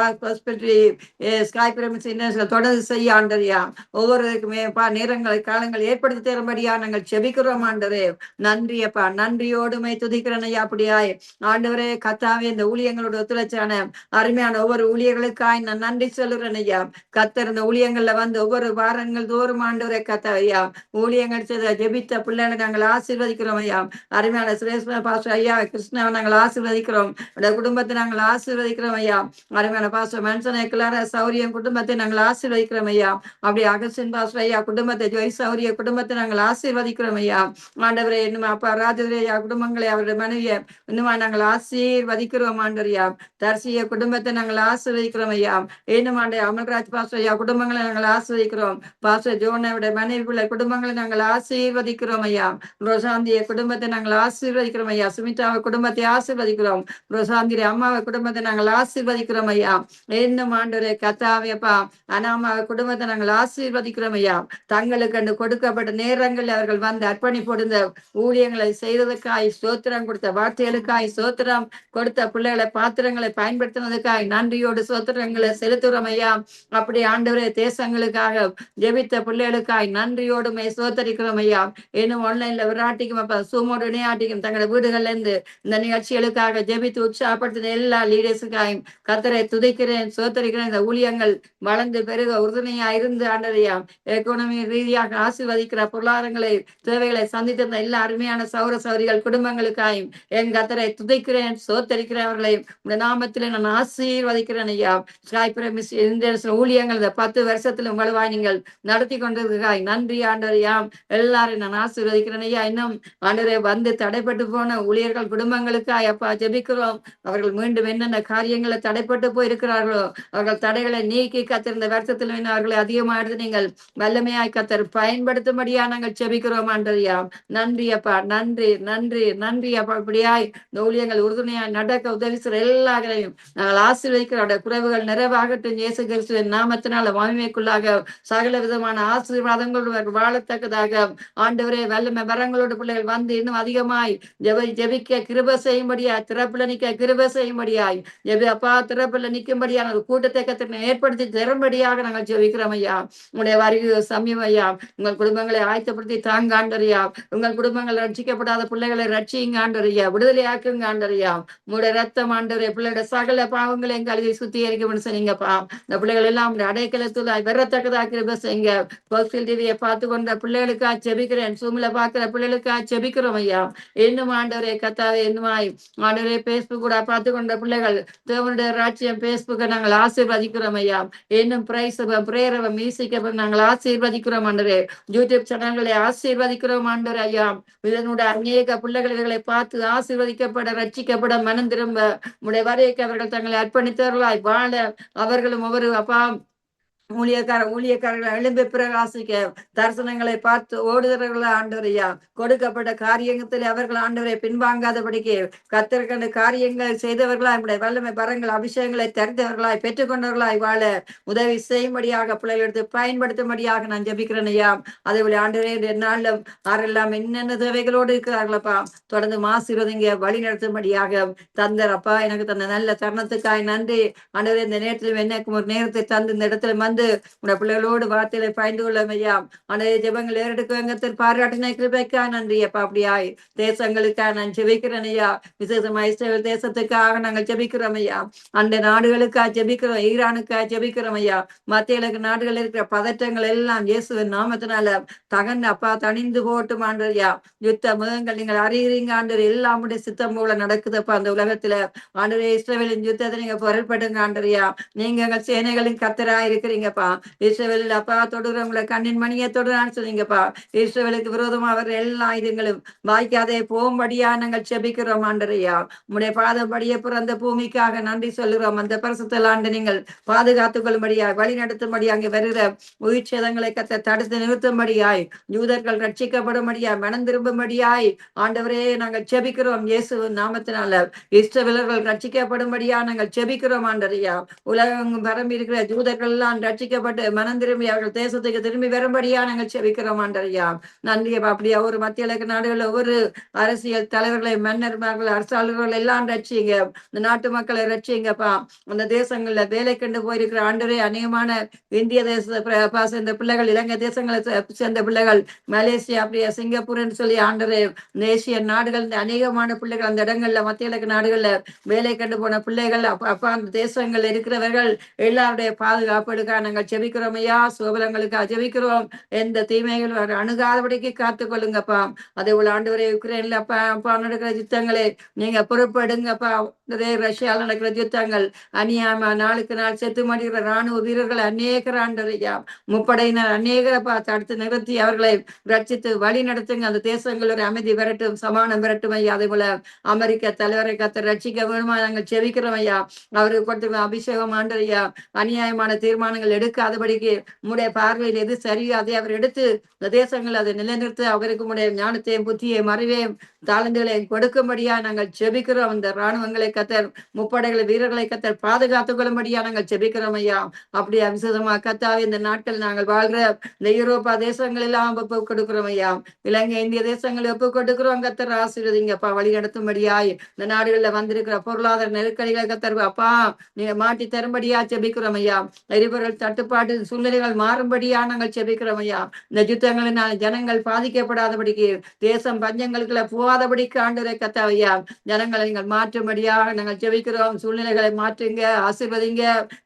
தொடர்ந்து செய்ய ஆண்டரையா. ஒவ்வொருவருக்குமே நேரங்கள் காலங்கள் ஏற்படுத்தி தரும்படியா நாங்கள் செபிக்கிறோம் ஆண்டவரே. நன்றி அப்பா, நன்றியோடுமை துதிக்கிறேன் ஐயா. அப்படியாய் ஆண்டவரே கத்தாவே இந்த ஊழியங்களோட ஒத்துழைச்சான அருமையான ஒவ்வொரு ஊழியர்களுக்காய் நான் நன்றி சொல்லுறேன் ஐயா. கத்தர் இந்த ஊழியங்கள்ல வந்து ஒவ்வொரு வாரங்கள் தோறும் ஆண்டவரே கத்தாவையா ஊழியங்கள் செய்த ஜெபித்த பிள்ளைகளை நாங்கள் ஆசீர்வதிக்கிறோம் ஐயா. அருமையான சிரேஷ்ம பாஸ்டர் ஐயா கிருஷ்ணாவை நாங்கள் ஆசீர்வதிக்கிறோம். குடும்பத்தை நாங்கள் ஆசீர்வதிக்கிறோம் ஐயா. அருமையான பாஸ்டர் மனுஷனை கிளார சௌரியம் குடும்பத்தை நாங்கள் ஆசீர்வதிக்கிறோம் ஐயா. அப்படி அகஸ்டின் பாஸ்டர் ஐயா குடும்பத்தை ஜோய் சௌரிய குடும்பத்தை நாங்கள் ஆசீர்வதிக்கிறோம் ஐயா. ஆண்டவரே இன்னும் அப்பா ராஜதுரையா குடும்பங்களை அவருடைய மனைவியை இன்னுமா நாங்கள் ஆசீர்வதிக்கிறோம் ஆண்டவரையா. தர்சிய குடும்பத்தை நாங்கள் ஆசீர்வதிக்கிறோம் ஐயா. இன்னும் ஆண்டை அமல்ராஜ் பாஸ்டர் ஐயா குடும்பங்களை நாங்கள் ஆசீர்வதிக்கிறோம். பாஸ்டர் ஜோனாவுடைய மனைவி பிள்ளை குடும்பங்களை நாங்கள் ஆசீர்வதிக்கிறோம் ஐயா. ரோசாந்திய குடும்பத்தை நாங்கள் ஆசீர்வதிக்கிறோம் ஐயா. சுமிதாவை குடும்பத்தை ஆசீர்வதிக்கிறோம். ரோசாந்திரி அம்மாவை குடும்பத்தை நாங்கள் ஆசீர்வதிக்கிறோம் ஐயா. இன்னும் ஆண்டவரே கத்தாவையப்பா அனாமாவை குடும்பத்தை நாங்கள் ஆசீர்வதிக்கிறோம் ஐயா. தங்களுக்கு கொடுக்கப்பட்ட நேரங்கள் அவர்கள் வந்து அர்ப்பணி அர்ப்பணிப்போடு இந்த ஊழியங்களை செய்ததுக்காய் ஸ்தோத்திரம், கொடுத்த வார்த்தைகளுக்காய் ஸ்தோத்திரம், கொடுத்த பிள்ளைகளை பாத்திரங்களை பயன்படுத்தினதுக்காய் நன்றியோடு ஸ்தோத்திரங்களை செலுத்துறோம் ஐயா. அப்படி ஆண்டவரே தேசங்களுக்காக ஜெபித்த பிள்ளைகளுக்காய் நன்றியோடுமே ஸ்தோத்தரிக்கிறோம் ஐயா. இன்னும் ஆன்லைன்ல விராட்டிக்கும் அப்ப சூமோடு இணையாட்டிக்கும் தங்களோட வீடுகள்ல இருந்து இந்த நிகழ்ச்சிகளுக்காக ஜெபித்து உற்சாகப்படுத்தின எல்லா லீடர்ஸுக்காயும் கத்தரை துதிக்கிறேன், ஸ்தோத்தரிக்கிறேன். இந்த ஊழியங்கள் வளர்ந்து பெருக உறுதுணையா இருந்து ஆண்டதையா எக்கோனமி ரீதியாக ஆசீர்வதிக்கிற பொருளாதாரங்களை தேவைகளை சந்தித்திருந்த எல்லா அருமையான சௌர சௌரிகள் குடும்பங்களுக்காயும் என் கத்தரை துதிக்கிறேன், ஸ்தோத்தரிக்கிறேன். அவர்களை இந்த நாமத்தில் நான் ஆசீர்வதிக்கிறேன் ஐயா. ஊழியங்கள் இந்த 10 வருஷத்துல உங்களுவாய் நீங்கள் நடத்தி கொண்டிருக்காய் நன்றி ஆண்டவரையாம். எல்லாரும் நான் ஆசீர்வதிக்கிறேன் ஐயா. இன்னும் ஆண்டவரே வந்து தடைப்பட்டு போன ஊழியர்கள் குடும்பங்களுக்காய் அப்பா ஜெபிக்கிறோம். அவர்கள் மீண்டும் என்னென்ன காரியங்களை தடைப்பட்டு போயிருக்கிறார்களோ அவர்கள் தடைகளை நீக்கி கத்திருந்த வருஷத்துல அவர்களை அதிகமாக எடுத்து நீங்கள் வல்லமையாய் கத்தர் பயன்படுத்தும்படியா நாங்கள் ஜெபிக்கிறோம் ஆண்டவரையா. நன்றி அப்பா, நன்றி நன்றி நன்றி அப்பா. இப்படியாய் இந்த ஊழியங்கள் உறுதுணையாய் நடக்க உதவி செய்கிற எல்லாரையும் நாங்கள் ஆசீர்வதிக்கிற குறைவுகள் நிறைவாகட்டும். இயேசு கிறிஸ்துவின் நாமத்தினால மகிமைக்குள்ளாக சகல விதமான ஆசீர்வாதங்களோடு வாழத்தக்கதாக ஆண்டவரே வல்லமை வரங்களோடு பிள்ளைகள் வந்து இன்னும் அதிகமாய் ஜெபிக்க கிருபை செய்யும்படியா, திறப்புல நிக்க கிருபை செய்யும்படியாய் அப்பா திறப்புல நிற்கும்படியான ஒரு கூட்டத்தை கத்திர ஏற்படுத்தி தரும்படியாக நாங்கள் ஜெபிக்கிறோம் ஐயா. உங்களுடைய வருகை சமயம் ஐயா. உங்கள் குடும்பங்களை ஆயத்தப்படுத்தி தாங்க ஆண்டறியா. உங்கள் குடும்பங்கள் ரட்சிக்கப்படாத பிள்ளைகளை ரட்சிங்க ஆண்டறியா, விடுதலையாக்குங்க ஆண்டறியா. உங்களுடைய ரத்தம் ஆண்டவரே பிள்ளையோட சகல பாவங்களை எங்க அழுகை சுத்திகரிக்கும் சொன்னீங்கப்பா. இந்த பிள்ளைகள் எல்லாம் அடைக்கலத்துல வரத்தக்கதா கிருபை செய்யுங்க. கோஸ்டல் டிவியை பார்த்து கொண்ட பிள்ளைகளுக்கா ஜெபிக்கிறேன், சூமில பாக்குற பிள்ளைகளுக்கா ஜெபிக்கிறோம் ஐயா. இன்னும் ஆண்டவரே கத்தாவே இன்னுமாய் ஆண்டவரே பேஸ்புக் கூட பார்த்து கொண்ட பிள்ளைகள் தேவனுடைய ராட்சியம் பேஸ்புக்கை நாங்கள் ஆசீர்வதிக்கிறோம் ஐயா. இன்னும் பிரேரவம் மியூசிக்கை நாங்கள் ஆசீர்வதிக்கிறோம் ஆண்டவரே. யூடியூப் சேனல்களை ஆசீர்வதிக்கிறோம் ஆண்டவர் ஐயா. இதனுடைய அநேக பிள்ளைகள் இவர்களை பார்த்து ஆசீர்வதிக்கப்பட ரட்சிக்கப்பட மனம் திரும்ப உடைய வரைக்கு அவர்கள் தங்களை அர்ப்பணித்தவர்களாய் வாழ அவர்களும் ஒவ்வொரு அப்பா ஊழியக்காரர்கள் எழும்பி பிரகாசிக்க தரிசனங்களை பார்த்து ஓடுகிறவர்கள் ஆண்டவரையா. கொடுக்கப்பட்ட காரியத்தில் அவர்கள் ஆண்டவரை பின்வாங்காதபடிக்கு கத்தற்கண்ட காரியங்களை செய்தவர்களாய் நம்முடைய வல்லமை பரங்கள் அபிஷேகங்களை தெரிந்தவர்களாய் பெற்றுக்கொண்டவர்களாய் வாழ உதவி செய்யும்படியாக பிள்ளைகள் எடுத்து பயன்படுத்தும்படியாக நான் ஜெபிக்கிறேன் ஐயா. அதே போல ஆண்டவரே என்னாலும் யாரெல்லாம் என்னென்ன தேவைகளோடு இருக்கிறார்களப்பா தொடர்ந்து ஆசீர்வதிங்க வழி நடத்தும்படியாக தந்தரப்பா. எனக்கு தந்த நல்ல தருணத்துக்காய் நன்றி ஆண்டவரே. இந்த நேரத்தில் எனக்கு ஒரு நேரத்தை தந்து இந்த இடத்துல வந்து உடைய பிள்ளைகளோடு வார்த்தைகளை பயந்து கொள்ளும் ஐயா. அனைத்து ஜெபங்கள் ஏறெடுக்க பாராட்டின கிருபைக்கா நன்றி அப்பா. அப்படியாய் தேசங்களுக்காக நான் ஜெபிக்கிறேன் ஐயா. விசேஷமா இஸ்ரேல் தேசத்துக்காக நாங்கள் ஜெபிக்கிறோம் ஐயா. அந்த நாடுகளுக்காக ஜெபிக்கிறோம், ஈரானுக்காக ஜெபிக்கிறோம் ஐயா. மத்திய இலக்கு நாடுகள் இருக்கிற பதற்றங்கள் எல்லாம் இயேசுவின் நாமத்தினால தகந்து அப்பா தணிந்து போட்டும் ஆண்டரையா. யுத்த முகங்கள் நீங்கள் அறிகிறீங்க ஆண்டர், எல்லாமுடைய சித்தம் போல நடக்குதுப்பா அந்த உலகத்துல ஆண்டரே. இஸ்ரேலின் யுத்தத்தை நீங்க பொருட்படுங்க ஆண்டரையா. நீங்க எங்கள் சேனைகளின் கத்தரா இருக்கிறீங்க இஸ்ரவேலில் அப்பா தொடுறவங்களை கண்ணின் மணியை தொடுறான்னு சொன்னீங்கப்பா. இஸ்ரவேலுக்கு விரோதமா அவர் எல்லா ஆயுதங்களும் வாய்க்காதே போகும்படியா நாங்கள் செபிக்கிறோம் ஆண்டரையா. உங்களுடைய பாதப்படியே பிறந்த பூமிக்காக நன்றி சொல்லுகிறோம். அந்த பரிசுத்தல் ஆண்டு நீங்கள் பாதுகாத்துக் கொள்ளும்படியா வழி நடத்தும்படியா அங்கே வருகிற உயிர் சேதங்களை கத்த தடுத்து நிறுத்தும்படியாய் யூதர்கள் ரட்சிக்கப்படும்படியா மனம் திரும்பும்படியாய் ஆண்டவரே நாங்கள் செபிக்கிறோம். இயேசுவின் நாமத்தினால இஸ்ரவேலர்கள் ரட்சிக்கப்படும்படியா நாங்கள் செபிக்கிறோம் ஆண்டரையா. உலகம் பரம்பி இருக்கிற யூதர்கள் எல்லாம் ரட்சிக்கப்பட்டு மனம் திரும்பி அவர்கள் தேசத்துக்கு திரும்பி வரும்படியா நாங்கள் செபிக்கிறோம் ஆண்டரையா. நன்றி அப்படியா. ஒரு மத்திய இலக்கு நாடுகள் ஒவ்வொரு அரசியல் தலைவர்களை மன்னர்கள் அரசாளர்கள் எல்லாம் ரட்சிங்க. இந்த நாட்டு மக்களை ரட்சிங்கப்பா. அந்த தேசங்கள்ல வேலை கண்டு போயிருக்கிற ஆண்டரே அநேகமான இந்திய தேச சேர்ந்த பிள்ளைகள், இலங்கை தேசங்களை சேர்ந்த பிள்ளைகள், மலேசியா அப்படியா சிங்கப்பூர்னு சொல்லி ஆண்டரே தேசிய நாடுகள் இந்த அநேகமான பிள்ளைகள் அந்த இடங்கள்ல மத்திய இலக்கு நாடுகள்ல வேலை கண்டு போன பிள்ளைகள் அப்பா அந்த தேசங்கள்ல இருக்கிறவர்கள் எல்லாருடைய பாதுகாப்பு நாங்கள் ஜெபிக்கிறோம் ஐயா. சோபலங்களுக்கு ஜெபிக்கிறோம். எந்த தீமைகள் அணுகாதபடிக்கு காத்துக் கொள்ளுங்கப்பா. அதே போல ஆண்டவரே யுக்ரைன்ல அப்பா நடக்கிற யுத்தங்களை நீங்க பொறுப்படுங்கப்பா. ரஷ்யாவில் நடக்கிற யுத்தங்கள் அநியாயமா நாளுக்கு நாள் செத்து மடிகிற ராணுவ வீரர்கள் அநேகர் ஆண்டவரையா. முப்படையினர் அநேகரப்பா தடுத்து நிறுத்தி அவர்களை ரட்சித்து வழி நடத்துங்க. அந்த தேசங்களோட அமைதி விரட்டும், சமானம் விரட்டும் ஐயா. அதே போல அமெரிக்க தலைவரை கத்த ரட்சிக்க வேணுமா நாங்கள் ஜெபிக்கிறோம் ஐயா. அவருக்கு கொடுத்து அபிஷேகம் ஆண்டரையா. அநியாயமான தீர்மானங்கள் எடுக்காதபடிக்கு உடைய பார்வையில் எது சரியோ அதை அவர் எடுத்து இந்த தேசங்கள் அதை நிலைநிறுத்த அவருக்கு உடைய ஞானத்தையும் புத்தியையும் அறிவையும் தாளந்துகளையும் கொடுக்கும்படியா நாங்கள் ஜெபிக்கிறோம். அந்த இராணுவங்களை கத்தர் முப்படைகளை வீரர்களை கத்தர் பாதுகாத்துக் கொள்ளும்படியா நாங்கள் ஜெபிக்கிறோம் ஐயா. அப்படியே விசேஷமா கத்தாவே இந்த நாட்கள் நாங்கள் வாழ்ற இந்த யூரோப்பா தேசங்கள் எல்லாம் ஒப்பு கொடுக்கிறோம் ஐயா. இலங்கை இந்திய தேசங்களை ஒப்பு கொடுக்கிறோம். கத்தர் ஆசீர்வதிங்கப்பா, வழி நடத்தும்படியாய் இந்த நாடுகளில் வந்திருக்கிற பொருளாதார நெருக்கடிகளை கத்தர் அப்பா நீங்க மாட்டி தரும்படியா ஜெபிக்கிறோம் ஐயா. எரிபொருள் தட்டுப்பாட்டு சூழ்நிலைகள் மாறும்படியா நாங்கள் ஜெபிக்கிறோம் ஐயா. இந்த யுத்தங்களினால் ஜனங்கள் பாதிக்கப்படாதபடிக்கு, தேசம் பஞ்சங்களுக்குள்ள போகாதபடிக்கு ஆண்டவரே கத்தாவையா ஜனங்களை நீங்கள் மாற்றும்படியாக நாங்கள் ஜெபிக்கிறோம். சூழ்நிலைகளை மாற்றுங்க, ஆசீர்வதிங்க.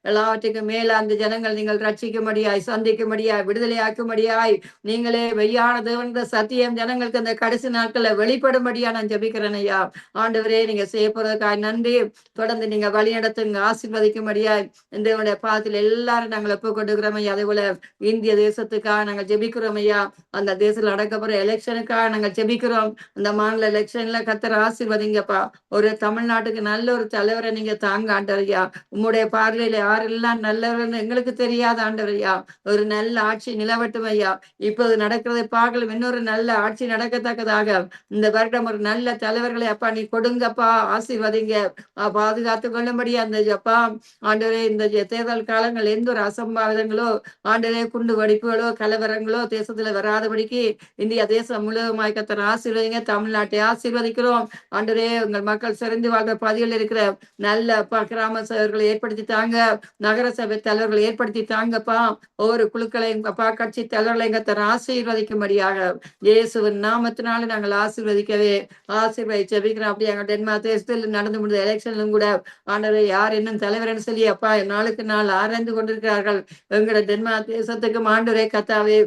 எல்லாவற்றுக்கும் மேல அந்த ஜனங்கள் நீங்கள் ரட்சிக்கும்படியாய், சந்திக்கும்படியாய், விடுதலையாக்கும்படியாய் நீங்களே மெய்யான தேவன் சத்தியம் ஜனங்களுக்கு அந்த கடைசி நாட்களை வெளிப்படும்படியா நான் ஜெபிக்கிறேன் ஐயா. ஆண்டவரே நீங்க செய்ய போறதுக்காக நன்றி. தொடர்ந்து நீங்க வழி நடத்துங்க, ஆசீர்வதிக்கும்படியாய் இந்த பாதத்தில் எல்லாரும் நாங்கள் ஒப்பு கொண்டுக்கிறோம் ஐயா. அதே போல இந்திய தேசத்துக்காக நாங்கள் ஜெபிக்கிறோம் ஐயா. அந்த தேசத்தில் நடக்கப்படுற எலெக்ஷனுக்காக நாங்கள் ஜெபிக்கிறோம். அந்த மாநில எலெக்ஷன்ல கத்தர் ஆசீர்வதிங்கப்பா. ஒரு தமிழ்நாட்டுக்கு நல்ல ஒரு தலைவரை நீங்க தாங்க ஆண்டவரையா. உம்முடைய பார்வையில யாரெல்லாம் நல்லவர்னு எங்களுக்கு தெரியாத ஆண்டவரையா. ஒரு நல்ல ஆட்சி நிலவட்டும் ஐயா. இப்போது நடக்கிறதை பார்க்கலாம், இன்னொரு நல்ல ஆட்சி நடக்கத்தக்கதாக இந்த வருடம் ஒரு நல்ல தலைவர்களை அப்பா நீ கொடுங்கப்பா, ஆசீர்வதிங்க, பாதுகாத்து கொள்ளும்படி அந்த அப்பா ஆண்டவரே இந்த தேர்தல் காலங்கள் எந்த ஒரு அசம்பாவிதங்களோ ஆண்டவரே குண்டு வெடிப்புகளோ கலவரங்களோ தேசத்துல வராதபடிக்கு இந்தியா தேசம் முழுவதுமாய் கத்தர் ஆசீர்வதிங்க. தமிழ்நாட்டை ஆசீர்வதிக்கிறோம் ஆண்டவரே. உங்கள் மக்கள் சிறந்து வாழ்ற பதிவில் இருக்கிற நல்ல கிராம சபைகளை ஏற்படுத்தி தாங்க, நகர சபை தலைவர்களை ஏற்படுத்தி தாங்கப்பா. ஒவ்வொரு குழுக்களையும் அப்பா கட்சி தலைவர்களையும் கத்தர் ஆசீர்வதிக்கும்படியாக இயேசுவின் நாமத்தினால நாங்கள் ஆசீர்வதிக்கவே ஆசீர்வதி ஜெபிக்கிறோம். அப்படி எங்க டென்மார்க் தேசத்தில் நடந்து முடிந்த எலெக்ஷன்லும் கூட ஆண்டவரை யார் இன்னும் தலைவர்னு சொல்லி அப்பா நாளுக்கு நாள் ஆராய்ந்து கொண்டிருக்கிறார்கள். எங்களோட டென்மார்க் தேசத்துக்கு ஆண்டவரே கத்தாவே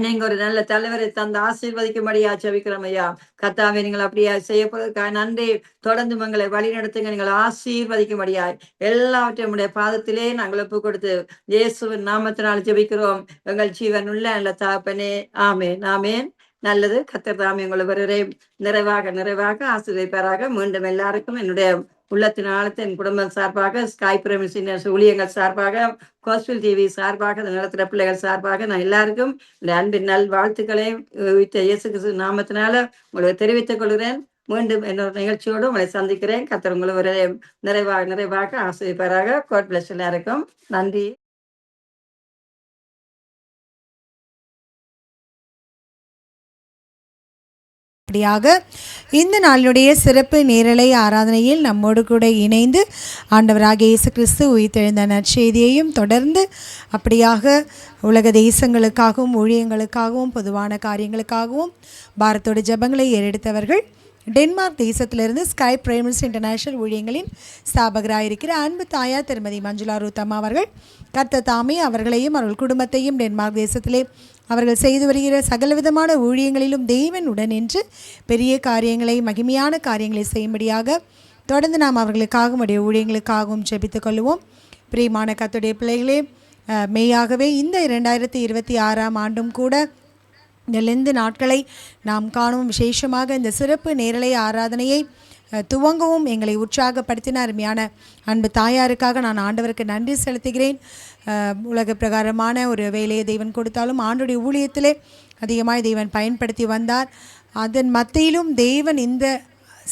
நீங்க ஒரு நல்ல தலைவரை தந்து ஆசீர்வதிக்கும்படியா ஜெபிக்கிறோம் ஐயா. கத்தாவே நீங்கள் அப்படியா செய்யப்படுவதற்காக நன்றி. தொடர்ந்து உங்களை வழி நடத்துங்க, நீங்கள் ஆசீர்வதிக்கும்படியாய் எல்லாவற்றையும் உடைய பாதத்திலே நாங்கள் ஒப்பு கொடுத்து இயேசுவின் நாமத்தினால் ஜெபிக்கிறோம் எங்கள் ஜீவன் உள்ள நல்ல தகப்பனே. ஆமேன் ஆமேன். நல்லது. கர்த்தர் தாமே உங்களை வருவரை நிறைவாக நிறைவாக ஆசீர்வதிப்பாராக. மீண்டும் எல்லாருக்கும் என்னுடைய உள்ளத்தின் ஆழத்தை என் குடும்பம் சார்பாக, ஸ்காய் பிரமிசின் ஊழியங்கள் சார்பாக, கோஸ்பில் டிவி சார்பாக, நிலத்திர பிள்ளைகள் சார்பாக நான் எல்லாருக்கும் இந்த அன்பின் நல் வாழ்த்துக்களையும் இயேசு கிறிஸ்து நாமத்தினால உங்களுக்கு தெரிவித்துக் கொள்கிறேன். மீண்டும் இன்னொரு நிகழ்ச்சியோடு உங்களை சந்திக்கிறேன். கர்த்தர் உங்களை ஒரு நிறைவாக நிறைவாக ஆசீர்வதிப்பாராக. காட் பிளஸ் எல்லாருக்கும். நன்றி. அப்படியாக இந்த நாளினுடைய சிறப்பு நேரலை ஆராதனையில் நம்மோடு கூட இணைந்து ஆண்டவராகிய இயேசு கிறிஸ்து உயிர்த்தெழுந்த நற்செய்தியையும் தொடர்ந்து அப்படியாக உலக தேசங்களுக்காகவும் ஊழியங்களுக்காகவும் பொதுவான காரியங்களுக்காகவும் பாரத்தோட ஜெபங்களை ஏறெடுத்தவர்கள் டென்மார்க் தேசத்திலிருந்து ஸ்கை பிரைமர்ஸ் இன்டர்நேஷனல் ஊழியங்களின் ஸ்தாபகராக இருக்கிற அன்பு தாயார் திருமதி மஞ்சுளா ரூத்தம்மா அவர்கள் கர்த்தர் தாமே அவர்களையும் அவர்கள் குடும்பத்தையும் டென்மார்க் தேசத்திலே அவர்கள் செய்து வருகிற சகலவிதமான ஊழியங்களிலும் தேவன் உடன் நின்று பெரிய காரியங்களை, மகிமையான காரியங்களை செய்யும்படியாக தொடர்ந்து நாம் அவர்களுக்காகவும் உடைய ஊழியங்களுக்காகவும் ஜெபித்துக் கொள்வோம். பிரியமான கர்த்தருடைய பிள்ளைகளே, மெய்யாகவே இந்த 2026ஆம் ஆண்டும் கூட இந்த லெந்து நாட்களை நாம் காணும் விசேஷமாக இந்த சிறப்பு நேரலை ஆராதனையை துவங்கவும் எங்களை உற்சாகப்படுத்தின அருமையான அன்பு தாயாருக்காக நான் ஆண்டவருக்கு நன்றி செலுத்துகிறேன். உலக பிரகாரமான ஒரு வேலையை தேவன் கொடுத்தாலும் ஆண்டுடைய ஊழியத்திலே அதிகமாக தேவன் பயன்படுத்தி வந்தார். அதன் மத்தியிலும் தேவன் இந்த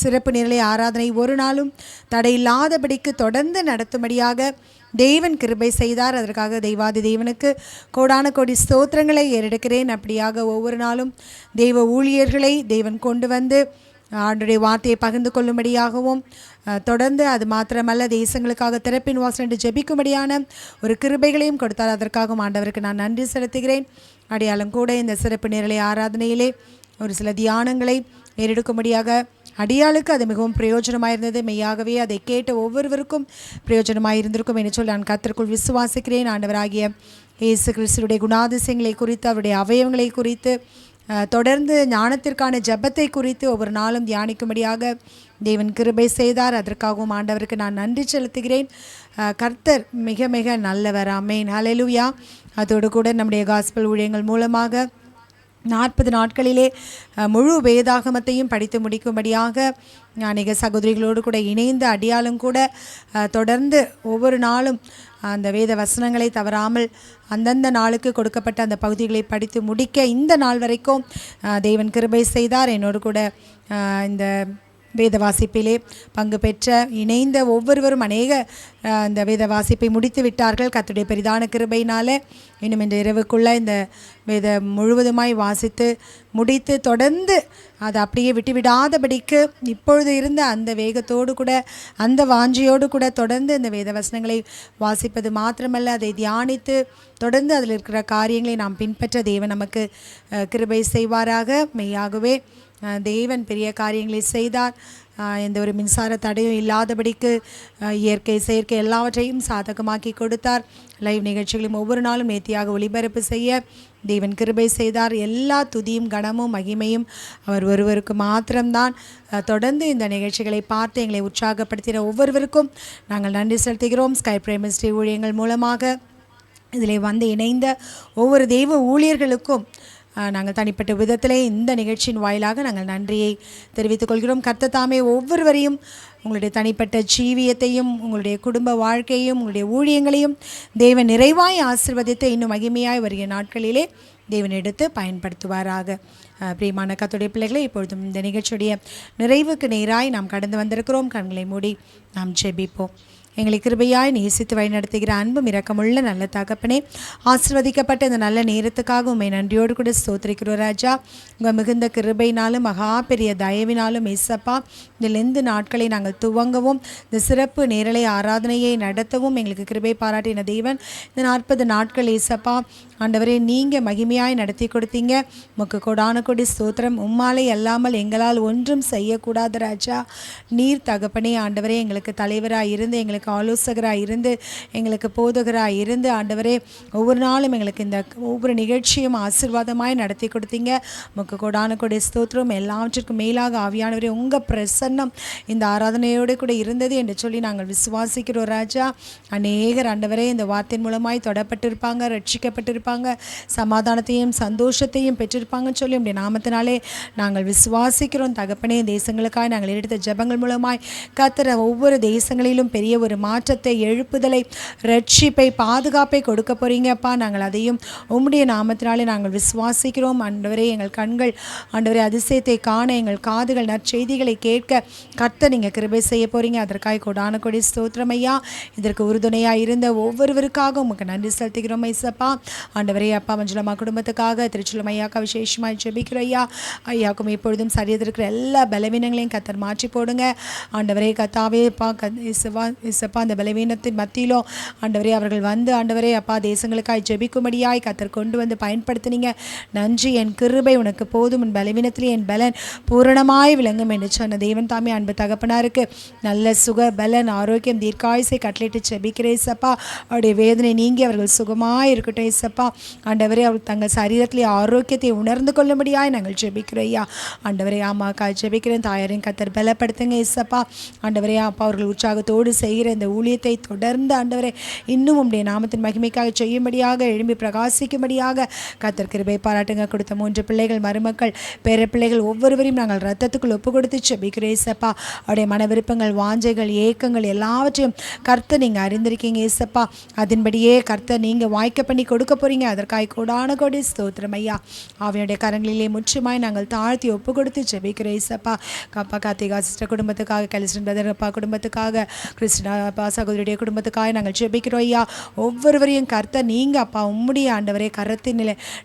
சிறப்பு நேரலை ஆராதனை ஒரு நாளும் தடையில்லாதபடிக்கு தொடர்ந்து நடத்தும்படியாக தேவன் கிருபை செய்தார். அதற்காக தெய்வாதி தேவனுக்கு கோடான கோடி ஸ்தோத்திரங்களை ஏறெடுக்கிறேன். அப்படியாக ஒவ்வொரு நாளும் தெய்வ ஊழியர்களை தேவன் கொண்டு வந்து ஆண்டுடைய வார்த்தையை பகிர்ந்து கொள்ளும்படியாகவும் தொடர்ந்து அது மாத்திரமல்ல தேசங்களுக்காக திறப்பின் வாசல் என்று ஜெபிக்கும்படியான ஒரு கிருபைகளையும் கொடுத்தார். அதற்காகவும் ஆண்டவருக்கு நான் நன்றி செலுத்துகிறேன். அடையாளம் கூட இந்த சிறப்பு நேரலை ஆராதனையிலே ஒரு சில தியானங்களை ஏறெடுக்கும்படியாக அடியாளுக்கு அது மிகவும் பிரயோஜனமாக இருந்தது. மெய்யாகவே அதை கேட்ட ஒவ்வொருவருக்கும் பிரயோஜனமாக இருந்திருக்கும் என்று சொல்லி நான் கர்த்தருக்குள் விசுவாசிக்கிறேன். ஆண்டவராகிய இயேசு கிறிஸ்துடைய குணாதிசயங்களை குறித்து, அவருடைய அவயவங்களை குறித்து, தொடர்ந்து ஞானத்திற்கான ஜெபத்தை குறித்து ஒவ்வொரு நாளும் தியானிக்கும்படியாக தேவன் கிருபை செய்தார். அதற்காகவும் ஆண்டவருக்கு நான் நன்றி செலுத்துகிறேன். கர்த்தர் மிக மிக நல்லவர். ஆமென். ஹல்லேலூயா. அதோடு கூட நம்முடைய காஸ்பல் ஊழியங்கள் மூலமாக 40 நாட்களிலே முழு வேதாகமத்தையும் படித்து முடிக்கும்படியாக அநேக சகோதரிகளோடு கூட இணைந்து அடியாலும் கூட தொடர்ந்து ஒவ்வொரு நாளும் அந்த வேத வசனங்களை தவறாமல் அந்தந்த நாளுக்கு கொடுக்கப்பட்ட அந்த பகுதிகளை படித்து முடிக்க இந்த நாள் வரைக்கும் தேவன் கிருபை செய்தார். என்னோடு கூட இந்த வேத வாசிப்பிலே பங்கு பெற்ற இணைந்த ஒவ்வொருவரும் அநேக இந்த வேத வாசிப்பை முடித்து விட்டார்கள். கர்த்தருடைய பெரிதான கிருபையினால் இன்னும் இந்த இரவுக்குள்ளே இந்த வேத முழுவதுமாய் வாசித்து முடித்து தொடர்ந்து அதை அப்படியே விட்டுவிடாதபடிக்கு இப்பொழுது இருந்த அந்த வேகத்தோடு கூட அந்த வாஞ்சியோடு கூட தொடர்ந்து இந்த வேத வசனங்களை வாசிப்பது மாத்திரமல்ல, அதை தியானித்து தொடர்ந்து அதில் இருக்கிற காரியங்களை நாம் பின்பற்ற தேவன் நமக்கு கிருபை செய்வாராக. மெய்யாகவே தேவன் பெரிய காரியங்களை செய்தார். எந்த ஒரு மின்சார தடையும் இல்லாதபடிக்கு இயற்கை செயற்கை எல்லாவற்றையும் சாதகமாக்கி கொடுத்தார். லைவ் நிகழ்ச்சிகளையும் ஒவ்வொரு நாளும் நேர்த்தியாக ஒளிபரப்பு செய்ய தேவன் கிருபை செய்தார். எல்லா துதியும் கனமும் மகிமையும் அவர் ஒருவருக்கு மாத்திரம்தான். தொடர்ந்து இந்த நிகழ்ச்சிகளை பார்த்து எங்களை உற்சாகப்படுத்தின ஒவ்வொருவருக்கும் நாங்கள் நன்றி செலுத்துகிறோம். ஸ்கை பிரைமஸ்ட்ரி ஊழியங்கள் மூலமாக இதில் வந்து இணைந்த ஒவ்வொரு தெய்வ ஊழியர்களுக்கும் நாங்கள் தனிப்பட்ட விதத்திலே இந்த நிகழ்ச்சியின் வாயிலாக நாங்கள் நன்றியை தெரிவித்துக் கொள்கிறோம். கர்த்தர் தாமே ஒவ்வொருவரையும் உங்களுடைய தனிப்பட்ட ஜீவியத்தையும் உங்களுடைய குடும்ப வாழ்க்கையும் உங்களுடைய ஊழியங்களையும் தேவன் நிறைவாய் ஆசீர்வதித்து இன்னும் மகிமையாய் வருகிற நாட்களிலே தேவன் எடுத்து பயன்படுத்துவாராக. பிரியமான கர்த்தருடைய பிள்ளைகளை, இப்பொழுதும் இந்த நிகழ்ச்சியுடைய நிறைவுக்கு நேராய் நாம் கடந்து வந்திருக்கிறோம். கண்களை மூடி நாம் ஜெபிப்போம். எங்களை கிருபையாய் நேசித்து வழிநடத்துகிற அன்பும் இரக்கமுள்ள நல்ல தகப்பனே, ஆசீர்வதிக்கப்பட்ட இந்த நல்ல நேரத்துக்காக உண்மை நன்றியோடு கூட ஸ்தோத்திரிக்கிறோம் ராஜா. உங்கள் மிகுந்த கிருபையினாலும் மகா பெரிய தயவினாலும் ஏசப்பா இதில் எந்த நாட்களை நாங்கள் துவங்கவும் இந்த சிறப்பு நேரலை ஆராதனையை நடத்தவும் எங்களுக்கு கிருபை பாராட்டின தேவன். இந்த 40 நாட்கள் ஏசப்பா ஆண்டவரே நீங்கள் மகிமையாய் நடத்தி கொடுத்தீங்க. முக்கு கொடான கொடி ஸ்தோத்திரம். உம்மாலை அல்லாமல் எங்களால் ஒன்றும் செய்யக்கூடாது ராஜா. நீர் தகப்பனே ஆண்டவரே எங்களுக்கு தலைவராக இருந்து எங்களுக்கு ஆலோசகராக இருந்து எங்களுக்கு போதகராக இருந்து ஆண்டவரே ஒவ்வொரு நாளும் எங்களுக்கு இந்த ஒவ்வொரு நிகழ்ச்சியும் ஆசீர்வாதமாய் நடத்தி கொடுத்தீங்க. முக்கு கொடான கொடி ஸ்தோத்திரம். எல்லாவற்றிற்கும் மேலாக ஆவியானவரே உங்கள் பிரசன்னம் இந்த ஆராதனையோடு கூட இருந்தது என்று சொல்லி நாங்கள் விசுவாசிக்கிறோம் ராஜா. அநேகர் ஆண்டவரே இந்த வார்த்தையின் மூலமாய் தொடப்பட்டிருப்பாங்க, ரட்சிக்கப்பட்டிருப்பாங்க, சமாதானத்தையும் சந்தோஷத்தையும் பெற்றிருப்பாங்கன்னு சொல்லி உடைய நாமத்தினாலே நாங்கள் விசுவாசிக்கிறோம் தகப்பனே. தேசங்களுக்காய் நாங்கள் எடுத்த ஜெபங்கள் மூலமாய் கர்த்தர் ஒவ்வொரு தேசங்களிலும் பெரிய ஒரு மாற்றத்தை, எழுப்புதலை, ரட்சிப்பை, பாதுகாப்பை கொடுக்க போறீங்கப்பா. நாங்கள் அதையும் உம்முடைய நாமத்தினாலே நாங்கள் விசுவாசிக்கிறோம் ஆண்டவரே. எங்கள் கண்கள் ஆண்டவரே அதிசயத்தை காண, எங்கள் காதுகள் நற்செய்திகளை கேட்க கர்த்தர் நீங்கள் கிருபை செய்ய போறீங்க. அதற்காக கொடான கொடி ஸ்தோத்திரம் ஐயா. இதற்கு உறுதுணையாக இருந்த ஒவ்வொருவருக்காக உமக்கு நன்றி செலுத்துகிறோம் ஐசப்பா. ஆண்டவரே அப்பா மஞ்சளம்மா குடும்பத்துக்காக திருச்சலம் ஐயாக்கா விசேஷமாக ஜெபிக்கிறோம் ஐயா. ஐயாக்கும் எப்பொழுதும் சரியது இருக்கிற எல்லா பலவீனங்களையும் கர்த்தர் மாற்றி போடுங்க ஆண்டவரே. கத்தாவே அப்பா இசப்பா அந்த பலவீனத்தின் மத்தியிலும் ஆண்டவரே அவர்கள் வந்து ஆண்டவரே அப்பா தேசங்களுக்காய் ஜெபிக்கும்படியாய் கர்த்தர் கொண்டு வந்து பயன்படுத்தினீங்க. நன்றி. என் கிருபை உனக்கு போதும், என் பலவீனத்திலே என் பலன் பூரணமாய் விளங்கும் என்று சொன்ன தேவன் தாமே அன்பு தகப்பனாருக்கு நல்ல சுக பலன் ஆரோக்கியம் தீர்க்காயுசை கட்டளையிட்டு ஜெபிக்கிறேன் சப்பா. அவருடைய வேதனை நீங்கி அவர்கள் சுகமாய் இருக்கட்டும் சப்பா. ஆண்டவரே அவர் தங்கள் சரீரத்திலே ஆரோக்கியத்தை உணர்ந்து கொள்ளும்படியாய் நாங்கள் ஜெபிக்கிறோம் ஐயா. ஆண்டவரே ஆமாக்கா ஜெபிக்கிறேன். தாயாரையும் கர்த்தர் பலப்படுத்துங்க இசப்பா. ஆண்டவரே அப்பா அவர்கள் உற்சாகத்தோடு செய்கிற இந்த ஊழியத்தை தொடர்ந்து ஆண்டவரே இன்னும் உம்முடைய நாமத்தின் மகிமைக்காக செய்யும்படியாக எழும்பி பிரகாசிக்கும்படியாக கர்த்தர் கிருபை பாராட்டுங்க. கொடுத்த 3 பிள்ளைகள், மருமக்கள், பேர பிள்ளைகள் ஒவ்வொருவரையும் நாங்கள் ரத்தத்துக்குள் ஒப்பு கொடுத்து ஜெபிக்கிறோம் இசப்பா. அவருடைய மன விருப்பங்கள், வாஞ்சைகள், ஏக்கங்கள் எல்லாவற்றையும் கர்த்தர் நீங்கள் அறிந்திருக்கீங்க இசப்பா. அதன்படியே கர்த்தர் நீங்கள் வாய்க்க பண்ணி கொடுக்க போறீங்க. அதற்காக கொடான கொடி ஸ்தோத்திரம் ஐயா. அவனுடைய கரங்களிலே முற்றுமாய் நாங்கள் தாழ்த்தி ஒப்பு கொடுத்து ஜெபிக்கிறோம் இசப்பா. அப்பா கார்த்திகா சிஸ்டர் குடும்பத்துக்காக, கலிஸ்டன் பிரதர் அப்பா குடும்பத்துக்காக, கிறிஸ்டினா அப்பா சகோதரியுடைய குடும்பத்துக்காக நாங்கள் ஜெபிக்கிறோம் ஐயா. ஒவ்வொருவரையும் கர்த்தர் நீங்கள் அப்பா உம்முடைய ஆண்டவரே கரத்தின்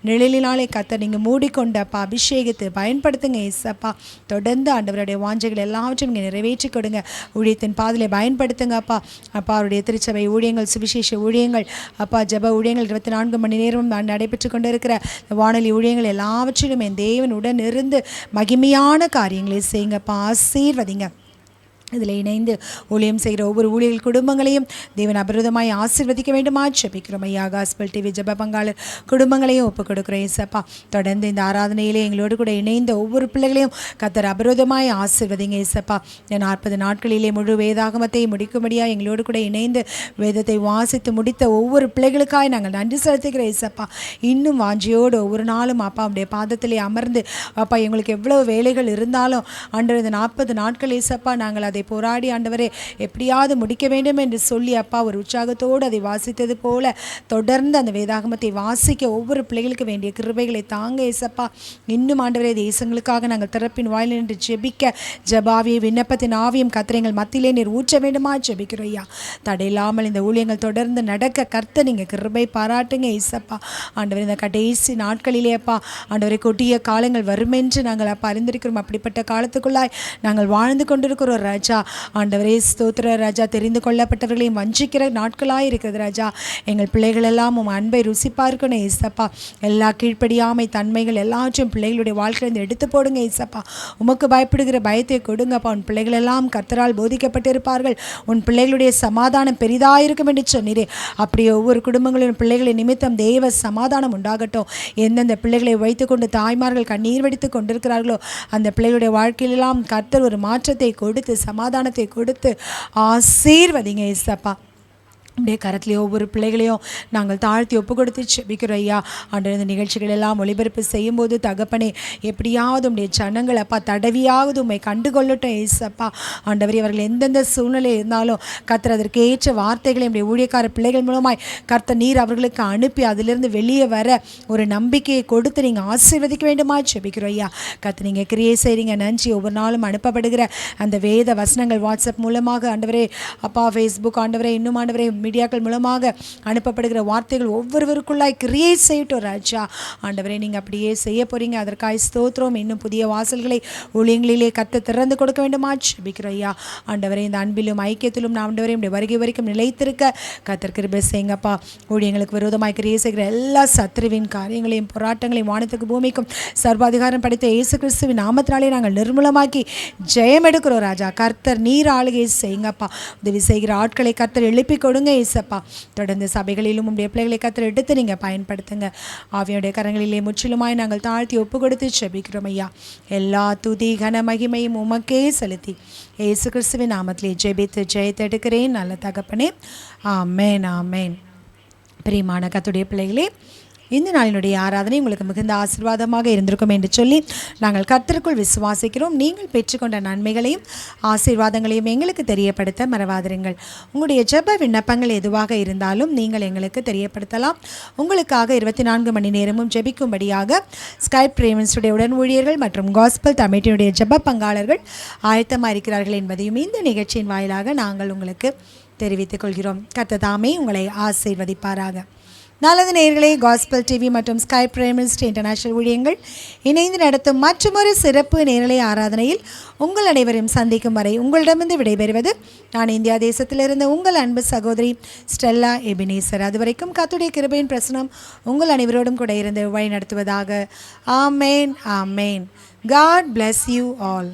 நிழலினாலே கர்த்தர் நீங்கள் மூடிக்கொண்டு அப்பா அபிஷேகித்து பயன்படுத்துங்க இசப்பா. தொடர்ந்து ஆண்டவருடைய வாஞ்சைகள் எல்லாவற்றையும் நீங்கள் நிறைவேற்றி கொடுங்க. ஊழியத்தின் பாதிலே பயன்படுத்துங்க அப்பா. அப்பா அவருடைய திருச்சபை ஊழியங்கள், சுவிசேஷ ஊழியங்கள் அப்பா, ஜெப ஊழியங்கள் 24 மணி நேரமும் நடைபெற்று கொண்டு இருக்கிற வானொலி ஊழியங்கள் எல்லாவற்றிலும் என் தேவன் உடன் இருந்து மகிமையான காரியங்களை செய்யுங்கப்பா. ஆசீர்வதிங்க. இதில் இணைந்து ஊழியம் செய்கிற ஒவ்வொரு ஊழியர்கள் குடும்பங்களையும் தேவன் அபரிதமாய் ஆசீர்வதிக்க வேண்டுமா ஜெபிக்கிறோம் ஐயா. காஸ்பல் டிவி ஜெப பங்காளர் குடும்பங்களையும் ஒப்புக் கொடுக்குறோம் ஏசப்பா. தொடர்ந்து இந்த ஆராதனையிலே எங்களோடு கூட இணைந்த ஒவ்வொரு பிள்ளைகளையும் கர்த்தர் அபரிதமாய் ஆசீர்வதிங்க ஏசப்பா. இந்த 40 நாட்களிலே முழு வேதாகமத்தை முடிக்கும்படியாக எங்களோடு கூட இணைந்து வேதத்தை வாசித்து முடித்த ஒவ்வொரு பிள்ளைகளுக்காய் நாங்கள் நன்றி செலுத்துகிறோம் ஏசப்பா. இன்னும் வாஞ்சியோடு ஒவ்வொரு நாளும் அப்பா உடைய பாதத்திலே அமர்ந்து அப்பா எங்களுக்கு எவ்வளவு வேலைகள் இருந்தாலும் அன்று இந்த 40 நாட்கள் ஏசப்பா நாங்கள் அதை அதை போராடி ஆண்டவரே எப்படியாவது முடிக்க வேண்டும் என்று சொல்லி அப்பா ஒரு உற்சாகத்தோடு அதை வாசித்தது போல தொடர்ந்து அந்த வேதாகமத்தை வாசிக்க ஒவ்வொரு பிள்ளைகளுக்கு வேண்டிய கிருபைகளை தாங்க ஏசப்பா. இன்னும் ஆண்டவரே தேசங்களுக்காக நாங்கள் திறப்பின் வாயில் நின்று ஜெபிக்க ஜபாவியை விண்ணப்பத்தின் ஆவியும் கத்திரைங்கள் மத்தியிலே நீர் ஊற்ற வேண்டுமா ஜெபிக்கிறோம் ஐயா. தடையில்லாமல் இந்த ஊழியங்கள் தொடர்ந்து நடக்க கர்த்த நீங்கள் கிருபை பாராட்டுங்க ஏசப்பா. ஆண்டவர் இந்த கடைசி நாட்களிலே அப்பா ஆண்டவரை கொடிய காலங்கள் வருமென்று நாங்கள் அப்பா அறிந்திருக்கிறோம். அப்படிப்பட்ட காலத்துக்குள்ளாய் நாங்கள் வாழ்ந்து கொண்டிருக்கிறோம் ராஜா. ஆண்டவரே ஸ்தோத்திர ராஜா. தெரிந்து கொள்ளப்பட்டவர்களையும் வஞ்சிக்கிற நாட்களாக இருக்கிறது ராஜா. எங்கள் பிள்ளைகள் எல்லாம் உம் அன்பை ருசி பார்க்கணும் ஏசப்பா. எல்லா கீழ்ப்படியாமை தன்மைகள் எல்லாவற்றையும் பிள்ளைகளுடைய வாழ்க்கையிலிருந்து எடுத்து போடுங்க ஏசப்பா. உமக்கு பயப்படுகிற பயத்தை கொடுங்கப்பா. உன் பிள்ளைகள் எல்லாம் கர்த்தரால் போதிக்கப்பட்டிருப்பார்கள். உன் பிள்ளைகளுடைய சமாதானம் பெரிதாயிருக்கும் என்று சொன்னீரே. அப்படியே ஒவ்வொரு குடும்பங்களின் பிள்ளைகளின் நிமித்தம் தேவ சமாதானம் உண்டாகட்டும். எந்தெந்த பிள்ளைகளை வைத்துக்கொண்டு தாய்மார்கள் கண்ணீர் வெடித்து கொண்டிருக்கிறார்களோ அந்த பிள்ளைகளுடைய வாழ்க்கையிலெல்லாம் கர்த்தர் ஒரு மாற்றத்தை கொடுத்து சமாதானத்தை கொடுத்து ஆசீர்வதிங்க ஏசப்பா. அப்படியே கரத்திலே ஒவ்வொரு பிள்ளைகளையும் நாங்கள் தாழ்த்தி ஒப்பு கொடுத்து செபிக்கிறோம் ஐயா. ஆண்டவர் இந்த நிகழ்ச்சிகள் எல்லாம் ஒளிபரப்பு செய்யும்போது தகப்பனே எப்படியாவது உடைய ஜனங்கள் அப்பா தடவியாவது உண்மை கண்டுகொள்ளட்டும் ஏசப்பா. ஆண்டவர் அவர்கள் எந்தெந்த சூழ்நிலை இருந்தாலும் கர்த்தர் அதற்கு ஏற்ற வார்த்தைகளை நம்முடைய ஊழியக்கார பிள்ளைகள் மூலமாய் கர்த்தர் நீர் அவர்களுக்கு அனுப்பி அதிலிருந்து வெளியே வர ஒரு நம்பிக்கையை கொடுத்து நீங்கள் ஆசீர்வதிக்க வேண்டுமா செபிக்கிறோம் ஐயா. கர்த்தர் நீங்கள் கிரியை செய்கிறீங்க நன்றி. ஒவ்வொரு நாளும் அனுப்பப்படுகிற அந்த வேத வசனங்கள் வாட்ஸ்அப் மூலமாக ஆண்டவரே அப்பா ஃபேஸ்புக் ஆண்டவரே இன்னும் ஆண்டவரே மீடியாக்கள் மூலமாக அனுப்பப்படுகிற வார்த்தைகள் ஒவ்வொருவருக்குள்ளாய் கிரியேட் செய்யட்டும் ராஜா. ஆண்டவரே நீங்கள் அப்படியே செய்ய போகிறீங்க. அதற்காக ஸ்தோத்திரம். இன்னும் புதிய வாசல்களை ஊழியங்களிலே கர்த்தர் திறந்து கொடுக்க வேண்டுமா ஜெபிக்கிறோம் ஐயா. ஆண்டவரே இந்த அன்பிலும் ஐக்கியத்திலும் நான் ஆண்டவரே இந்த வருகை வரைக்கும் நிலைத்திருக்க கர்த்தர் கிருபை செய்யுங்கப்பா. ஊழியங்களுக்கு விரோதமாய் கிரியை செய்கிற எல்லா சத்துருவின் காரியங்களையும் போராட்டங்களையும் வானத்துக்கு பூமிக்கும் சர்வாதிகாரம் படைத்த இயேசு கிறிஸ்துவின் நாமத்தினாலே நாங்கள் நிர்மூலமாக்கி ஜெயம் எடுக்கிறோம் ராஜா. கர்த்தர் நீர் ஆளுகை செய்யுங்கப்பா. உதவி செய்கிற ஆட்களை கர்த்தர் எழுப்பி கொடுங்க ஏசப்பா. தொடர்ந்து சபைகளிலும் உடைய பிள்ளைகளை கர்த்தர் எடுத்து நீங்கள் பயன்படுத்துங்க. ஆவியுடைய கரங்களிலே முற்றிலுமாய் நாங்கள் தாழ்த்தி ஒப்பு கொடுத்து ஜெபிக்கிறோம் ஐயா. எல்லா துதி கன மகிமையும் உமக்கே செலுத்தி இயேசு கிறிஸ்துவின் நாமத்திலே ஜெபித்து ஜெயத்தை எடுக்கிறேன் நல்ல தகப்பனே. ஆமேன் ஆமேன். பிரியமான கர்த்தருடைய பிள்ளைகளே, இந்த நாளினுடைய ஆராதனை உங்களுக்கு மிகுந்த ஆசீர்வாதமாக இருந்திருக்கும் என்று சொல்லி நாங்கள் கர்த்தருக்குள் விசுவாசிக்கிறோம். நீங்கள் பெற்றுக்கொண்ட நன்மைகளையும் ஆசீர்வாதங்களையும் எங்களுக்கு தெரியப்படுத்த மறவாதிருங்கள். உங்களுடைய ஜெப விண்ணப்பங்கள் எதுவாக இருந்தாலும் நீங்கள் எங்களுக்கு தெரியப்படுத்தலாம். உங்களுக்காக 24 மணி நேரமும் ஜெபிக்கும்படியாக ஸ்கைப் பிரேமன்ஸுடைய உடன் ஊழியர்கள் மற்றும் காஸ்பல் கமிட்டியுடைய ஜெப பங்காளர்கள் ஆயத்தமாக இருக்கிறார்கள் என்பதையும் இந்த நிகழ்ச்சியின் வாயிலாக நாங்கள் உங்களுக்கு தெரிவித்துக் கொள்கிறோம். கர்த்தர் தாமே உங்களை ஆசீர்வதிப்பாராக. நல்லது நேயர்களே, காஸ்பல் டிவி மற்றும் ஸ்கை பிரைம் மினிஸ்ட்ரி இன்டர்நேஷனல் ஊழியங்கள் இணைந்து நடத்தும் மற்றொரு சிறப்பு நேரலை ஆராதனையில் உங்கள் அனைவரையும் சந்திக்கும் வரை உங்களிடமிருந்து விடைபெறுவது நான் இந்தியா தேசத்திலிருந்து உங்கள் அன்பு சகோதரி ஸ்டெல்லா எபினேசர். அதுவரைக்கும் கர்த்தருடைய கிருபையின் பிரசனம் உங்கள் அனைவரோடும் கூட இருந்து வழி நடத்துவதாக. ஆமேன் ஆமேன். God bless you all.